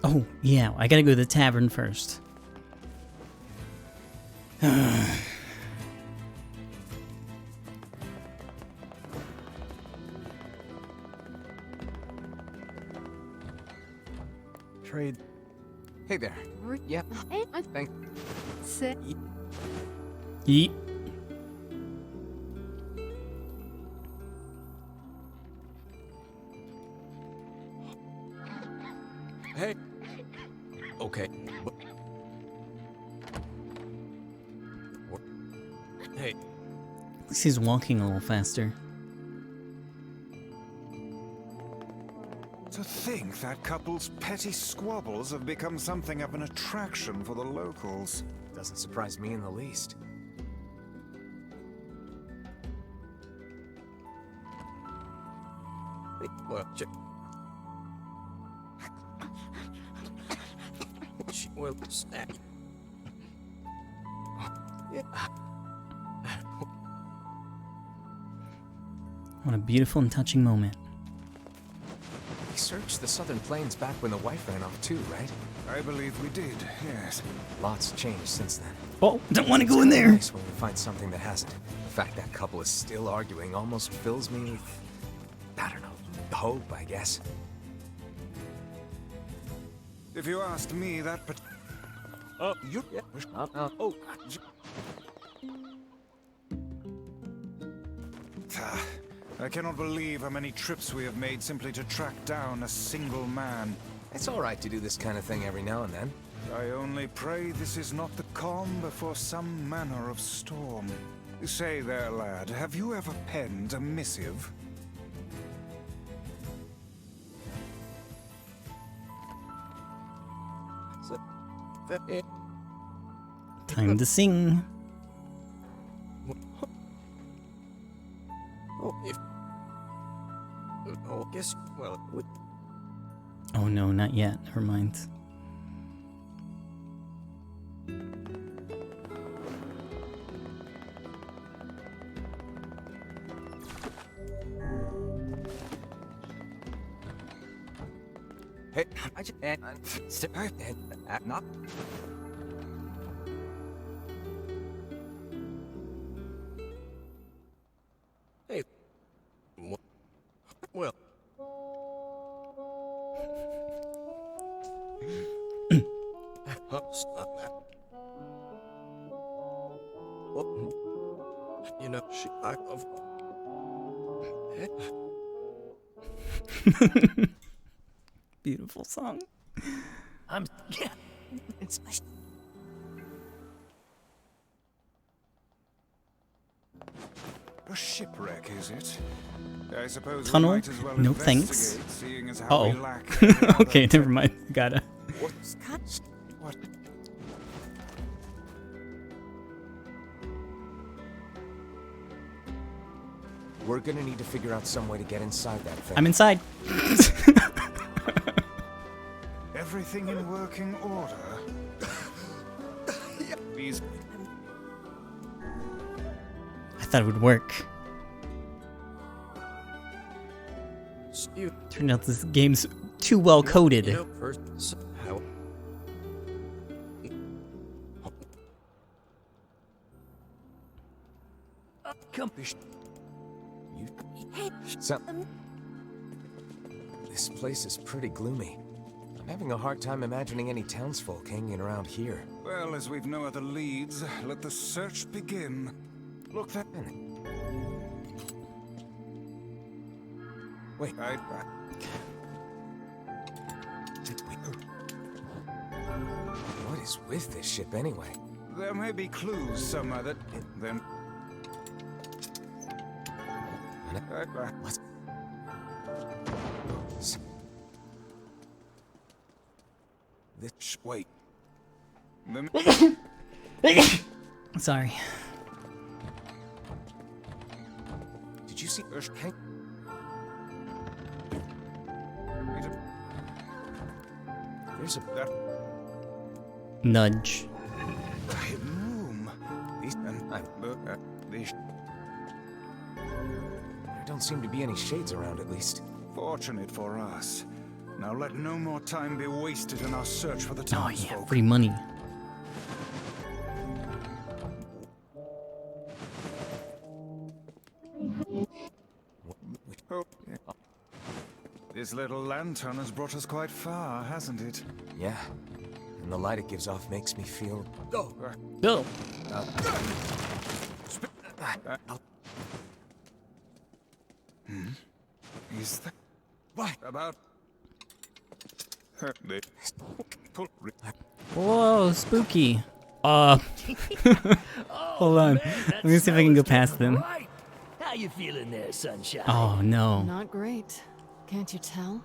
Oh, yeah, I gotta go to the tavern first. Trade. Hey there. Yeah. Thank. Yeet. Hey. Okay. Hey. At least he's walking a little faster. To think that couple's petty squabbles have become something of an attraction for the locals. Doesn't surprise me in the least. Well, she will snap. What a beautiful and touching moment. We searched the southern plains back when the wife ran off too, right? I believe we did, yes. Lots changed since then. Oh, don't want to go in there! Nice when we find something that hasn't. The fact that couple is still arguing almost fills me with, I don't know, hope, I guess. If you asked me, that You... I cannot believe how many trips we have made simply to track down a single man. It's all right to do this kind of thing every now and then. I only pray this is not the calm before some manner of storm. Say there, lad, have you ever penned a missive? Time to sing. Oh, if... Oh, guess... Well, it would... Oh no, not yet. Never mind. Hey, I just... not... Hey. Well... Stop that. Well, you know, I love... Beautiful song. It's... A shipwreck, is it? I suppose Tunnel? we might as well No thanks. investigate, seeing as how we Uh-oh. lack any other- Okay, never mind. Gotta. What? We're gonna need to figure out some way to get inside that thing. I'm inside. Everything in working order? These... I thought it would work. Turned out this game's too well coded. This place is pretty gloomy. I'm having a hard time imagining any townsfolk hanging around here. Well, as we've no other leads, let the search begin. Look that... Wait, what is with this ship anyway? There may be clues somewhere that... Then... What? This... Wait. Sorry. Did you see Hank? There's a... Nudge. Room. There don't seem to be any shades around, at least. Fortunate for us. Now let no more time be wasted in our search for the Oh townsfolk. yeah, free money. This little lantern has brought us quite far, hasn't it? Yeah. And the light it gives off makes me feel... Go! Is that... What? About... Whoa, spooky. Hold on. Let me see if I can go past them. How you feeling there, sunshine? Oh no. Not great. Can't you tell?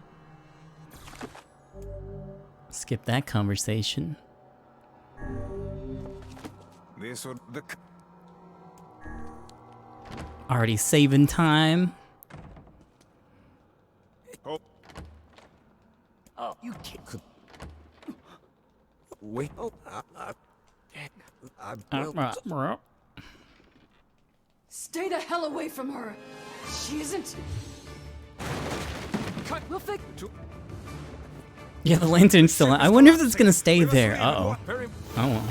Skip that conversation. This would... The... Already saving time. Oh, you can't... Wait. Stay the hell away from her. She isn't... Cut. We'll fix... Yeah, the lantern's still on. I wonder if it's gonna stay there. Uh-oh. Oh well.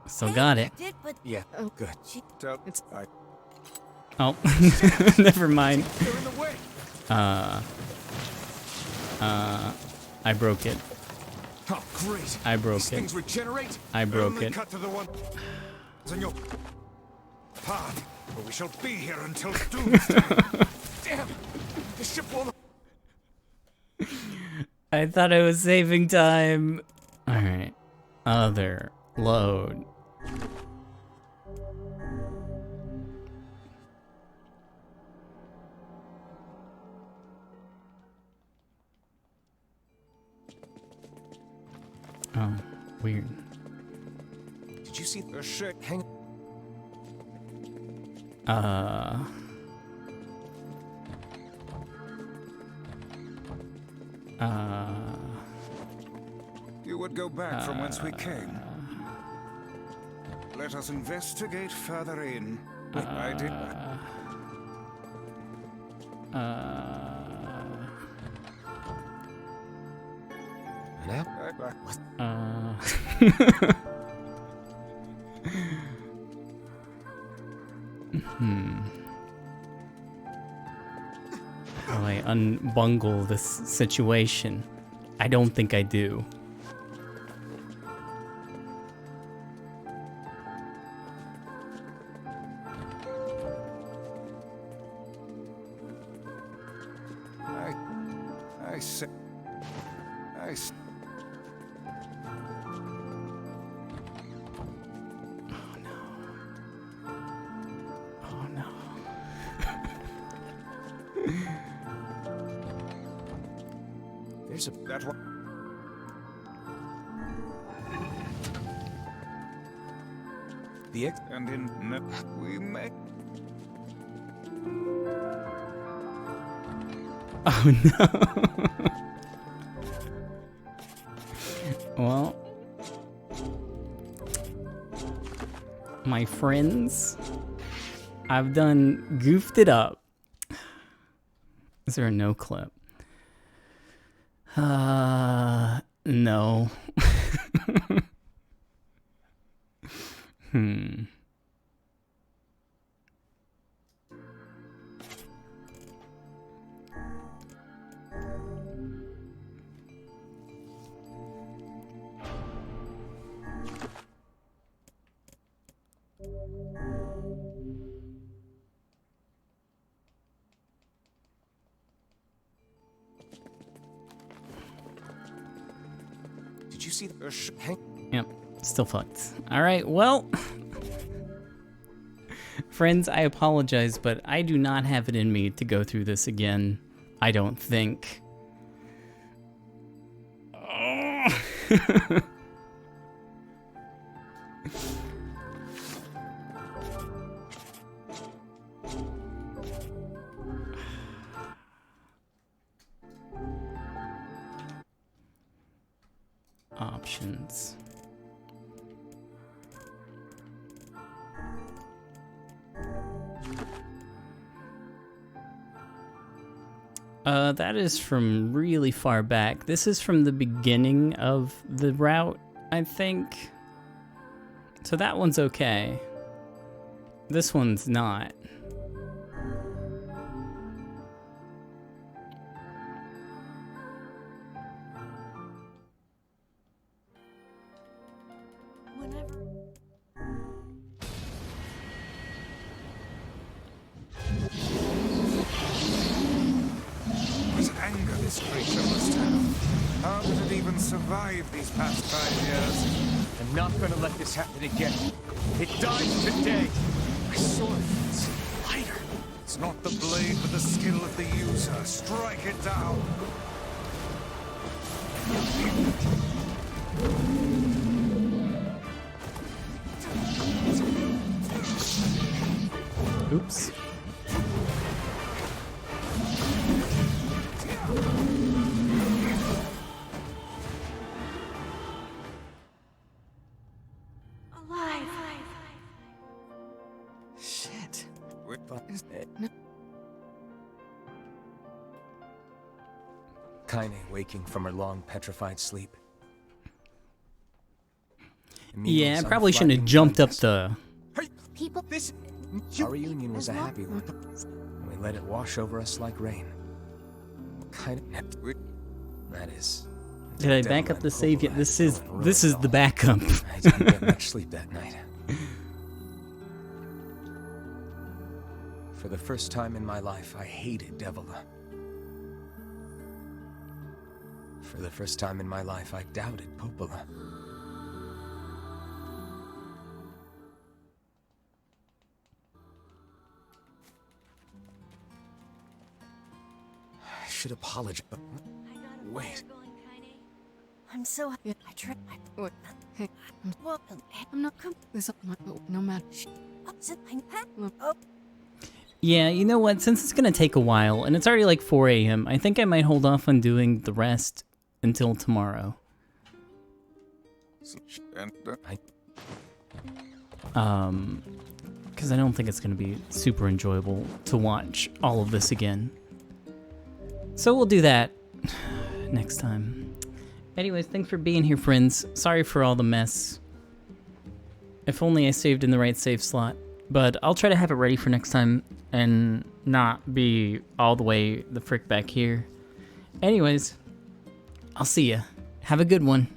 Still got it. Yeah, good. It's... Oh, never mind. I broke it. Oh, great. I broke These it. things regenerate? I broke Only it. cut to the one... in your... path, where we shall be here until doomsday. Damn! The ship won't... I thought I was saving time. Alright. Other. Load. Oh, weird. Did you see the ship hang... You would go back from whence we came. Let us investigate further in. I did... How do I unbungle this situation? I don't think I do. There's a... That one... And in we may. Oh no. Well, my friends, I've done goofed it up. Is there a no clip? No. Did you see the Yep, still fucked. Alright, well. Friends, I apologize, but I do not have it in me to go through this again. I don't think. Options. That is from really far back. This is from the beginning of the route, I think. So that one's okay. This one's not. How did it even survive these past 5 years? I'm not gonna let this happen again. It dies today. My sword is lighter. It's not the blade, but the skill of the user. Strike it down. Oops. Shit. Kaine waking from her long petrified sleep. Yeah, I probably shouldn't have jumped up the... People... Our reunion was a happy one. And we let it wash over us like rain. What kind of... That is... Did I back up the save yet? This is the backup. I didn't get much sleep that night. For the first time in my life, I hated Devila. For the first time in my life, I doubted Popola. I should apologize. Wait. I'm so happy. I tried. Hey, I'm not this up no matter. Yeah, you know what? Since it's gonna take a while, and it's already like 4 a.m., I think I might hold off on doing the rest until tomorrow. Because I don't think it's gonna be super enjoyable to watch all of this again. So we'll do that next time. Anyways, thanks for being here, friends. Sorry for all the mess. If only I saved in the right save slot. But I'll try to have it ready for next time and not be all the way the frick back here. Anyways, I'll see ya. Have a good one.